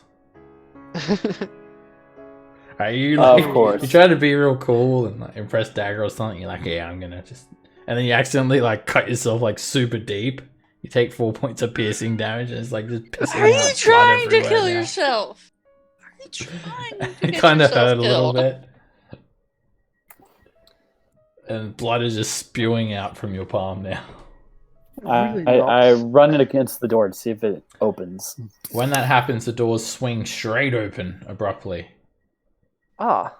Alright, you like, of course. you try to be real cool and like, impress Dagger or something. You're like, yeah, I'm gonna just, and then you accidentally like cut yourself like super deep. You take 4 points of piercing damage, and it's like just pissing Are you out trying blood to kill everywhere now. yourself? Are you trying to It get kind of yourself hurt a little killed? bit. And blood is just spewing out from your palm now. Really I knocks. run it against the door to see if it opens. When that happens, the doors swing straight open abruptly. Ah.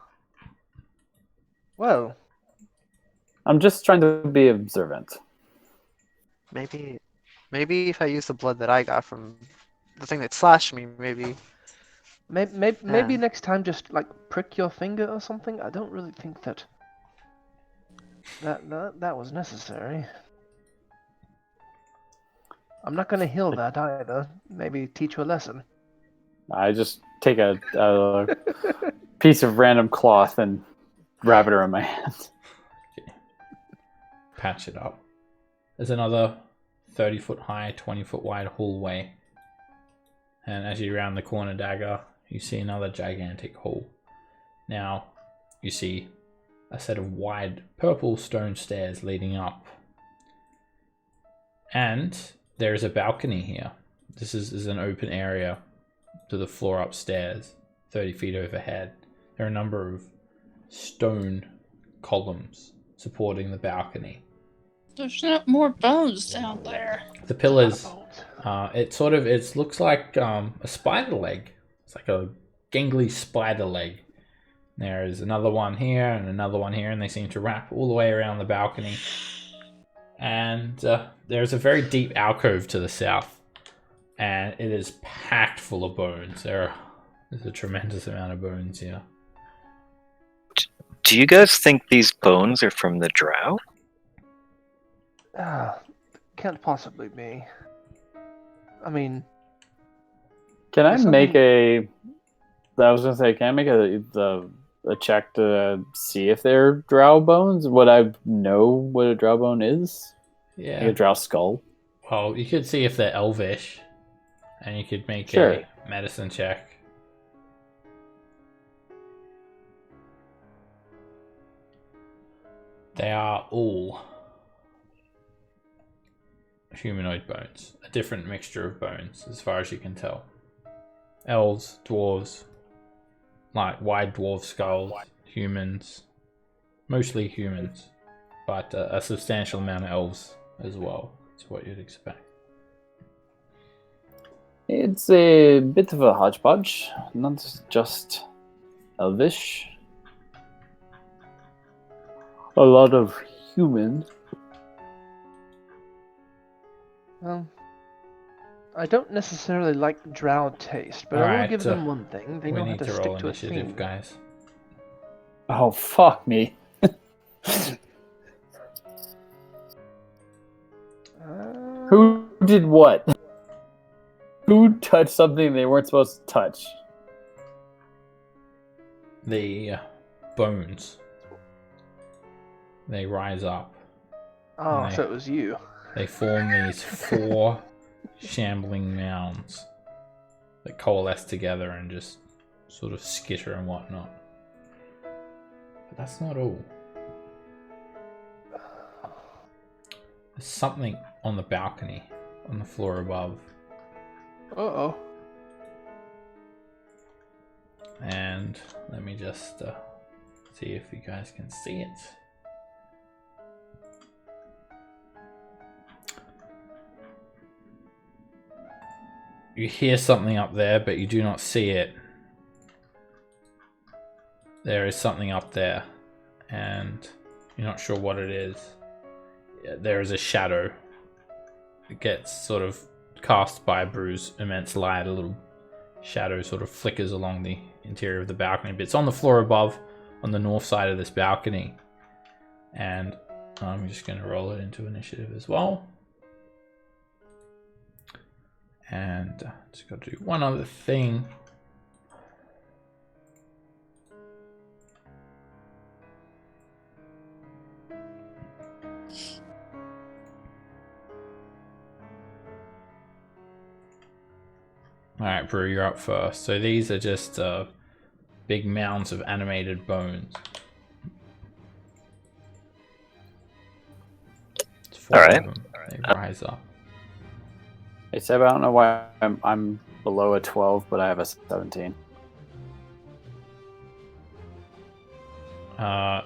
Well, I'm just trying to be observant. Maybe if I use the blood that I got from the thing that slashed me, maybe. maybe next time just like prick your finger or something. I don't really think that was necessary. I'm not going to heal that either. Maybe teach you a lesson. I just take a piece of random cloth and wrap it around my hand. Patch it up. There's another 30-foot high, 20-foot wide hallway. And as you round the corner, Dagger, you see another gigantic hall. Now, you see a set of wide purple stone stairs leading up. And there is a balcony here. This is an open area to the floor upstairs, 30 feet overhead. There are a number of stone columns supporting the balcony. There's not more bones down there. The pillars, it looks like a spider leg. It's like a gangly spider leg. There is another one here and another one here, and they seem to wrap all the way around the balcony. And there's a very deep alcove to the south, and it is packed full of bones. There's a tremendous amount of bones here. Do you guys think these bones are from the drow? Can't possibly be. I mean... Can I There's make a... I was going to say, can I make a check to see if they're drow bones? Would I know what a drow bone is? Yeah. Like a drow skull? Well, you could see if they're elvish, and you could make Sure. a medicine check. They are all humanoid bones. A different mixture of bones, as far as you can tell. Elves, dwarves, like wide dwarf skulls, humans, mostly humans, but a substantial amount of elves as well. That's what you'd expect. It's a bit of a hodgepodge, not just elvish. A lot of human. Well, I don't necessarily like drow taste, but I will Alright, give them one thing. They we know how need to to stick roll to a initiative, theme. guys. Oh, fuck me. Who did what? Who touched something they weren't supposed to touch? The bones. They rise up. Oh, Right. so it was you. They form these 4 shambling mounds that coalesce together and just sort of skitter and whatnot. But that's not all. There's something on the balcony, on the floor above. Uh-oh. And let me just see if you guys can see it. You hear something up there, but you do not see it. There is something up there, and you're not sure what it is. There is a shadow. It gets sort of cast by Brew's immense light. A little shadow sort of flickers along the interior of the balcony, but it's on the floor above, on the north side of this balcony. And I'm just going to roll it into initiative as well. And just got to do one other thing. Alright, Brew, you're up first. So these are just big mounds of animated bones. It's 4 Alright. of them. They rise up. Hey, Seb, I don't know why I'm below a 12, but I have a 17. Oh.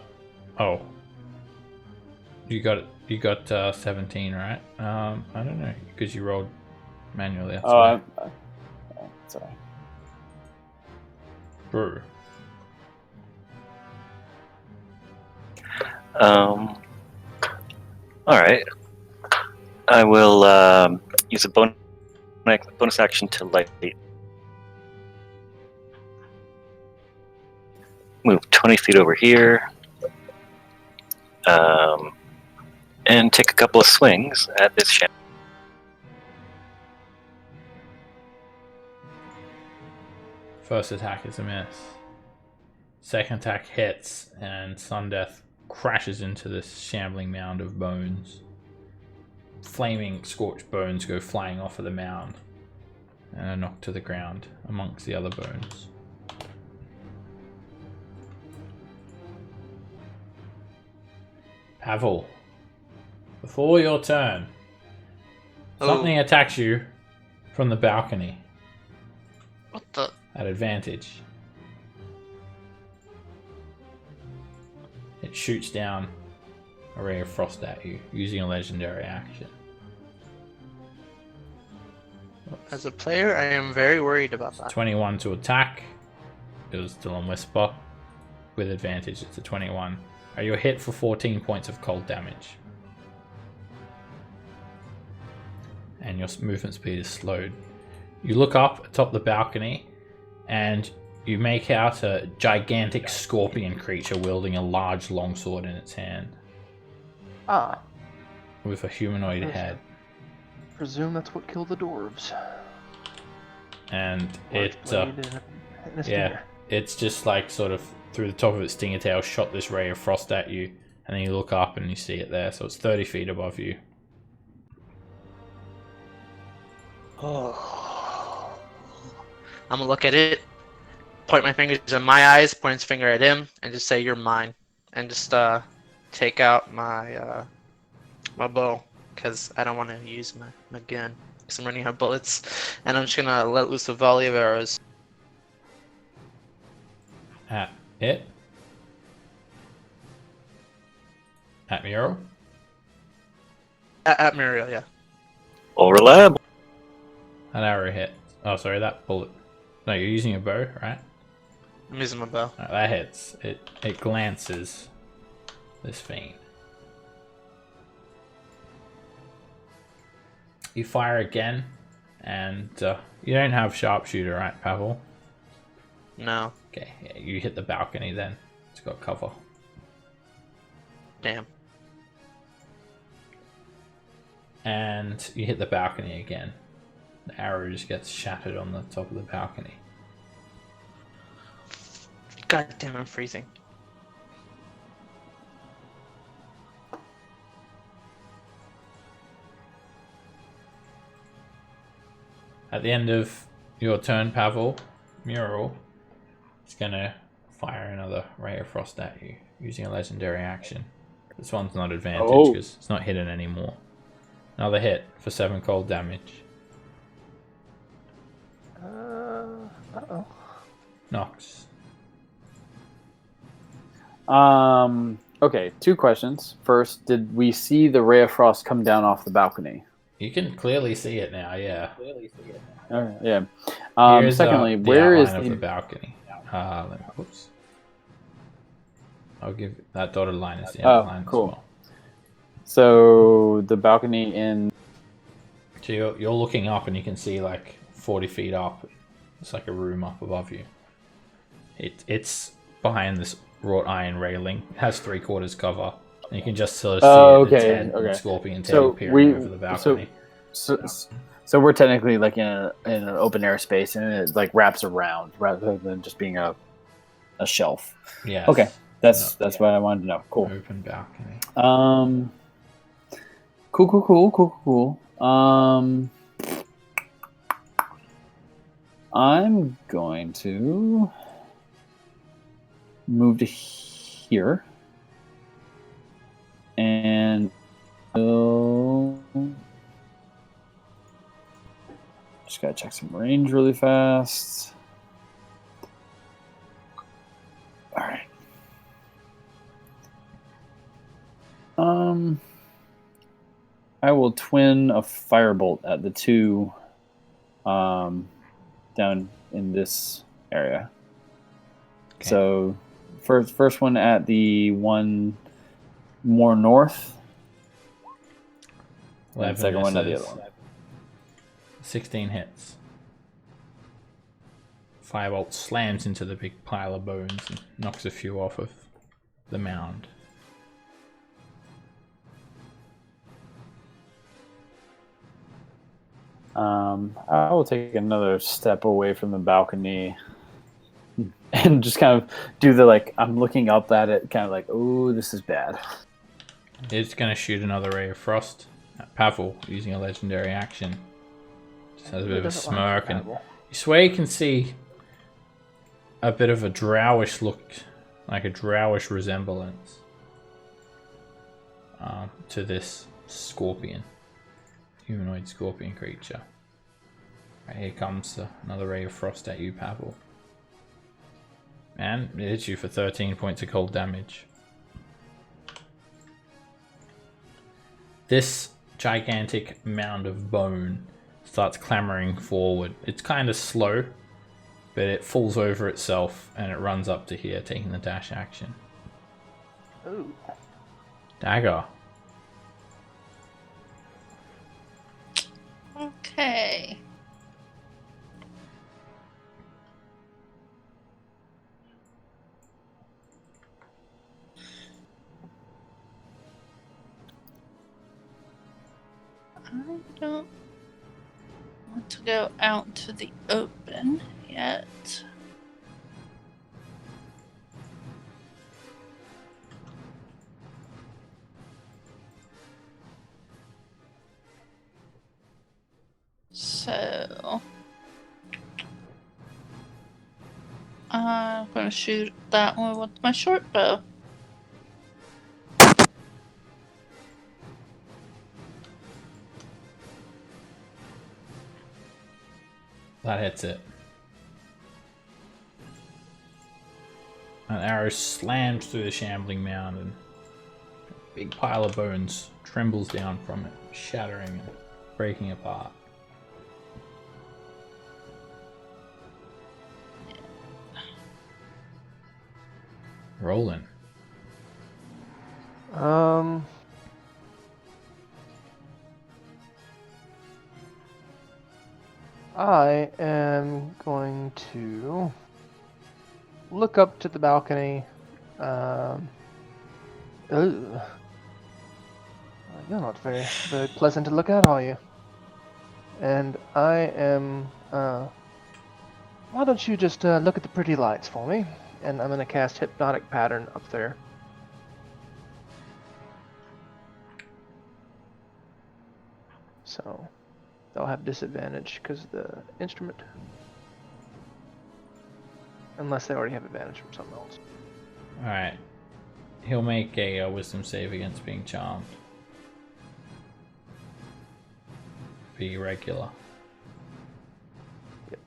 You got 17, right? I don't know, because you rolled manually. That's why. Sorry. Brew. Alright. I will use a bonus action to light. Move 20 feet over here. And take a couple of swings at this shadow. First attack is a miss. Second attack hits, and Sundeath crashes into this shambling mound of bones. Flaming, scorched bones go flying off of the mound and are knocked to the ground amongst the other bones. Pavel, before your turn, something attacks you from the balcony What the? at advantage. It shoots down a ray of frost at you using a legendary action. As a player, I am very worried about that. 21 to attack. It was still on Whisper. With advantage, it's a 21. Are you hit for 14 points of cold damage? And your movement speed is slowed. You look up atop the balcony and you make out a gigantic scorpion creature wielding a large longsword in its hand. Ah, With a humanoid head. presume that's what killed the dwarves. And Large it, blade and a stinger. it's just like sort of through the top of its stinger tail shot this ray of frost at you. And then you look up and you see it there. So it's 30 feet above you. Oh. I'm gonna look at it, point my fingers in my eyes, point his finger at him, and just say, "You're mine," and just take out my my bow because I don't want to use my gun because I'm running out of bullets, and I'm just gonna let loose a volley of arrows. At it. At Muriel. At Muriel, yeah. All reliable. An arrow hit. Oh, sorry, that bullet. No, you're using a bow, right? I'm using my bow. Right, that hits. It glances this fiend. You fire again, and you don't have sharpshooter, right, Pavel? No. Okay, yeah, you hit the balcony then. It's got cover. Damn. And you hit the balcony again. The arrow just gets shattered on the top of the balcony. God damn, I'm freezing. At the end of your turn, Pavel, Muriel is gonna fire another ray of frost at you using a legendary action. This one's not advantage because it's not hidden anymore. Another hit for 7 cold damage. Uh-oh. Nox. Okay, 2 questions. First, did we see the ray of frost come down off the balcony? You can clearly see it now, yeah. Okay, yeah. Here's, Secondly, the where is outline of the balcony? Whoops. I'll give that dotted line is the outline cool. as well. So the balcony in. So you're looking up and you can see like 40 feet up. It's like a room up above you. It's behind this wrought iron railing. It has 3/4 cover. And you can just sort of see its head and scorpion tail peering over the balcony. So we're technically like in an open air space, and it like wraps around rather than just being a shelf. Yeah. Okay, that's what I wanted to know. Cool. Open balcony. Cool. I'm going to move to here, and just gotta check some range really fast. All right. I will twin a firebolt at the 2 down in this area. Okay. So first one at the one more north. And second one at the other one. 16 hits. Firebolt slams into the big pile of bones and knocks a few off of the mound. I will take another step away from the balcony and just kind of do the like I'm looking up at it, kind of like, oh, this is bad. It's going to shoot another ray of frost at Pavel using a legendary action. Just has a bit of a smirk, and you swear you can see a bit of a drowish look, like a drowish resemblance to this scorpion, humanoid scorpion creature. Right, here comes another ray of frost at you, Pavel. And it hits you for 13 points of cold damage. This gigantic mound of bone starts clambering forward. It's kind of slow, but it falls over itself and it runs up to here, taking the dash action. Ooh. Dagger. Okay. I don't want to go out to the open yet. So I'm gonna shoot that one with my short bow. That hits it. An arrow slams through the shambling mound and a big pile of bones trembles down from it, shattering and breaking apart. Rolling. I am going to look up to the balcony. Ooh. You're not very pleasant to look at, are you? And I am. Why don't you just look at the pretty lights for me? And I'm going to cast Hypnotic Pattern up there. So they'll have disadvantage because of the instrument. Unless they already have advantage from something else. Alright. He'll make a wisdom save against being charmed. Be regular. Yep.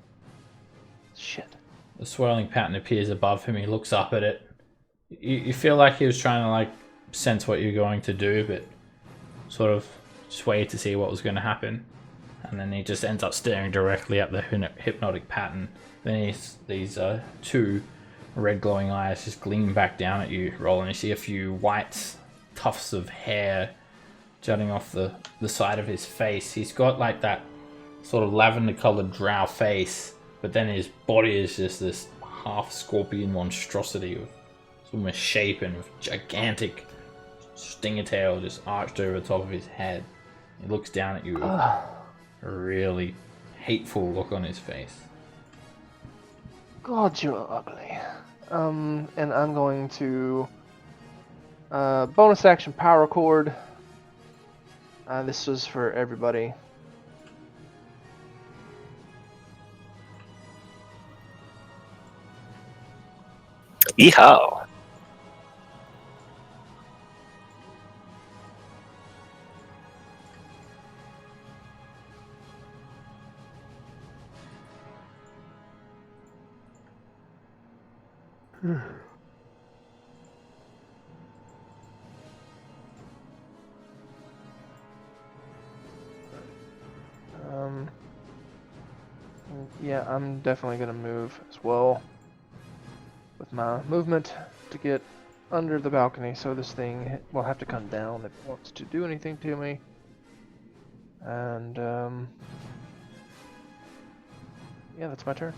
Shit. The swirling pattern appears above him. He looks up at it. You feel like he was trying to like sense what you're going to do, but sort of just waited to see what was going to happen. And then he just ends up staring directly at the hypnotic pattern. Then these two red glowing eyes just gleam back down at you, Roland. You see a few white tufts of hair jutting off the side of his face. He's got like that sort of lavender colored drow face, but then his body is just this half scorpion monstrosity of almost shapen with gigantic stinger tail just arched over the top of his head. He looks down at you with a really hateful look on his face. God, you're ugly. And I'm going to bonus action power chord. This was for everybody. Yeehaw! Yeah, I'm definitely gonna move as well with my movement to get under the balcony, so this thing will have to come down if it wants to do anything to me. And yeah, that's my turn.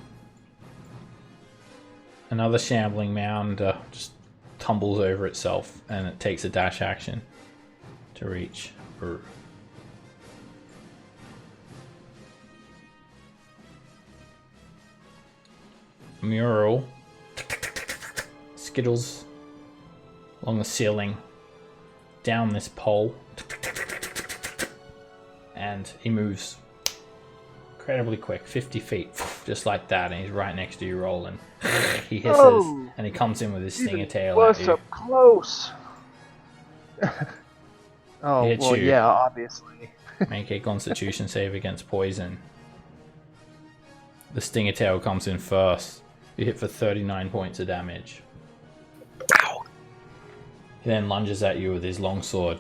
Another shambling mound just tumbles over itself, and it takes a dash action to reach Ur. Mural skittles along the ceiling, down this pole, and he moves incredibly quick, 50 feet, just like that, and he's right next to you rolling. He hisses, Oh, and he comes in with his stinger even tail worse at you. up close. Oh, hits well, you. yeah, obviously. Make a constitution save against poison. The stinger tail comes in first. You hit for 39 points of damage. He then lunges at you with his longsword.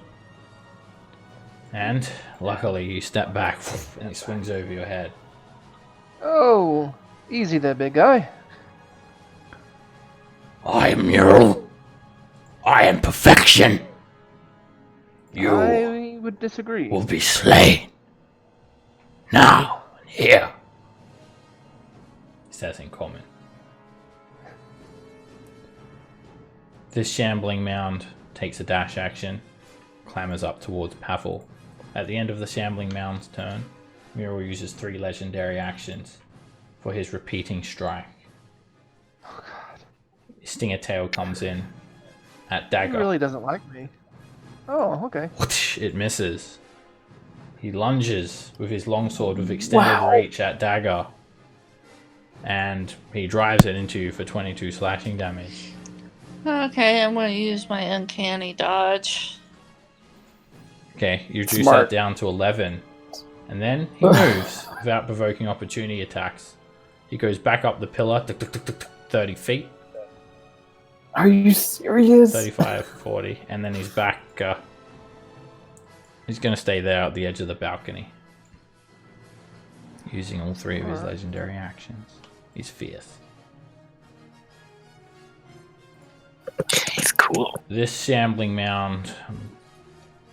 And, luckily, you step back and he swings over your head. Oh, easy there, big guy. I am Mural. I am perfection. You I would disagree. will be slain. Now, here. He says in common. This shambling mound takes a dash action, clambers up towards Pavel. At the end of the shambling mound's turn, Mural uses 3 legendary actions for his repeating strike. Oh, God. His stinger tail comes in at He dagger. really doesn't like me. Oh, okay. It misses. He lunges with his longsword with extended reach at dagger. And he drives it into you for 22 slashing damage. Okay, I'm going to use my uncanny dodge. Okay, you reduce Smart. that down to 11. And then he moves without provoking opportunity attacks. He goes back up the pillar, 30 feet, Are you serious? 35, 40, and then he's back. He's going to stay there at the edge of the balcony. Using all 3 of his legendary actions. He's fierce. He's cool. This shambling mound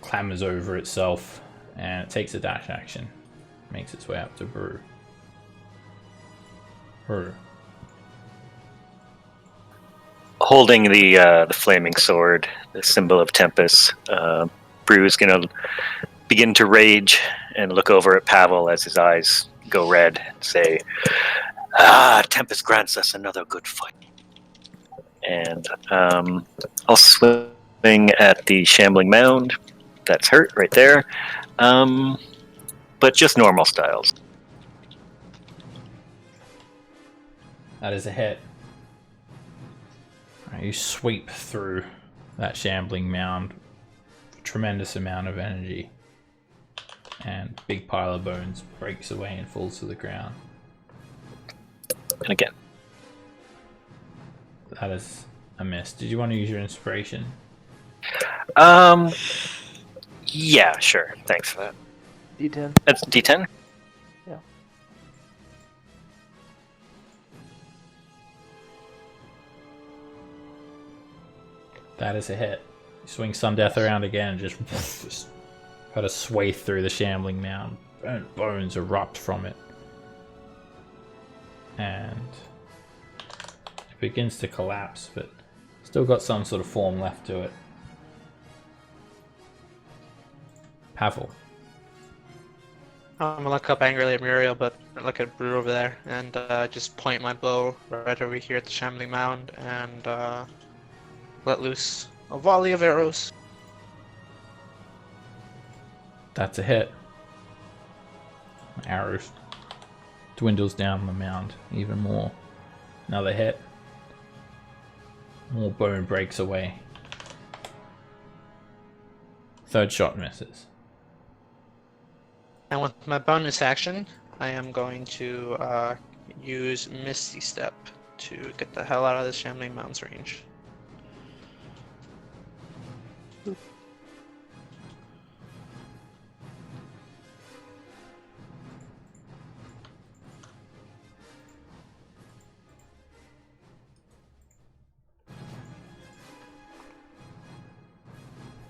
clambers over itself and it takes a dash action. Makes its way up to Brew. Brew. Holding the flaming sword, the symbol of Tempest, Brew is going to begin to rage and look over at Pavel as his eyes go red and say, Tempest grants us another good fight. And I'll swing at the shambling mound. That's hurt right there. But just normal styles. That is a hit. Right, you sweep through that shambling mound. Tremendous amount of energy. And big pile of bones breaks away and falls to the ground. And again. That is a miss. Did you want to use your inspiration? Yeah, sure. Thanks for that. D10. That's D10? Yeah. That is a hit. You swing Sundeath around again and just got to sway through the shambling mound. Burnt bones erupt from it. And it begins to collapse, but still got some sort of form left to it. Pavel. I'm gonna look up angrily at Muriel, but I look at Brew over there and just point my bow right over here at the shambling mound and let loose a volley of arrows. That's a hit. Arrows dwindles down the mound even more. Another hit. More bone breaks away. Third shot misses. And with my bonus action, I am going to use Misty Step to get the hell out of the shambling mound's range.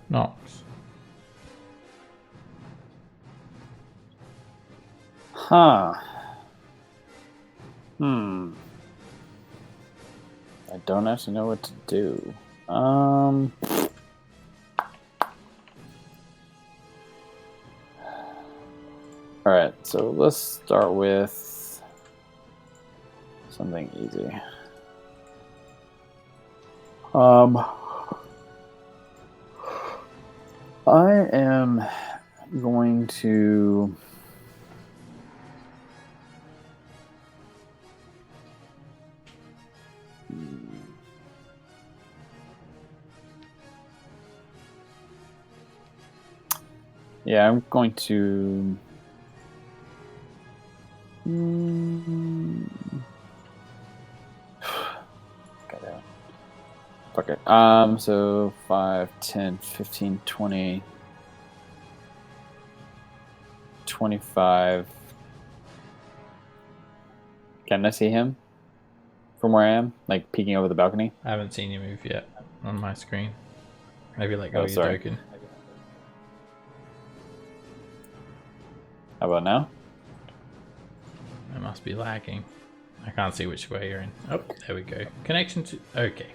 Nox. Huh. I don't actually know what to do. Alright, so let's start with something easy. I am going to. Yeah, I'm going to. Gotta. Fuck it. So 5, 10, 15, 20, 25. Can I see him from where I am? Like peeking over the balcony? I haven't seen you move yet on my screen. Maybe let go Oh, of your sorry. token. How about now? It must be lagging. I can't see which way you're in. Oh, there we go. Connection to... Okay.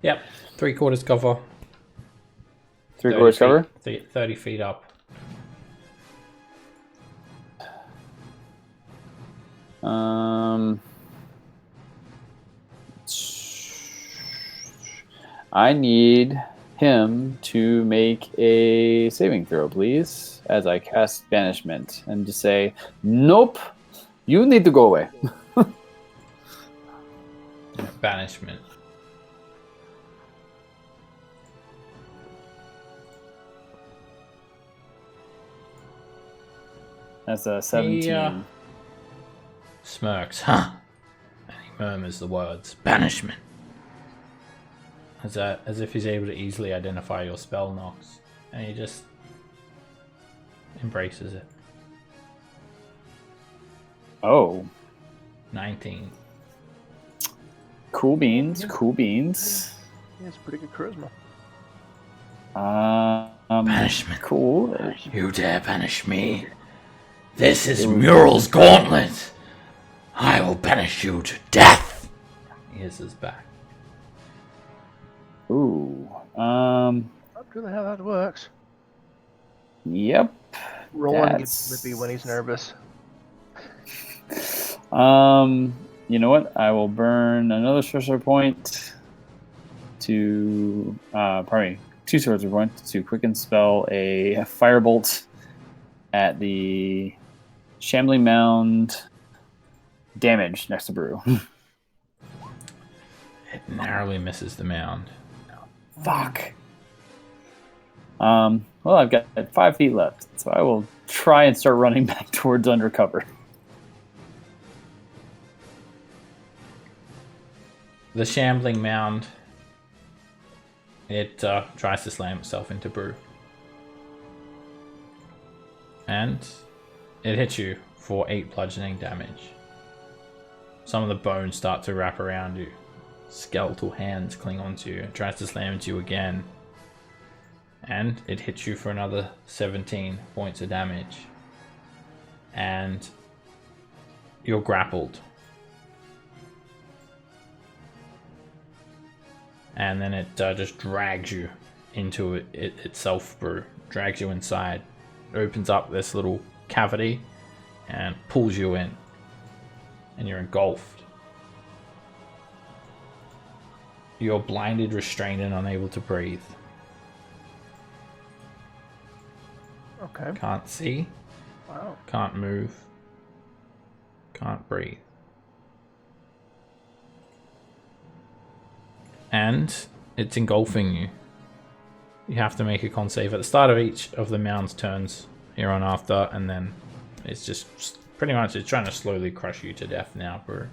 Yep. 3/4 cover. 3/4 cover? 30 feet up. I need him to make a saving throw, please, as I cast Banishment, and to say, nope, you need to go away. Banishment. That's a 17. He smirks, huh? And he murmurs the words, banishment. As if he's able to easily identify your spell knocks. And he just embraces it. Oh. 19. Cool beans, cool beans. He has pretty good charisma. Banishment. Cool. You dare banish me? This is Mural's gauntlet. I will banish you to death. He hisses back. Ooh. Not sure how that works. Yep. Rowan gets lippy when he's nervous. You know what? I will burn another sorcerer point to, two sorcerer points to quicken spell a firebolt at the Shambling Mound damage next to Brew. It narrowly misses the mound. Fuck. Well, I've got 5 feet left, so I will try and start running back towards undercover. The shambling mound, it tries to slam itself into Brew. And it hits you for 8 bludgeoning damage. Some of the bones start to wrap around you. Skeletal hands cling onto you. It tries to slam into you again. And it hits you for another 17 points of damage. And you're grappled. And then it just drags you into it itself, Brew. Drags you inside. It opens up this little cavity and pulls you in. And you're engulfed. You're blinded, restrained, and unable to breathe. Okay. Can't see. Wow. Can't move. Can't breathe. And it's engulfing you. You have to make a con save at the start of each of the mound's turns here on after, and then it's just pretty much it's trying to slowly crush you to death now, Brew.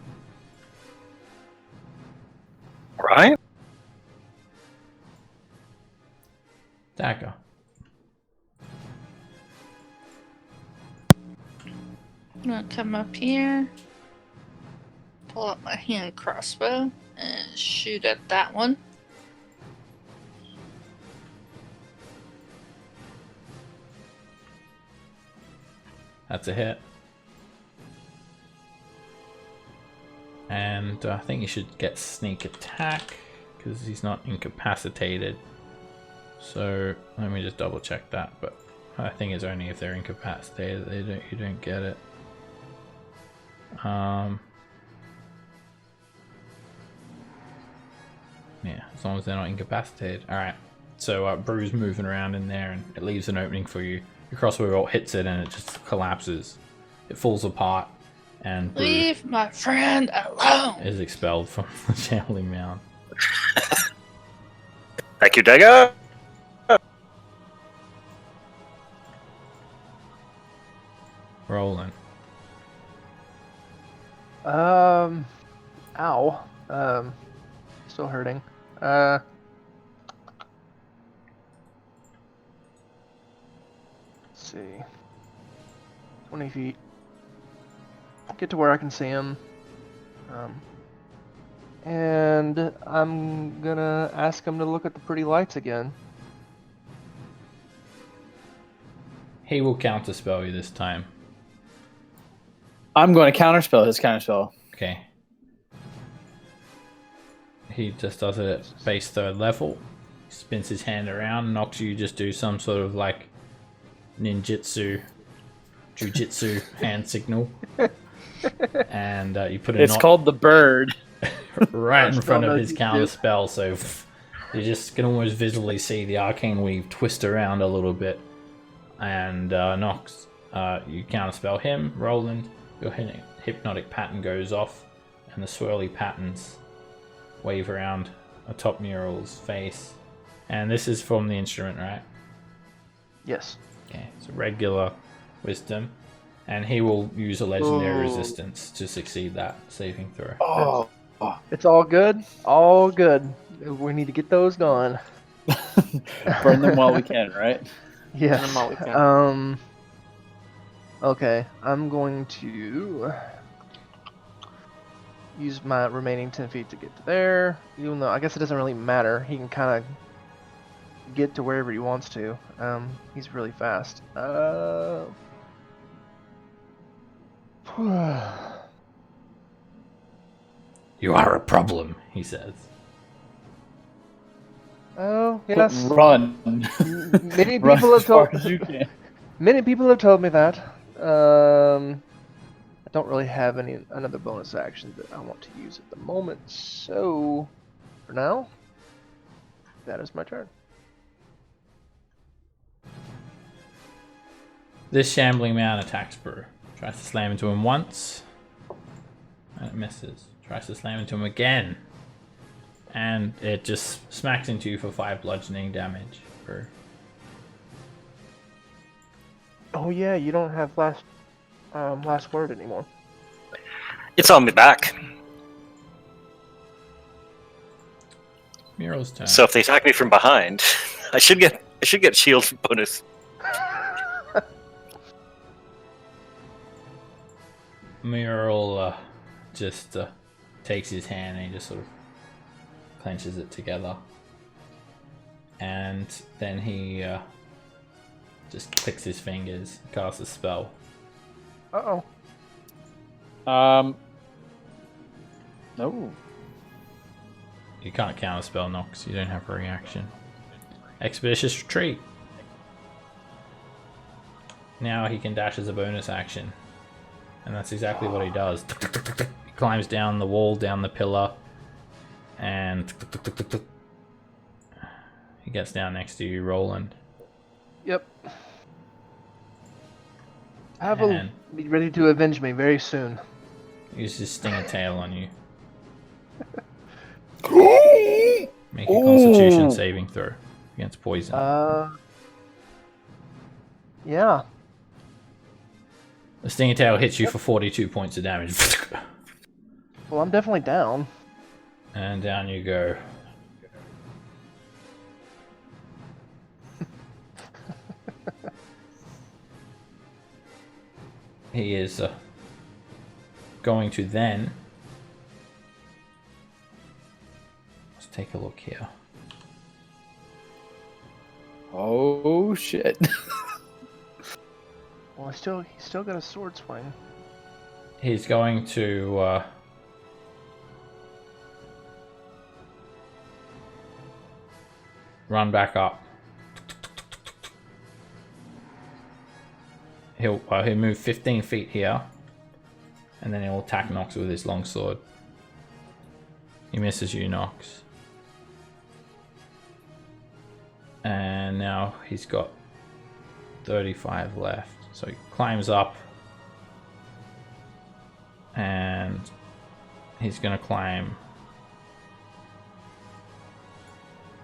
Right? Dagger. I'm gonna come up here, pull out my hand crossbow, and shoot at that one. That's a hit. And I think you should get sneak attack because he's not incapacitated. So let me just double check that. But I think it's only if they're incapacitated you don't get it. Yeah, as long as they're not incapacitated. Alright. So Brew's moving around in there and it leaves an opening for you. Your crossbow bolt hits it and it just collapses. It falls apart and Brew Leave my friend alone. is expelled from the shambling mound. Thank you, Dagger. Roland. Ow. Still hurting. Let's see. 20 feet. Get to where I can see him. And I'm gonna ask him to look at the pretty lights again. He will counterspell you this time. I'm going to counterspell his counterspell. Okay. He just does it at base 3rd level. Spins his hand around, knocks you, just do some sort of like ninjutsu, jujitsu hand signal. And you put a It's called the bird. right in front of his counter spell, so you just can almost visually see the arcane weave twist around a little bit. And Nox, you counter spell him. Roland, your hypnotic pattern goes off, and the swirly patterns wave around atop Mural's face. And this is from the instrument, right? Yes. Okay, it's a regular wisdom. And he will use a legendary resistance to succeed that saving throw. Oh. It's all good. All good. We need to get those going. Burn them while we can, right? Yes. Burn them while we can. Okay, I'm going to use my remaining 10 feet to get to there. Even though I guess it doesn't really matter. He can kind of get to wherever he wants to. He's really fast. You are a problem, he says. Oh, yes. Run. Many Run people have as far told as you can. Many people have told me that. I don't really have another bonus action that I want to use at the moment, so for now, that is my turn. This shambling man attacks Brew. Tries to slam into him once. And it misses. Tries to slam into him again. And it just smacks into you for 5 bludgeoning damage. Brew. Oh yeah, you don't have last word anymore. It's on me back. Mural's turn. So if they attack me from behind, I should get shield bonus. Mural just takes his hand and he just sort of clenches it together. And then he just clicks his fingers, casts a spell. Uh-oh. No. You can't counter spell Nox, you don't have a reaction. Expeditious retreat. Now he can dash as a bonus action. And that's exactly what he does. He climbs down the wall, down the pillar, and he gets down next to you, Roland. Yep. I will be ready to avenge me very soon. He uses his stinger tail on you. Make a Constitution saving throw against poison. Yeah. The stinger tail hits you for 42 points of damage. Well, I'm definitely down. And down you go. He is going to then... Let's take a look here. Oh shit. Well, he's still got a sword swing. He's going to run back up. He'll move 15 feet here, and then he'll attack Nox with his longsword. He misses you, Nox. And now he's got 35 left. So he climbs up. And he's going to climb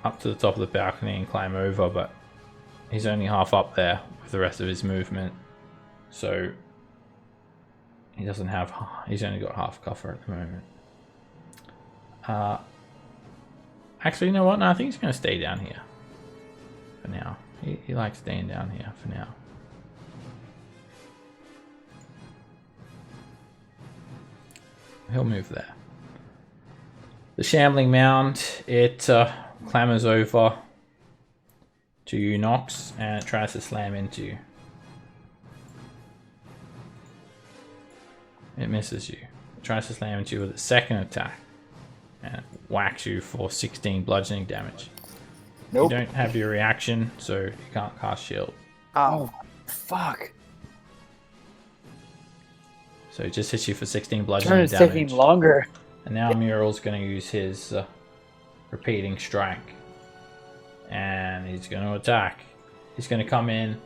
up to the top of the balcony and climb over, but he's only half up there with the rest of his movement. So he doesn't have, he's only got half cover at the moment. Actually, you know what? No, I think he's going to stay down here for now. He likes staying down here for now. He'll move there. The Shambling Mound, it clambers over to you, Nox, and it tries to slam into you. It misses you. It tries to slam into you with its second attack, and it whacks you for 16 bludgeoning damage. Nope. You don't have your reaction, so you can't cast shield. Oh, fuck. So it just hits you for 16 Turn bludgeoning is taking damage. longer. And now Mural's going to use his repeating strike. And he's going to attack. He's going to come in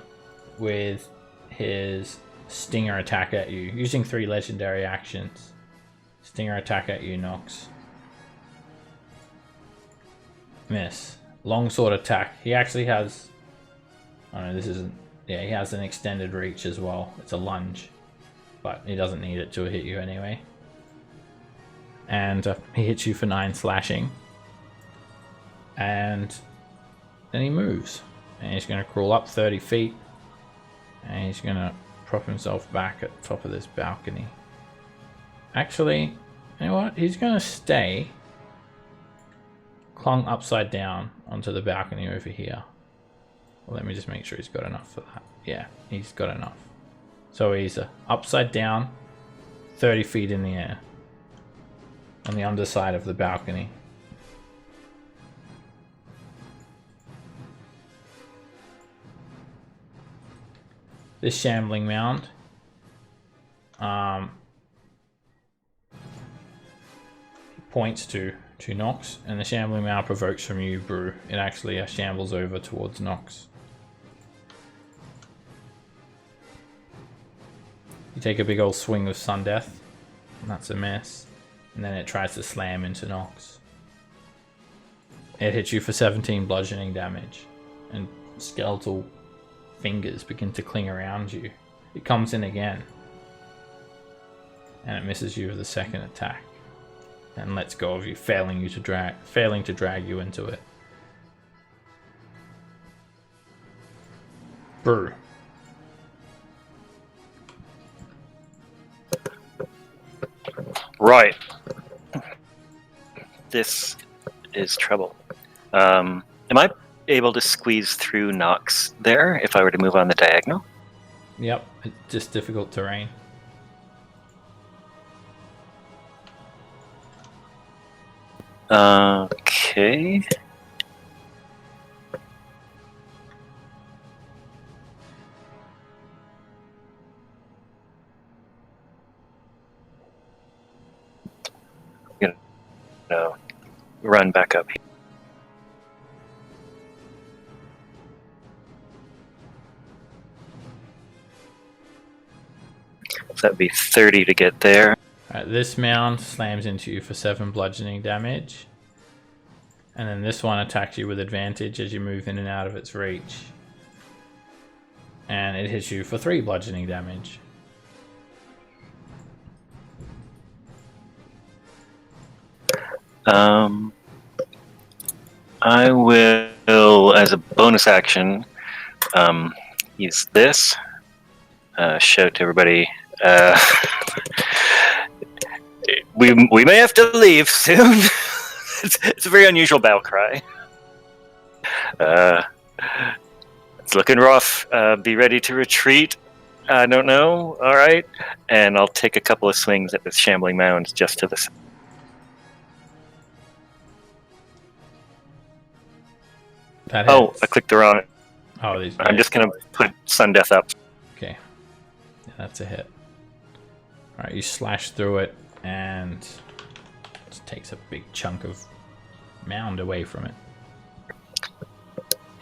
with his stinger attack at you, using 3 legendary actions. Stinger attack at you, Nox. Miss. Longsword attack. He actually has... Oh no, this isn't... Yeah, he has an extended reach as well. It's a lunge. But he doesn't need it to hit you anyway. And he hits you for 9 slashing. And then he moves. And he's going to crawl up 30 feet. And he's going to prop himself back at the top of this balcony. Actually, you know what? He's going to stay clung upside down onto the balcony over here. Well, let me just make sure he's got enough for that. Yeah, he's got enough. So he's upside down, 30 feet in the air, on the underside of the balcony. This Shambling Mound points to Nox, and the Shambling Mound provokes from you, Brew. It actually shambles over towards Nox. You take a big old swing with Sun Death, and that's a miss. And then it tries to slam into Nox. It hits you for 17 bludgeoning damage, and skeletal fingers begin to cling around you. It comes in again, and it misses you with the second attack, and lets go of you, failing to drag you into it. Brew. Right. This is trouble. Am I able to squeeze through Nox there if I were to move on the diagonal? Yep, it's just difficult terrain. Okay. No, run back up here. So that'd be 30 to get there. Alright, this mound slams into you for 7 bludgeoning damage. And then this one attacks you with advantage as you move in and out of its reach. And it hits you for 3 bludgeoning damage. I will, as a bonus action, use this. Shout to everybody. We may have to leave soon. It's a very unusual battle cry. It's looking rough. Be ready to retreat. I don't know. All right. And I'll take a couple of swings at this Shambling Mound just to the side. Oh, I clicked the wrong. Oh, these. I'm just gonna put Sun Death up. Okay, yeah, that's a hit. All right, you slash through it, and it takes a big chunk of mound away from it.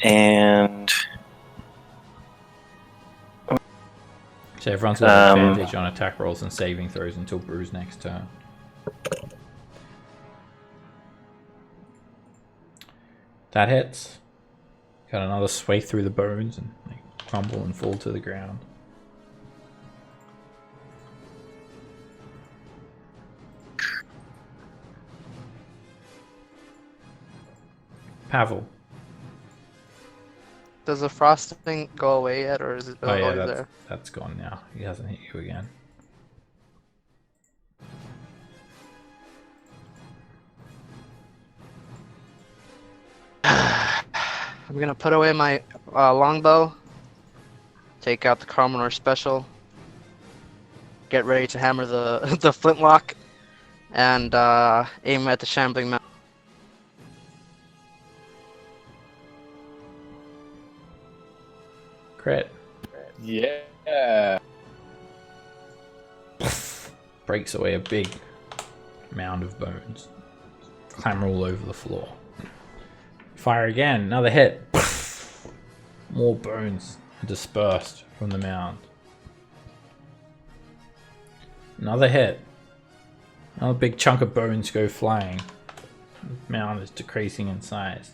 And So everyone's got advantage on attack rolls and saving throws until Brew's next turn. That hits. Got another sway through the bones and they crumble and fall to the ground. Pavel. Does the frosting go away yet, or is it Oh yeah, always there? that's gone now. He hasn't hit you again. I'm gonna put away my longbow, take out the Carmenor special, get ready to hammer the the flintlock, and aim at the shambling mountain. Crit. Yeah. Breaks away a big mound of bones. Clamber all over the floor. Fire again. Another hit. More bones are dispersed from the mound. Another hit. Another big chunk of bones go flying. The mound is decreasing in size.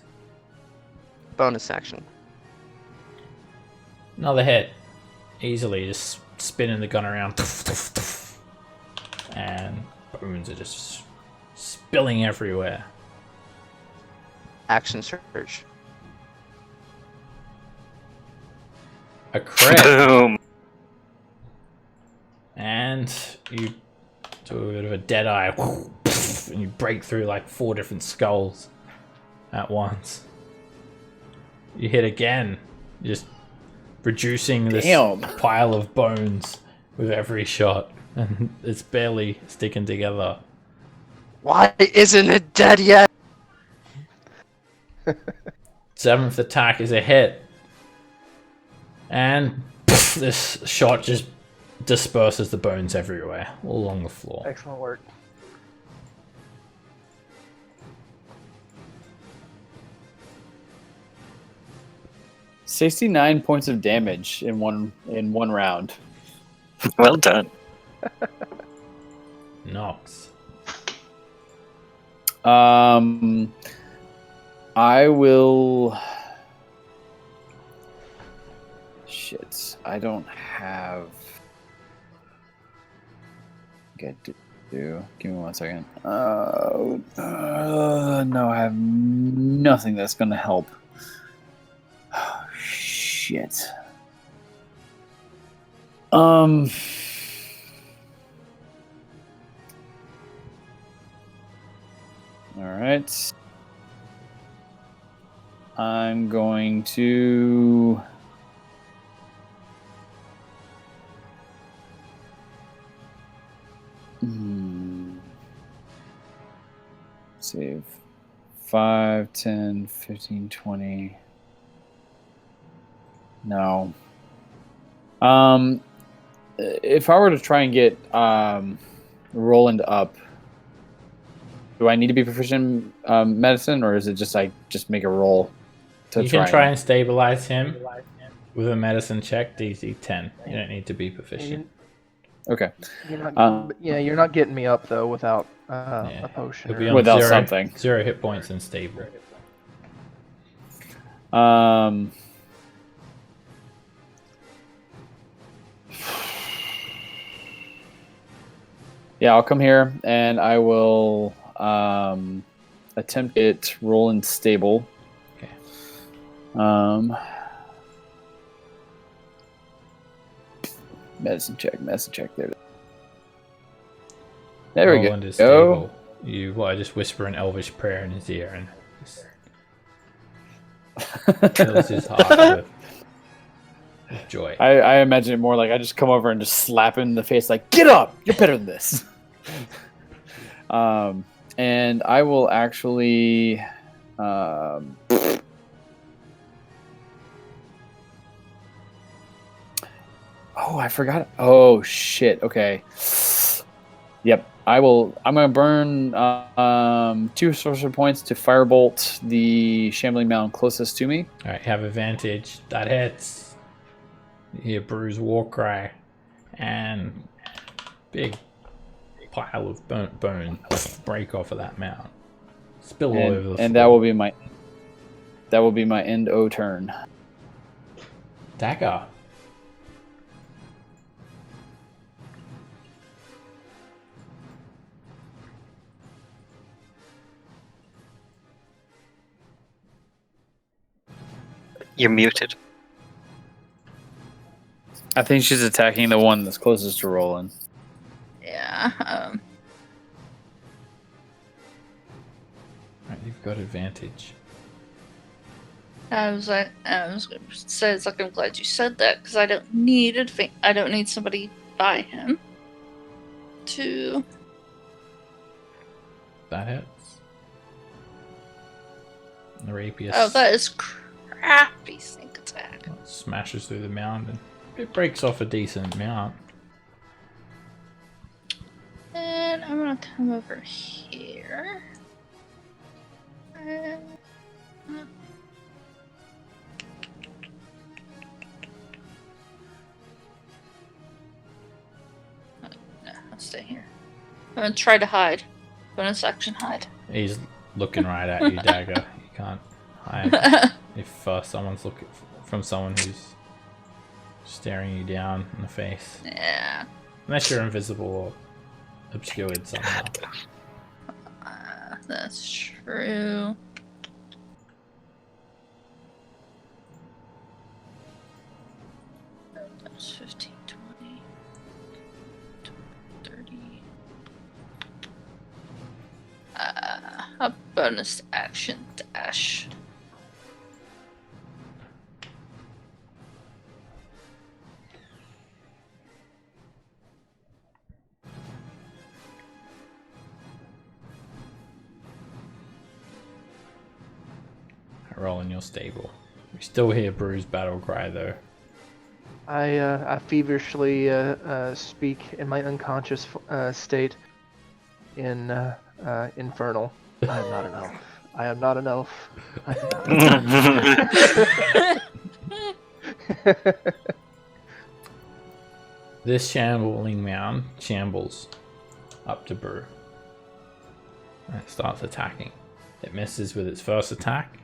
Bonus action. Another hit. Easily just spinning the gun around. And bones are just spilling everywhere. Action surge. A crit. boom. And you do a bit of a dead eye. And you break through like 4 different skulls at once. You hit again. Just reducing this pile of bones with every shot. And it's barely sticking together. Why isn't it dead yet? 7th attack is a hit. And this shot just disperses the bones everywhere, all along the floor. Excellent work. $69 points of damage in one round. Well done. Nox. I will. Shit, I don't have. Get to do. Give me 1 second. No, I have nothing that's gonna help. Oh, shit. All right. I'm going to save 5, 10, 15, 20. No. If I were to try and get Roland up, do I need to be proficient in medicine, or is it just just make a roll to You can try and stabilize him with a medicine check, DC 10. You don't need to be proficient. Okay. You're not getting me up though without a potion. He'll be on Without 0, something. 0 hit points and stable. Yeah, I'll come here and I will attempt it. Roland stable. Okay. Medicine check. There we Roland go. is stable. I just whisper an elvish prayer in his ear and fills his heart with joy. I imagine it more like I just come over and just slap him in the face like, get up! You're better than this. And I will actually oh, I forgot. Oh shit. Okay. Yep. I'm gonna burn 2 sorcerer points to firebolt the shambling mound closest to me. Alright, have advantage. That hits. You hear Brew's war cry. And big pile of burnt bone break off of that mound. Spill all over the floor. And that will be my end O turn. Dagger. You're muted. I think she's attacking the one that's closest to Roland. Yeah. Right, you've got advantage. I was going to say, it's like, I'm glad you said that, because I don't need I don't need somebody by him to. That hits. The rapier Oh, that is crappy sneak attack. smashes through the mound and it breaks off a decent amount. And I'm gonna come over here. And... no, I'll stay here. I'm gonna try to hide. Bonus action hide. He's looking right at you, Dagger. You can't hide if someone's looking from someone who's staring you down in the face. Yeah. Unless you're invisible or obscured somehow. That's true. That's 15, 20, 30. A bonus action dash. Roll in your stable. We still hear Brew's battle cry though. I feverishly speak in my unconscious state in infernal. I am not an elf. I am not an elf. I am not an elf. This shambling mound shambles up to Brew. And it starts attacking. It misses with its first attack.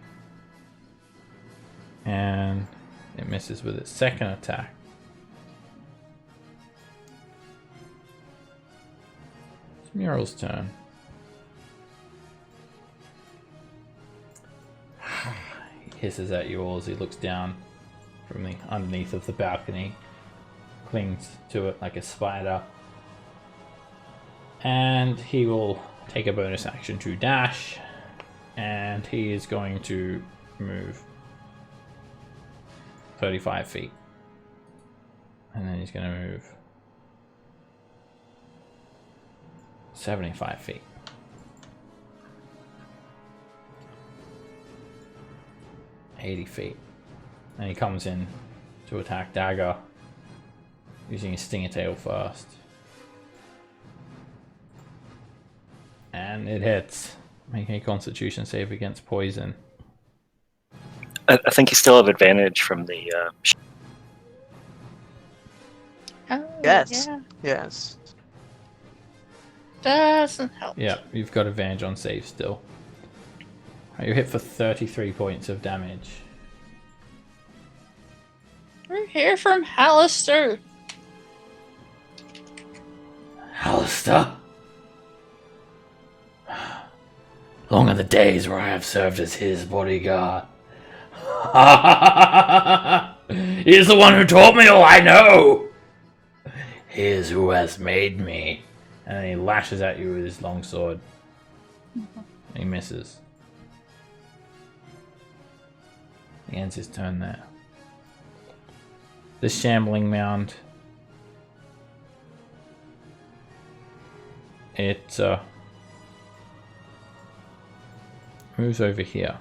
And it misses with its second attack. It's Mural's turn. He hisses at you all as he looks down from the underneath of the balcony. Clings to it like a spider. And he will take a bonus action to dash. And he is going to move 35 feet. And then he's going to move 75 feet. $80 feet. And he comes in to attack Dagger using his stinger tail first. And it hits. Make a constitution save against poison. I think you still have advantage from the. Oh, Yes. yeah. Yes. Doesn't help. Yeah, you've got advantage on save still. You hit for 33 points of damage. We're here from Hollister. Hollister? Long are the days where I have served as his bodyguard. He is the one who taught me all I know. He is who has made me. And then he lashes at you with his longsword. He misses. He ends his turn there. This shambling mound. It moves over here.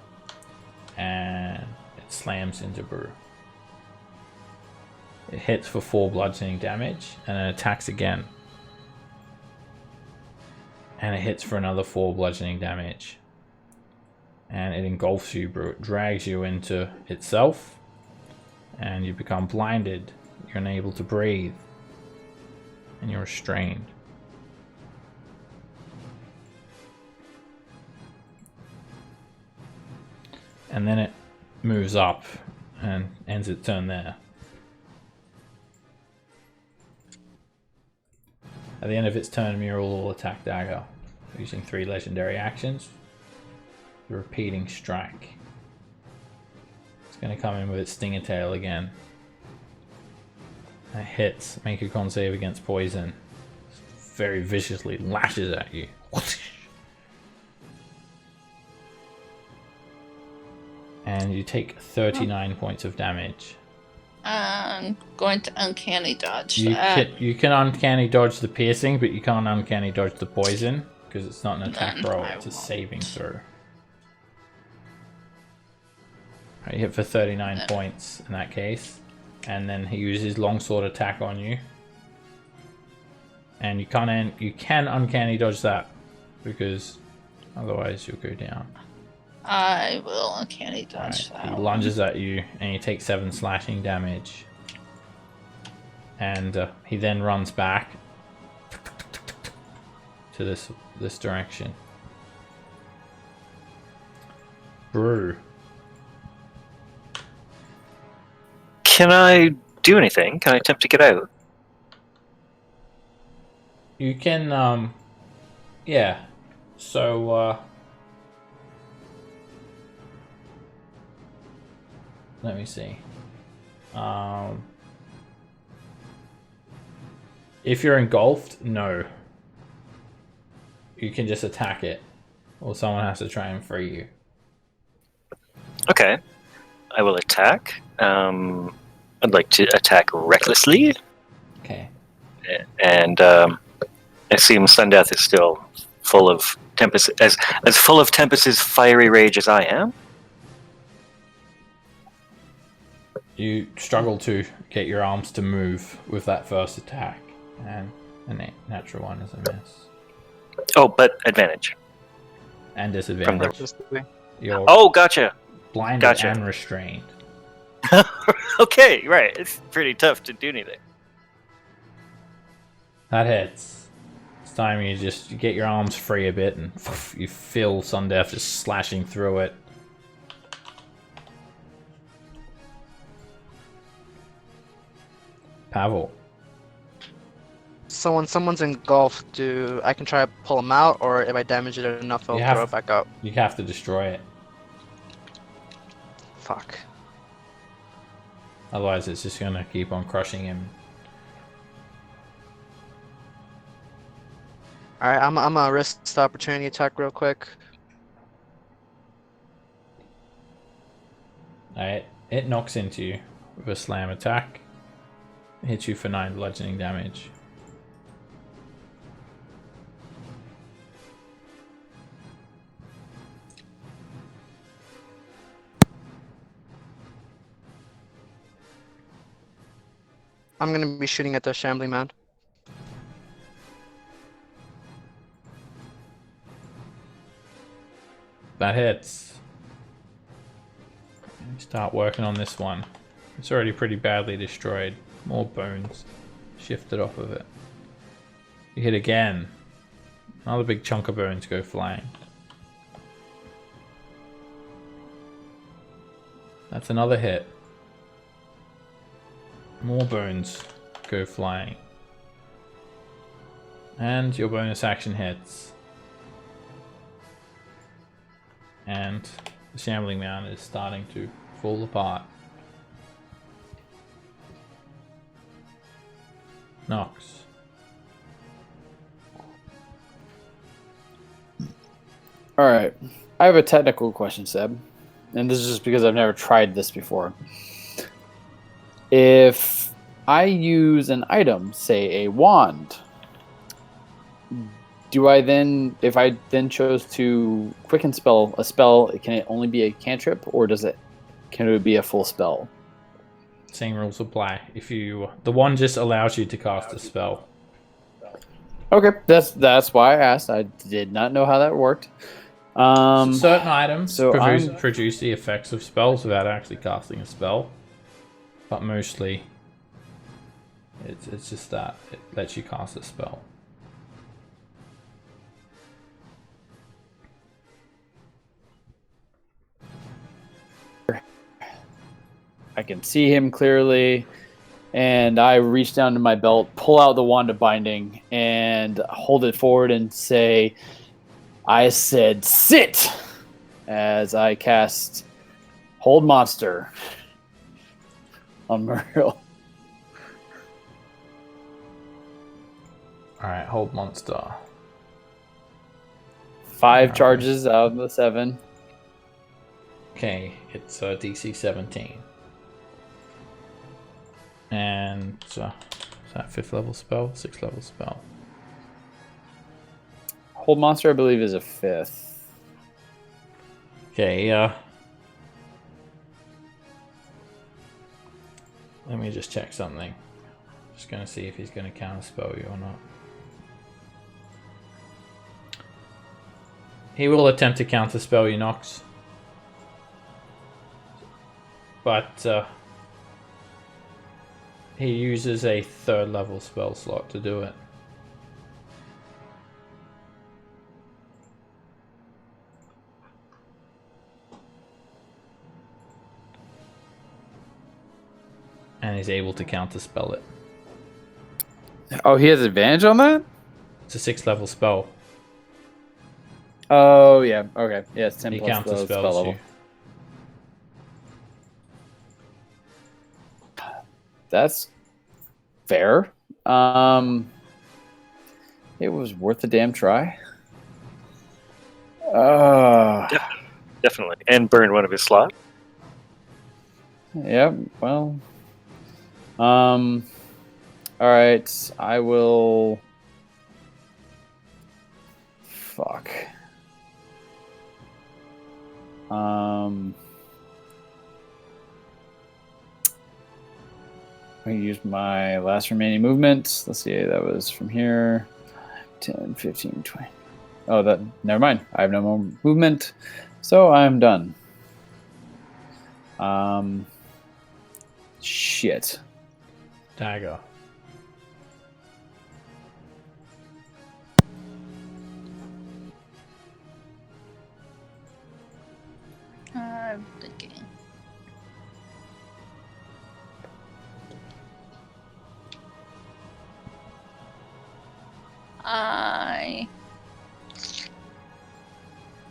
And it slams into Brew. It hits for 4 bludgeoning damage and then attacks again. And it hits for another 4 bludgeoning damage. And it engulfs you, it drags you into itself. And you become blinded. You're unable to breathe. And you're restrained. And then it moves up and ends its turn there. At the end of its turn, Mural will attack Dagger, using 3 legendary actions. The repeating strike. It's going to come in with its Stinger Tail again. It hits. Make a con save against poison. Very viciously lashes at you. And you take 39 points of damage. I'm going to uncanny dodge You that. can, you can uncanny dodge the piercing, but you can't uncanny dodge the poison because it's not an attack Then roll, I it's a won't. saving throw. Right, you hit for 39 points in that case, and then he uses longsword attack on you, and you can uncanny dodge that because otherwise you'll go down. I will uncanny dodge Right, he that. lunges at you, and you take 7 slashing damage. And he then runs back to this direction. Brew. Can I do anything? Can I attempt to get out? You can, yeah. So, let me see. If you're engulfed, no. You can just attack it, or someone has to try and free you. Okay. I will attack. I'd like to attack recklessly. Okay. And I assume Sundeath is still full of Tempest, as full of Tempest's fiery rage as I am. You struggle to get your arms to move with that first attack, and a natural one is a miss. Oh, but advantage. And disadvantage. You're Oh, gotcha. blinded Gotcha. and restrained. Okay, right. It's pretty tough to do anything. That hits. This time you get your arms free a bit, and you feel Sundeath just slashing through it. Pavel. So when someone's engulfed, I can try to pull them out, or if I damage it enough, I'll You have- throw it back up? You have to destroy it. Fuck. Otherwise it's just gonna keep on crushing him. Alright, I'm gonna risk the opportunity attack real quick. Alright, it knocks into you with a slam attack. It hits you for 9 bludgeoning damage. I'm gonna be shooting at the shambling man. That hits. You start working on this one. It's already pretty badly destroyed. More bones shifted off of it. You hit again. Another big chunk of bones go flying. That's another hit. More bones go flying. And your bonus action hits. And the shambling man is starting to fall apart. Nox. Alright. I have a technical question, Seb. And this is just because I've never tried this before. If I use an item, say a wand, do I then, if I then chose to quicken spell a spell, can it only be a cantrip, or can it be a full spell? Same rules apply. The one just allows you to cast a spell. Okay, that's why I asked. I did not know how that worked. Certain items so produce the effects of spells without actually casting a spell, but mostly it's just that it lets you cast a spell. I can see him clearly, and I reach down to my belt, pull out the wand of binding, and hold it forward and say, "I said sit," as I cast Hold Monster on Muriel. Alright, hold monster. 5 charges out of the 7. Okay, it's DC 17. And is that 5th level spell? 6th level spell. Hold Monster, I believe, is a 5th. Okay, let me just check something. Just gonna see if he's gonna counterspell you or not. He will attempt to counterspell you, Nox. But he uses a 3rd level spell slot to do it. And he's able to counterspell it. Oh, he has advantage on that? It's a 6th level spell. Oh, yeah. Okay. Yeah, it's 10 He plus the spell counterspells level. you. That's fair. It was worth a damn try. Definitely. And burn one of his slots. Yep. Well. All right. I will. Fuck. I use my last remaining movement. Let's see. That was from here. 10, 15, 20. Oh, that. Never mind. I have no more movement, so I'm done. Shit. Dagger. I'm thinking.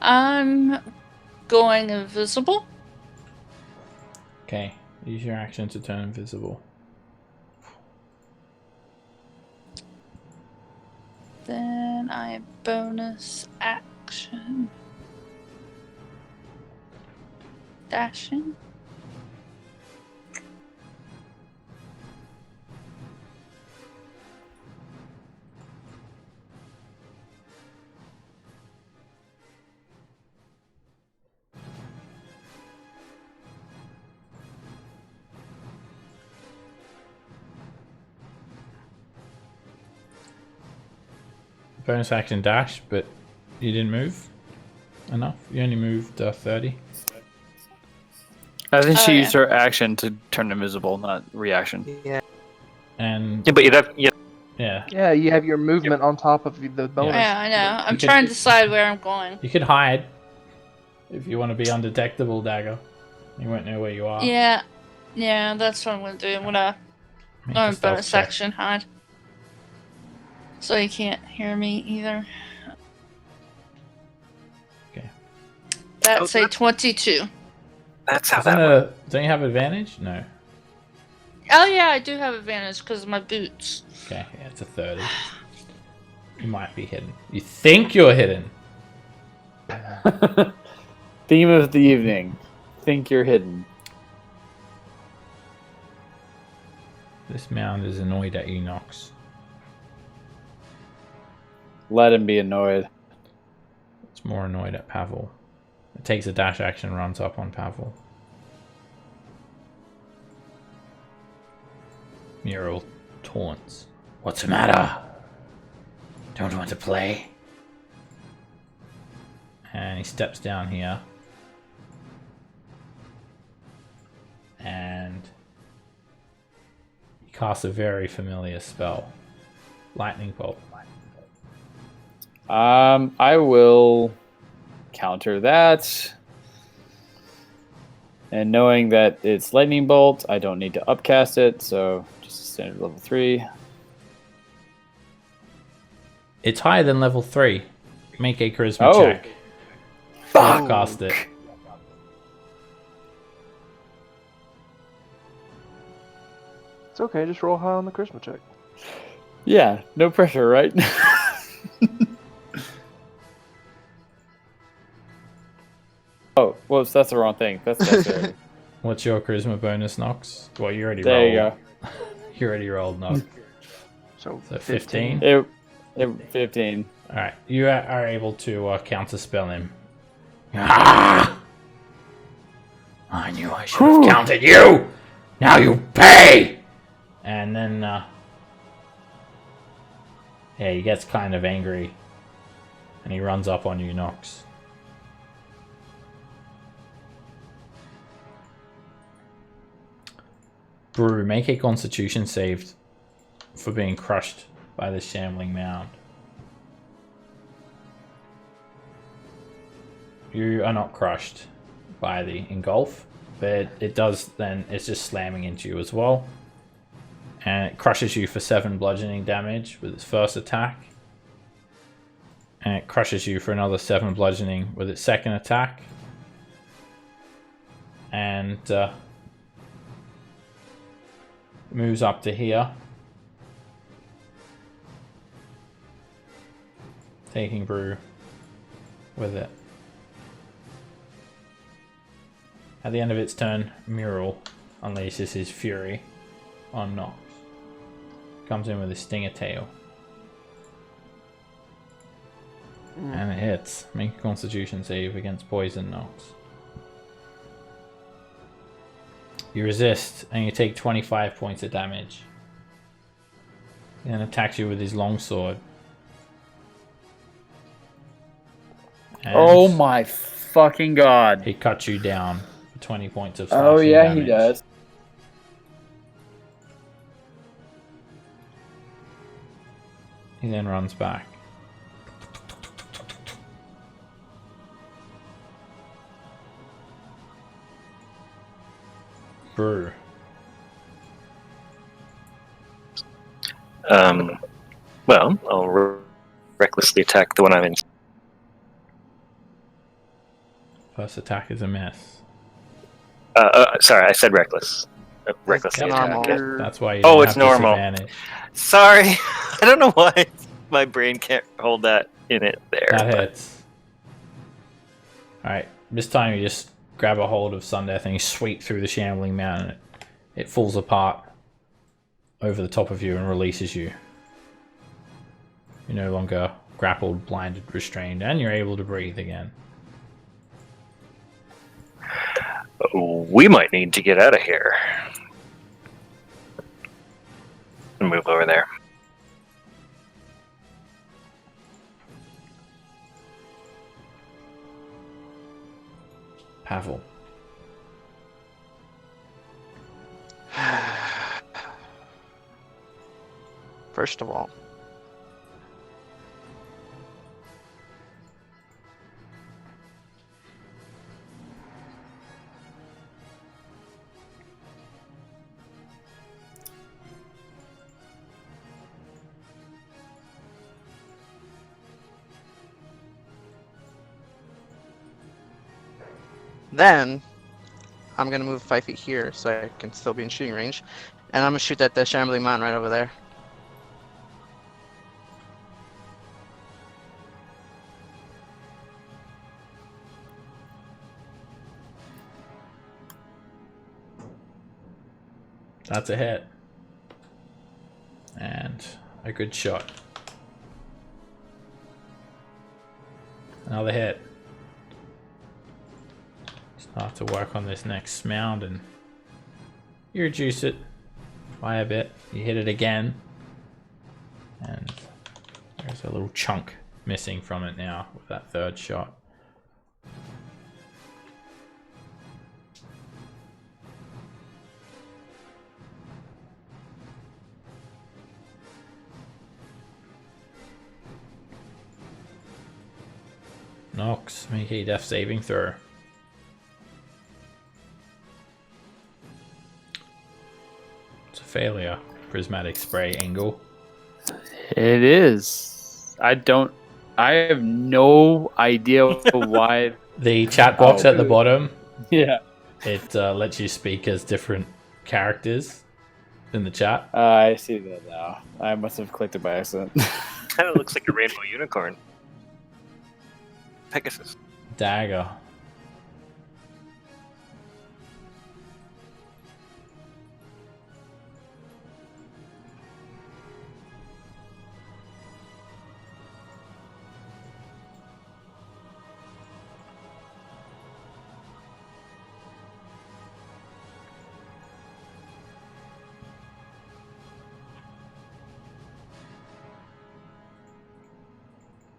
I'm going invisible. Okay, use your action to turn invisible. Then I bonus action. Dashing. Bonus action dash, but you didn't move enough. You only moved 30. I think she Oh, used her action to turn invisible, not reaction. Yeah. And Yeah, but you'd have, yeah, Yeah, you have your movement on top of the bonus. Yeah, I know. I'm You could- trying to decide where I'm going. you could hide if you want to be undetectable, Dagger. You won't know where you are. Yeah, that's what I'm gonna do. I'm gonna Make a learn stealth bonus check. action hide, so you can't hear me either. Okay. That's a 22. that's how that works. Don't you have advantage? No. Oh yeah, I do have advantage because of my boots. Okay, yeah, it's a 30. You might be hidden. You think you're hidden. Theme of the evening. Think you're hidden. This mound is annoyed at you, Nox. Let him be annoyed. It's more annoyed at Pavel. It takes a dash action, runs up on Pavel. Muriel taunts. What's the matter? Don't want to play. And he steps down here. And he casts a very familiar spell. Lightning Bolt. I will counter that. And knowing that it's Lightning Bolt, I don't need to upcast it, so just a standard level 3. It's higher than level 3. Make a charisma check. Cast it. It's okay, just roll high on the charisma check. Yeah, no pressure, right? Oh, whoops, that's the wrong thing. That's dexterity. What's your charisma bonus, Nox? Well, you already There rolled. you go. You already rolled, Nox. So 15? It 15. Alright, you are able to counterspell him. Ah! I knew I should have counted you! Now you pay! And then, yeah, he gets kind of angry. And he runs up on you, Nox. Brew, make a constitution save for being crushed by the shambling mound. You are not crushed by the engulf, but it does then, it's just slamming into you as well. And it crushes you for 7 bludgeoning damage with its first attack. And it crushes you for another 7 bludgeoning with its second attack. And moves up to here, taking Brew with it. At the end of its turn, Mural unleashes his fury on Nox. Comes in with a stinger tail. And it hits. Make a constitution save against poison, Nox. You resist, and you take 25 points of damage. He then attacks you with his longsword. And Oh my fucking god. he cuts you down for 20 points of Oh slashing yeah, damage. he does. He then runs back. Brew. Well, I'll recklessly attack the one I'm in. First attack is a miss. Sorry, I said reckless. Recklessly Yep. attack. Normal. That's why you Oh, don't it's have normal. disadvantage. Sorry, I don't know why my brain can't hold that in it there. That but- hits. Alright, this time you just grab a hold of Sundeath and you sweep through the shambling mountain. It falls apart over the top of you and releases you. You're no longer grappled, blinded, restrained, and you're able to breathe again. We might need to get out of here. And move over there. Pavel. First of all, then I'm gonna move 5 feet here so I can still be in shooting range, and I'm gonna shoot at the shambling man right over there. That's a hit. And a good shot. Another hit. Start to work on this next mound and you reduce it by a bit. You hit it again. And There's a little chunk missing from it now with that third shot. Nox, make a death saving throw. It's a failure. Prismatic spray angle. It is. I have no idea why. The chat box at the bottom, Yeah. it lets you speak as different characters in the chat. I see that now. I must have clicked it by accident. Kind of looks like a rainbow unicorn. Pegasus. Dagger.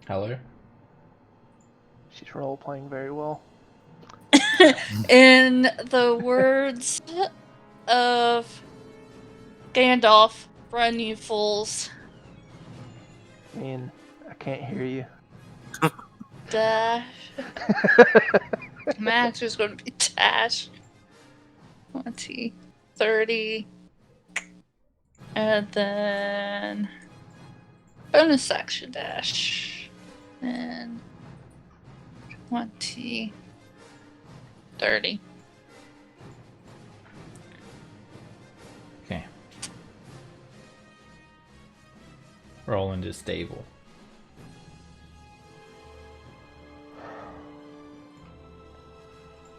Hello? She's role playing very well. In the words of Gandalf, run you fools. I mean, I can't hear you. Dash. Max is going to be dash. 20, 30. And then bonus action dash. And 20, 30. Okay. Roland is stable.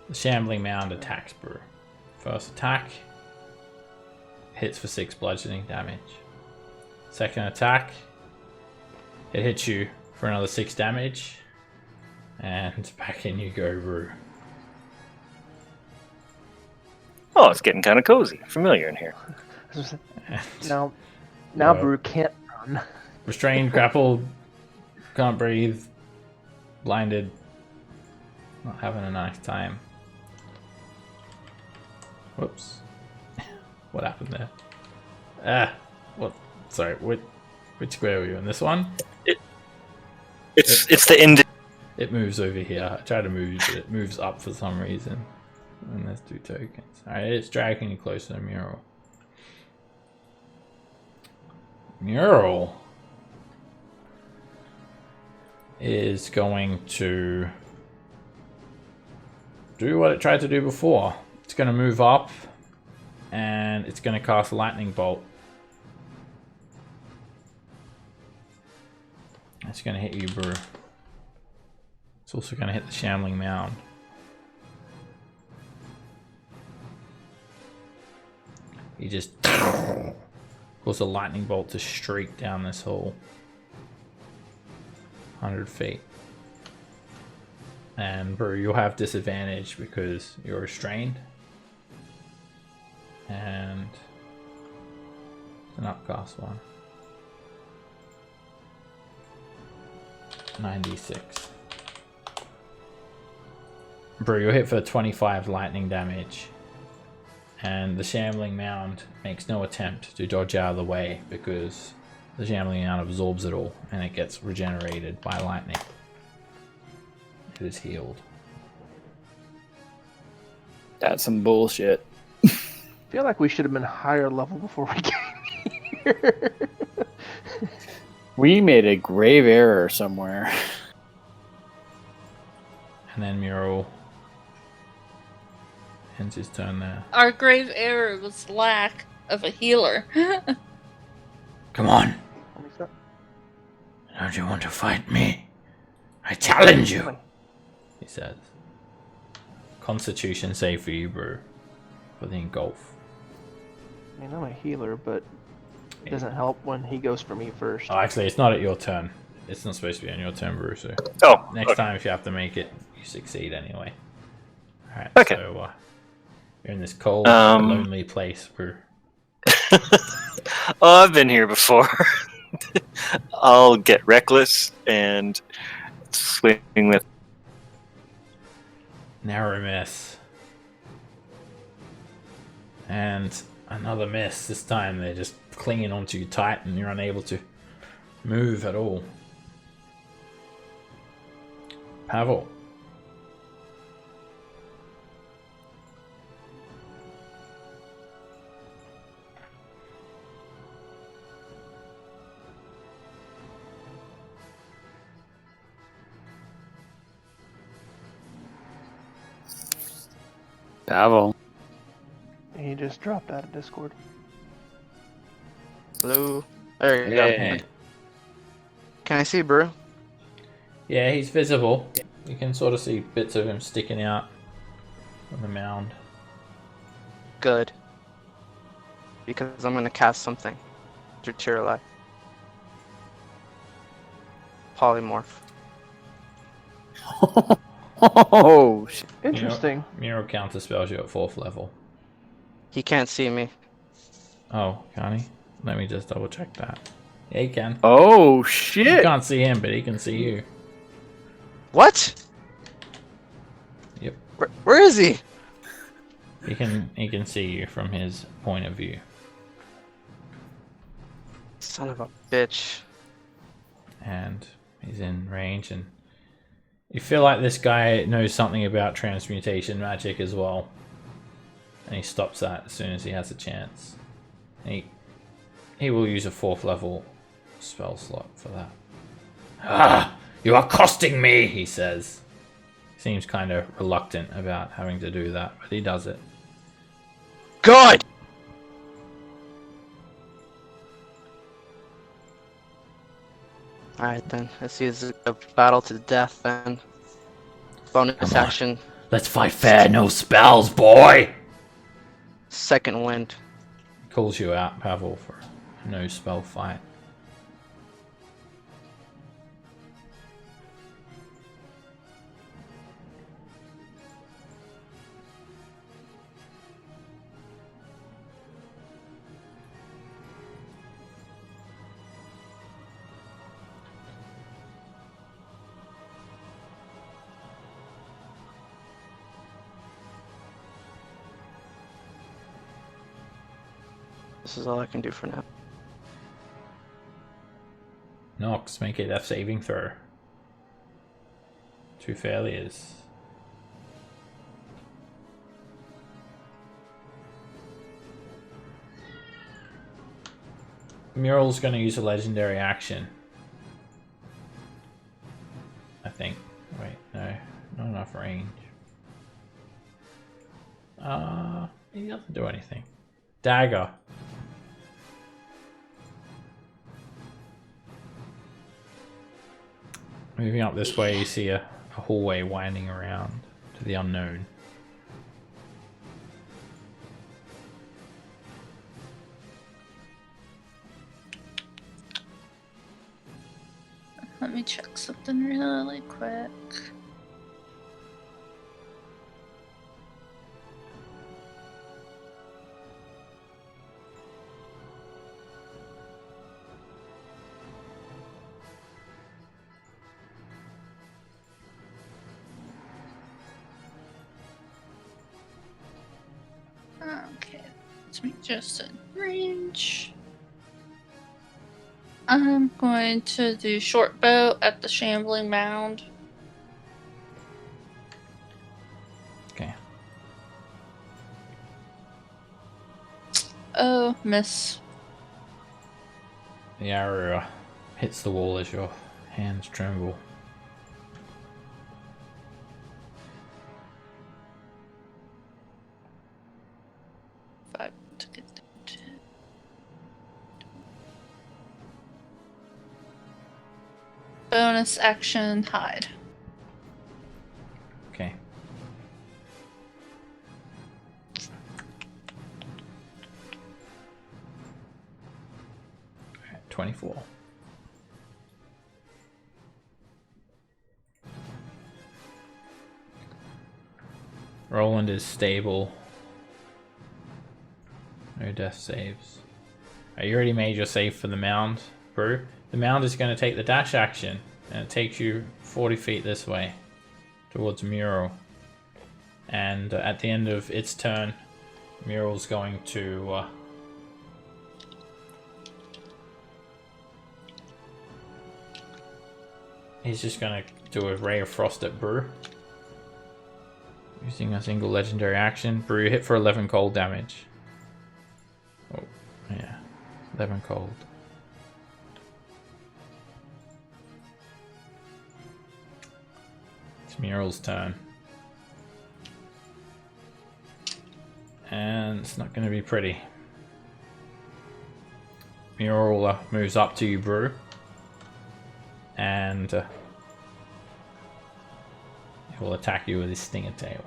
The Shambling Mound attacks Brew. First attack hits for 6 bludgeoning damage. Second attack, it hits you for another 6 damage. And back in you go, Brew. Oh, it's getting kind of cozy. Familiar in here. Now Well, Brew can't run. Restrained, grappled, can't breathe, blinded, not having a nice time. Whoops. What happened there? Ah, what? Sorry, which square were you in? This one? It's the end. It moves over here. I try to move, but it moves up for some reason. And there's 2 tokens. Alright, it's dragging you closer to Mural. Mural is going to do what it tried to do before. It's going to move up and it's going to cast Lightning Bolt. It's going to hit you, Brew. It's also going to hit the Shambling Mound. You just cause a lightning bolt to streak down this hole. 100 feet. And Brew, you'll have disadvantage because you're restrained. And it's an upcast one. 96. Brew, you'll hit for 25 lightning damage. And the Shambling Mound makes no attempt to dodge out of the way because the Shambling Mound absorbs it all and it gets regenerated by lightning. It is healed. That's some bullshit. I feel like we should have been higher level before we came here. We made a grave error somewhere. And then Mural ends his turn there. Our grave error was lack of a healer. Come on! Don't you want to fight me? I challenge you! He says. Constitution save for you, Brew. For the engulf. I mean, I'm a healer, but it doesn't help when he goes for me first. Oh, actually, it's not at your turn. It's not supposed to be on your turn, Brew, so... Oh, Next okay. time, if you have to make it, you succeed anyway. Alright, Okay. so you're in this cold, lonely place. Brew. Oh, I've been here before. I'll get reckless and swing with. Narrow miss. And another miss. This time they're just clinging onto you tight and you're unable to move at all. Pavel. Pavel. He just dropped out of Discord. Hello. There you Hey. go. Can I see Brew? Yeah, he's visible. You can sort of see bits of him sticking out on the mound. Good. Because I'm gonna cast something. Through Tear Life. Polymorph. Oh, shit. Interesting. Miro counter spells you at 4th level. He can't see me. Oh, can he? Let me just double check that. Yeah, he can. Oh, You shit. can't see him, but he can see you. What? Yep. Where is he? He can see you from his point of view. Son of a bitch. And he's in range, and you feel like this guy knows something about transmutation magic as well. And he stops that as soon as he has a chance. He will use a 4th level spell slot for that. Ah! You are costing me, he says. Seems kind of reluctant about having to do that, but he does it. Good! Alright then, let's use a battle to the death then. Bonus Come on. action, Let's fight fair, no spells, boy! second wind. Calls you out, Pavel, for a no spell fight. This is all I can do for now. Nox, make a death saving throw. 2 failures. Mural's going to use a legendary action. I think. Wait, no. Not enough range. He doesn't do anything. Dagger. Moving up this way, you see a hallway winding around to the unknown. Let me check something really quick. Okay, let's make just a range. I'm going to do short bow at the shambling mound. Okay. Oh, miss. The arrow hits the wall as your hands tremble. Five to get to. Bonus action, hide. Okay. Alright, 24. Roland is stable. No death saves. You already made your save for the mound. Brew. The mound is going to take the dash action, and it takes you 40 feet this way towards Mural. And at the end of its turn, Mural's going to he's just going to do a Ray of Frost at Brew. Using a single legendary action. Brew, hit for 11 cold damage. Oh, yeah. 11 cold. It's Mural's turn. And it's not going to be pretty. Mural moves up to you, Brew. And he will attack you with his stinger tail.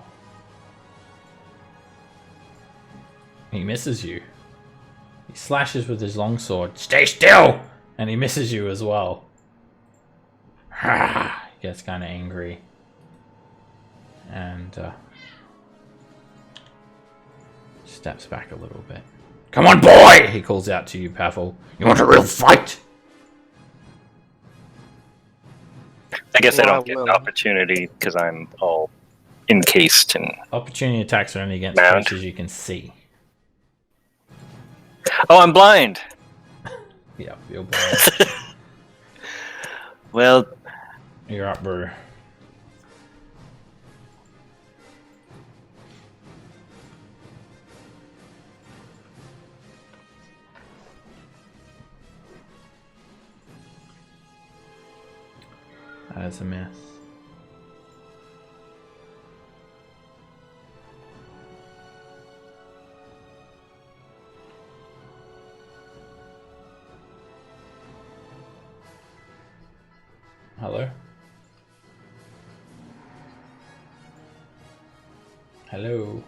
He misses you. He slashes with his longsword. Stay still! And he misses you as well. He gets kind of angry. And steps back a little bit. Come on, boy! He calls out to you, Pavel. You want a real fight? I guess I don't get an opportunity because I'm all encased in. Opportunity attacks are only against Mount. creatures you can see. Oh, I'm blind! Yeah, you're blind. Well, You're up, Brew. That is a miss. Hello? Hello?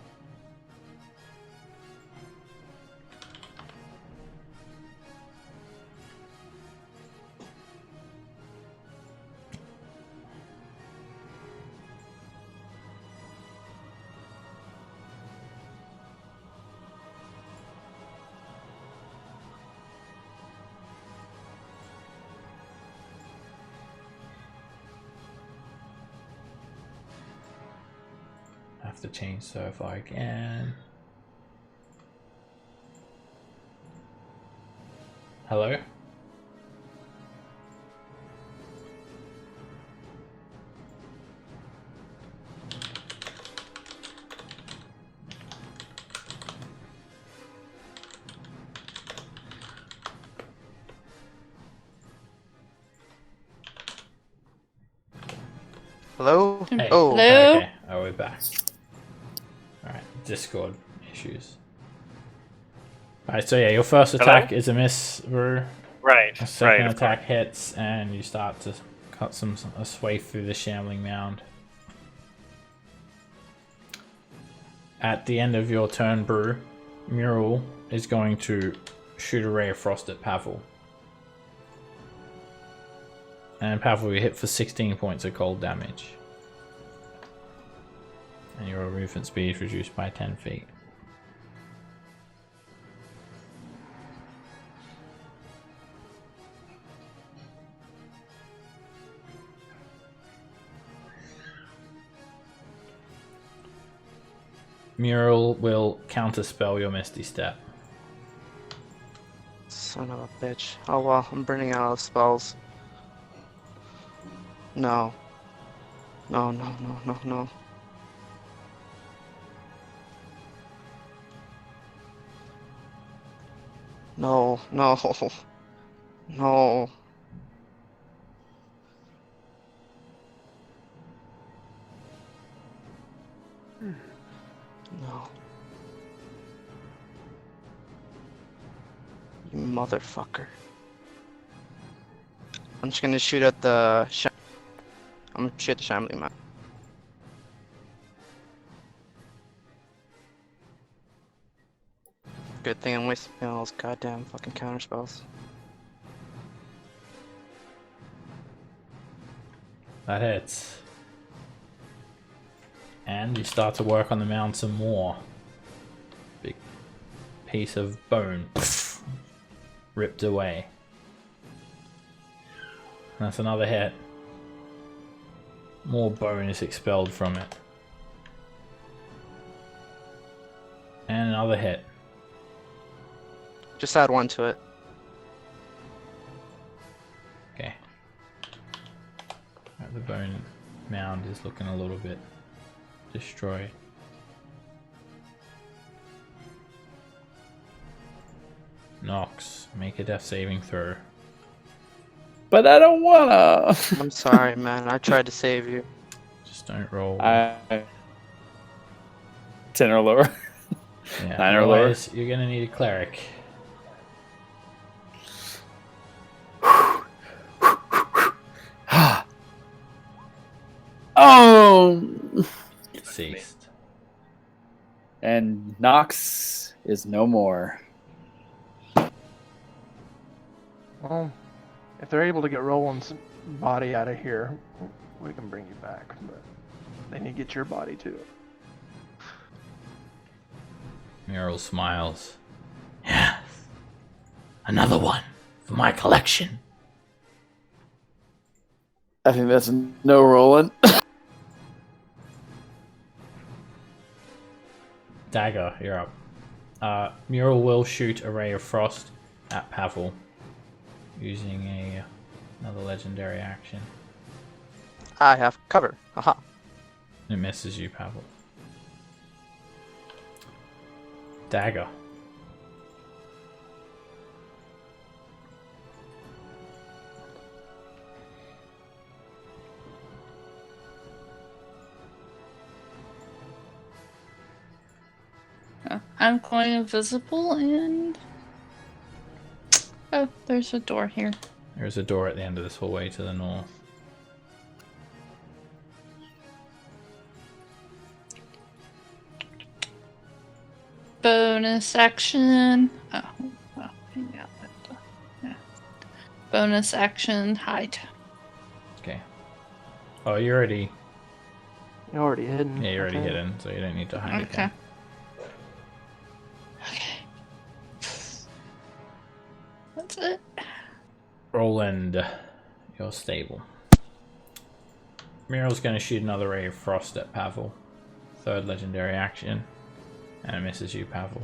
Have to change server again. Hello? Hello? Hey. Oh, Hello? Okay, oh, we're back. Alright, Discord issues. Alright, so yeah, your first attack is a miss, Rue. right. A second Right. attack hits, and you start to cut a sway through the shambling mound. At the end of your turn, Brew, Mural is going to shoot a Ray of Frost at Pavel. And Pavel, you hit for 16 points of cold damage. And your movement speed is reduced by 10 feet. Mural will counterspell your Misty Step. son of a bitch. Oh well, I'm burning out of spells. No. No, no, no, no, no. No, no, no. No. You motherfucker. I'm just gonna shoot at the I'm gonna shoot at the shambling man. Good thing I'm wasting all those goddamn fucking counter spells. That hits. And you start to work on the mound some more. Big piece of bone ripped away. That's another hit. More bonus expelled from it. And another hit. Just add 1 to it. Okay. Right, the bone mound is looking a little bit destroyed. Nox, make a death saving throw. But I don't wanna. I'm sorry, man. I tried to save you. Just don't roll. 10 or lower. Yeah, 9 or lower. otherwise you're gonna need a cleric. Oh! Ceased. And Nox is no more. Well, if they're able to get Roland's body out of here, we can bring you back. But they need to get your body too. Muriel smiles. Yes. Another one for my collection. I think that's no Roland. Dagger, you're up. Muriel will shoot a ray of frost at Pavel using another legendary action. I have cover. Aha. It misses you, Pavel. Dagger. I'm going invisible and... Oh, there's a door here. There's a door at the end of this hallway to the north. Bonus action. Oh, well, yeah. Bonus action, hide. Okay. Oh, you're already... You're already hidden. Yeah, you're already Okay. hidden, so you don't need to hide Okay. again. Okay. That's it. Roland, you're stable. Muriel's going to shoot another ray of frost at Pavel. Third legendary action. And it misses you, Pavel.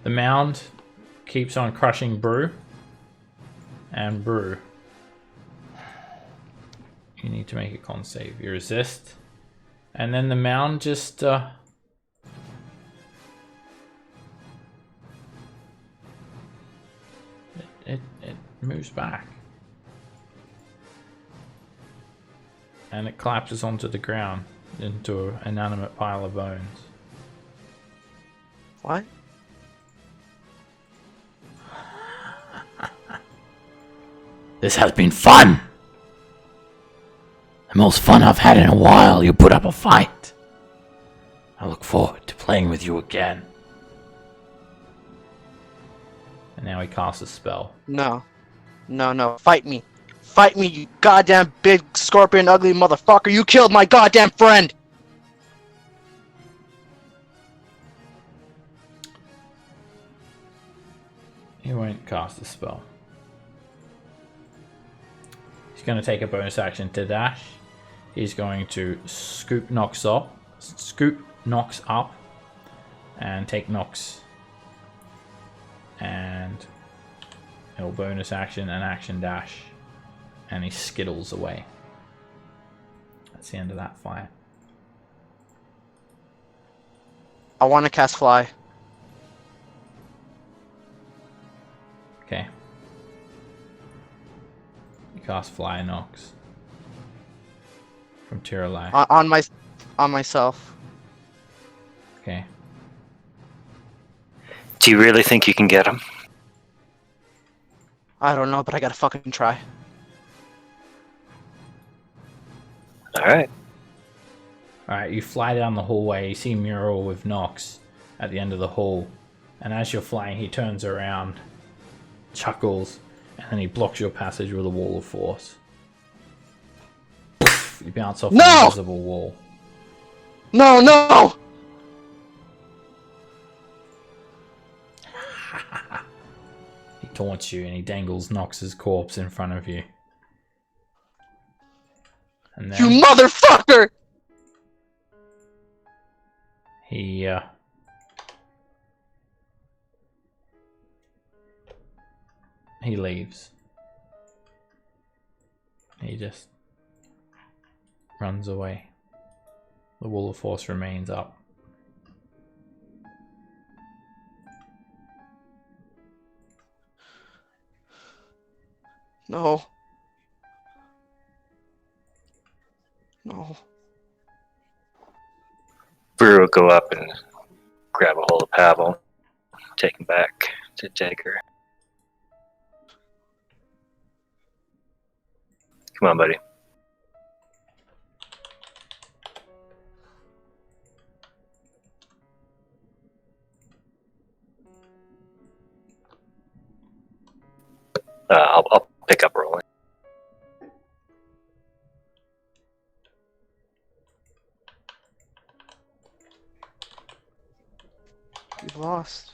The mound keeps on crushing Brew. And Brew. You need to make a con save. You resist. And then the mound just... It moves back. And it collapses onto the ground into an inanimate pile of bones. What? This has been fun! The most fun I've had in a while. You put up a fight. I look forward to playing with you again. And now he casts a spell. No. No, no. Fight me. Fight me, you goddamn big scorpion ugly motherfucker. You killed my goddamn friend! He won't cast a spell. He's going to take a bonus action to dash. He's going to scoop Nox up, and take Nox. And he'll bonus action and action dash. And he skittles away. That's the end of that fight. I want to cast fly. Okay. You cast Fly Nox. From Tiralai. On myself. Okay. Do you really think you can get him? I don't know, but I gotta fucking try. Alright. Alright, you fly down the hallway, you see Muriel with Nox at the end of the hall, and as you're flying he turns around, chuckles, and then he blocks your passage with a wall of force. You bounce off an invisible wall. No, no! He taunts you, and he dangles Nox's corpse in front of you. And then You motherfucker! he leaves. He just runs away. The wall of force remains up. No. No. Brew will go up and grab a hold of Pavel, take him back to Dagger. Come on, buddy. I'll pick up Roland. You've lost.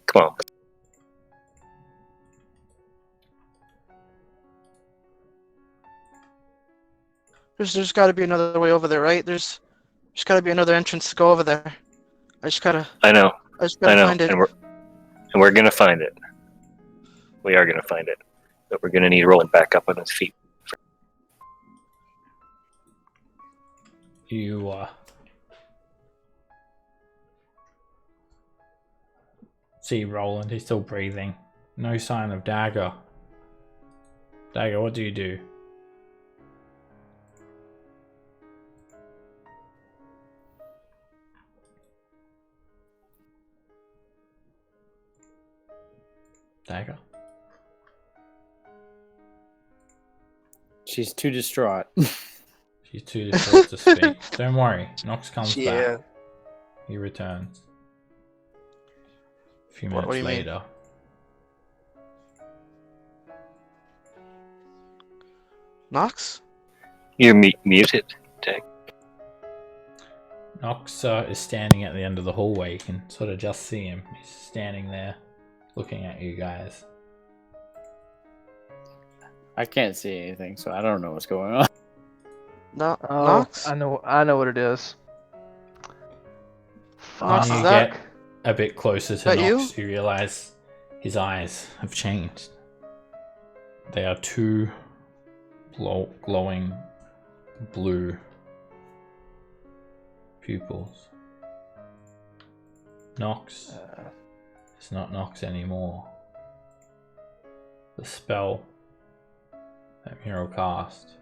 Come on. There's got to be another way over there, right? There's got to be another entrance to go over there. I just gotta find it. And we're gonna find it. We are gonna find it, but we're gonna need Roland back up on his feet. You see Roland, he's still breathing. No sign of Dagger. Dagger, what do you do? Dagger? She's too distraught. She's too distraught to speak. Don't worry, Nox comes Yeah. back. He returns. A few What minutes do you mean? later. Nox? You're muted, Dag. Nox is standing at the end of the hallway. You can sort of just see him. He's standing there, looking at you guys. I can't see anything, so I don't know what's going on. No, Oh, Nox? I know what it is. Nox, When is you that? get a bit closer to that Nox, you realize his eyes have changed. They are two glowing blue pupils. Nox is not Nox anymore. The spell that Miro cast.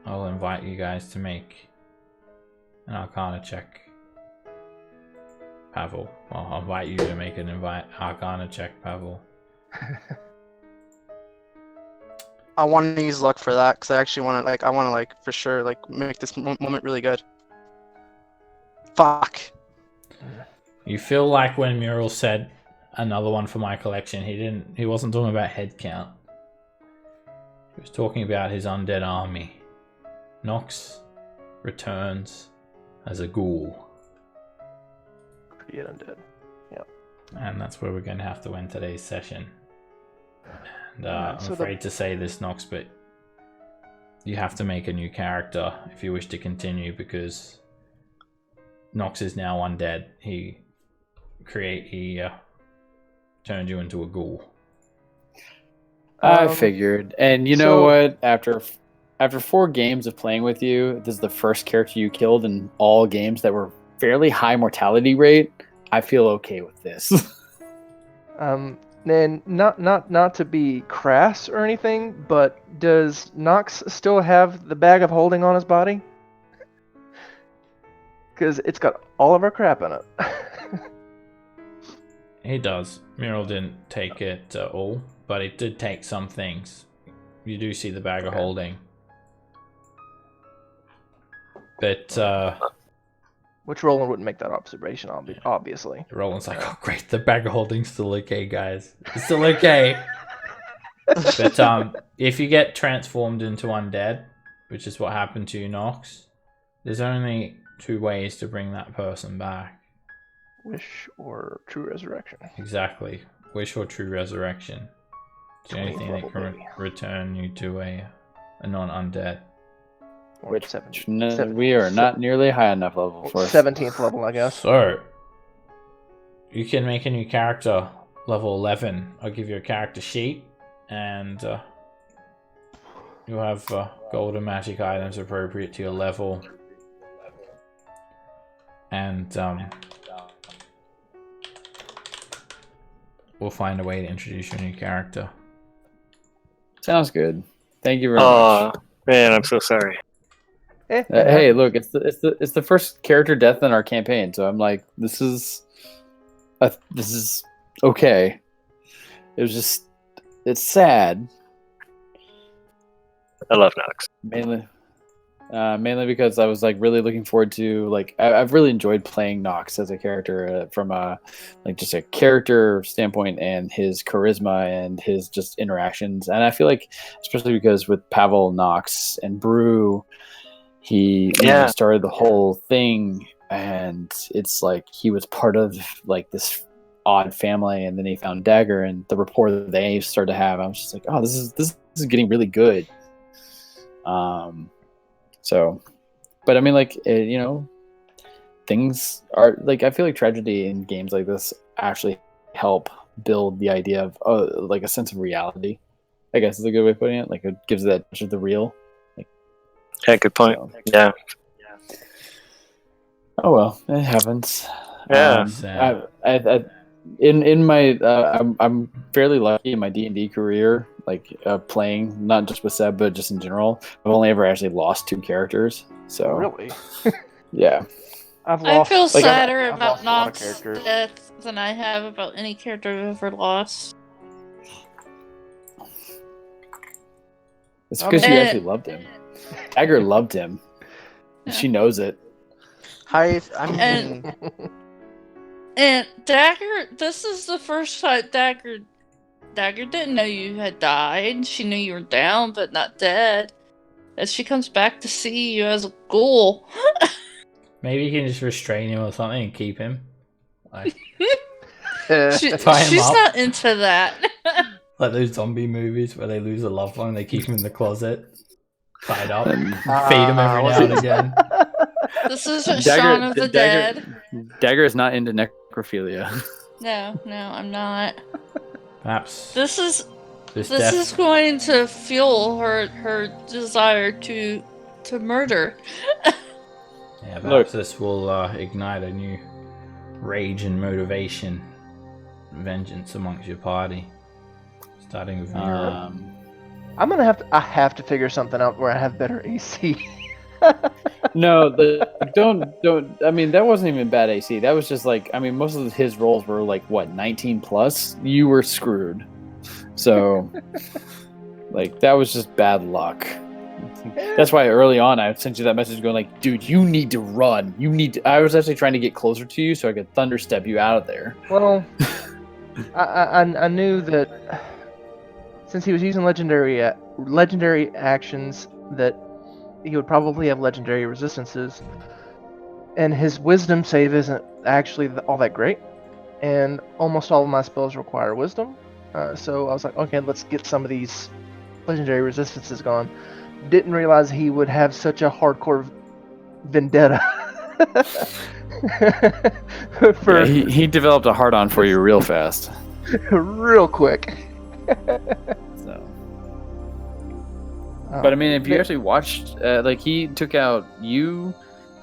I'll invite you guys to make an Arcana check. Pavel. Well, I'll invite you to make an Arcana check, Pavel. I want to use luck for that because I actually want to for sure make this moment really good. Fuck. You feel like when Muriel said another one for my collection, he wasn't talking about head count. He was talking about his undead army. Nox returns as a ghoul. Pretty undead. Yep. And that's where we're going to have to end today's session. And I'm so afraid to say this, Nox, but you have to make a new character if you wish to continue, because Nox is now undead. He turned you into a ghoul. I figured. And you know so- what? After 4 games of playing with you, this is the first character you killed in all games that were fairly high mortality rate. I feel okay with this. Then not to be crass or anything, but does Nox still have the bag of holding on his body? Because it's got all of our crap in it. He does. Muriel didn't take it all, but it did take some things. You do see the bag of holding. But Which Roland wouldn't make that observation, obviously. Roland's like, oh great, the bag of holding's still okay, guys. It's still okay. But if you get transformed into undead, which is what happened to you, Nox, there's only two ways to bring that person back. Wish or true resurrection. Exactly. Wish or true resurrection. It's the only thing that can return you to a non-undead. Or Which 17th we are not nearly high enough level for. 17th level, I guess. So, you can make a new character level 11. I'll give you a character sheet, and you'll have gold and magic items appropriate to your level. And we'll find a way to introduce your new character. Sounds good. Thank you very much. Man, I'm so sorry. Hey, look, it's the first character death in our campaign, so I'm like, this is okay. It was just, it's sad. I love Nox. Mainly because I was like really looking forward to I've really enjoyed playing Nox as a character from a just a character standpoint and his charisma and his just interactions, and I feel like especially because with Pavel, Nox, and Brew, he started the whole thing, and it's like he was part of this odd family, and then he found Dagger and the rapport that they started to have. I was just like, oh, this is getting really good. So, but I mean, things are I feel like tragedy in games like this actually help build the idea of a sense of reality, I guess is a good way of putting it. It gives that touch of the real. Yeah, good point. So. Yeah. Oh well, it happens. Yeah. I'm fairly lucky in my D&D career, playing not just with Seb but just in general. I've only ever actually lost 2 characters. So Really? Yeah. I feel sadder I've about lost a lot of Nox's characters. death than I have about any character I've ever lost. It's because you actually loved him. Dagger loved him. Yeah. She knows it. And Dagger, this is the first time Dagger didn't know you had died. She knew you were down, but not dead. As she comes back to see you as a ghoul. Maybe you can just restrain him or something and keep him. She's Tie him up. not into that. Like those zombie movies where they lose a loved one and they keep him in the closet, tied up, and feed him every now and again. This isn't Shaun of the Dead. Dagger is not into necrophilia. No, I'm not. Perhaps This is death going to fuel her desire to murder. Yeah, perhaps this will ignite a new rage and motivation, vengeance amongst your party, starting with Miro. I have to figure something out where I have better AC. No, don't. I mean, that wasn't even bad AC. That was just most of his rolls were 19 plus. You were screwed. So, that was just bad luck. That's why early on I sent you that message going dude, you need to run. I was actually trying to get closer to you so I could thunder step you out of there. Well, I knew that since he was using legendary actions, that he would probably have legendary resistances, and his wisdom save isn't actually all that great, and almost all of my spells require wisdom. So I was like, okay, let's get some of these legendary resistances gone. Didn't realize he would have such a hardcore vendetta. He developed a hard-on for you real fast. Real quick. So. But I mean, if you actually watched, he took out you,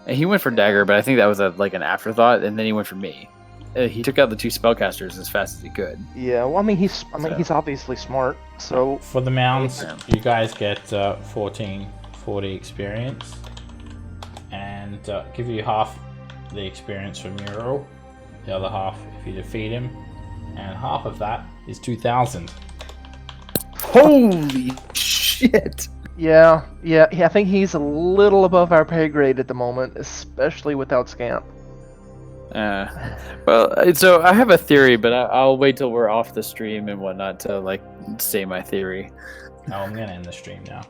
and he went for Dagger, but I think that was an afterthought, and then he went for me. He took out the 2 spellcasters as fast as he could. Yeah, well, he's obviously smart. So for the mounds, you guys get 1440 experience, and give you half the experience for Muriel, the other half if you defeat him, and half of that is 2,000. Holy shit! Yeah, I think he's a little above our pay grade at the moment, especially without Scamp. Well, so I have a theory, but I'll wait till we're off the stream and whatnot to say my theory. Oh, I'm gonna end the stream now.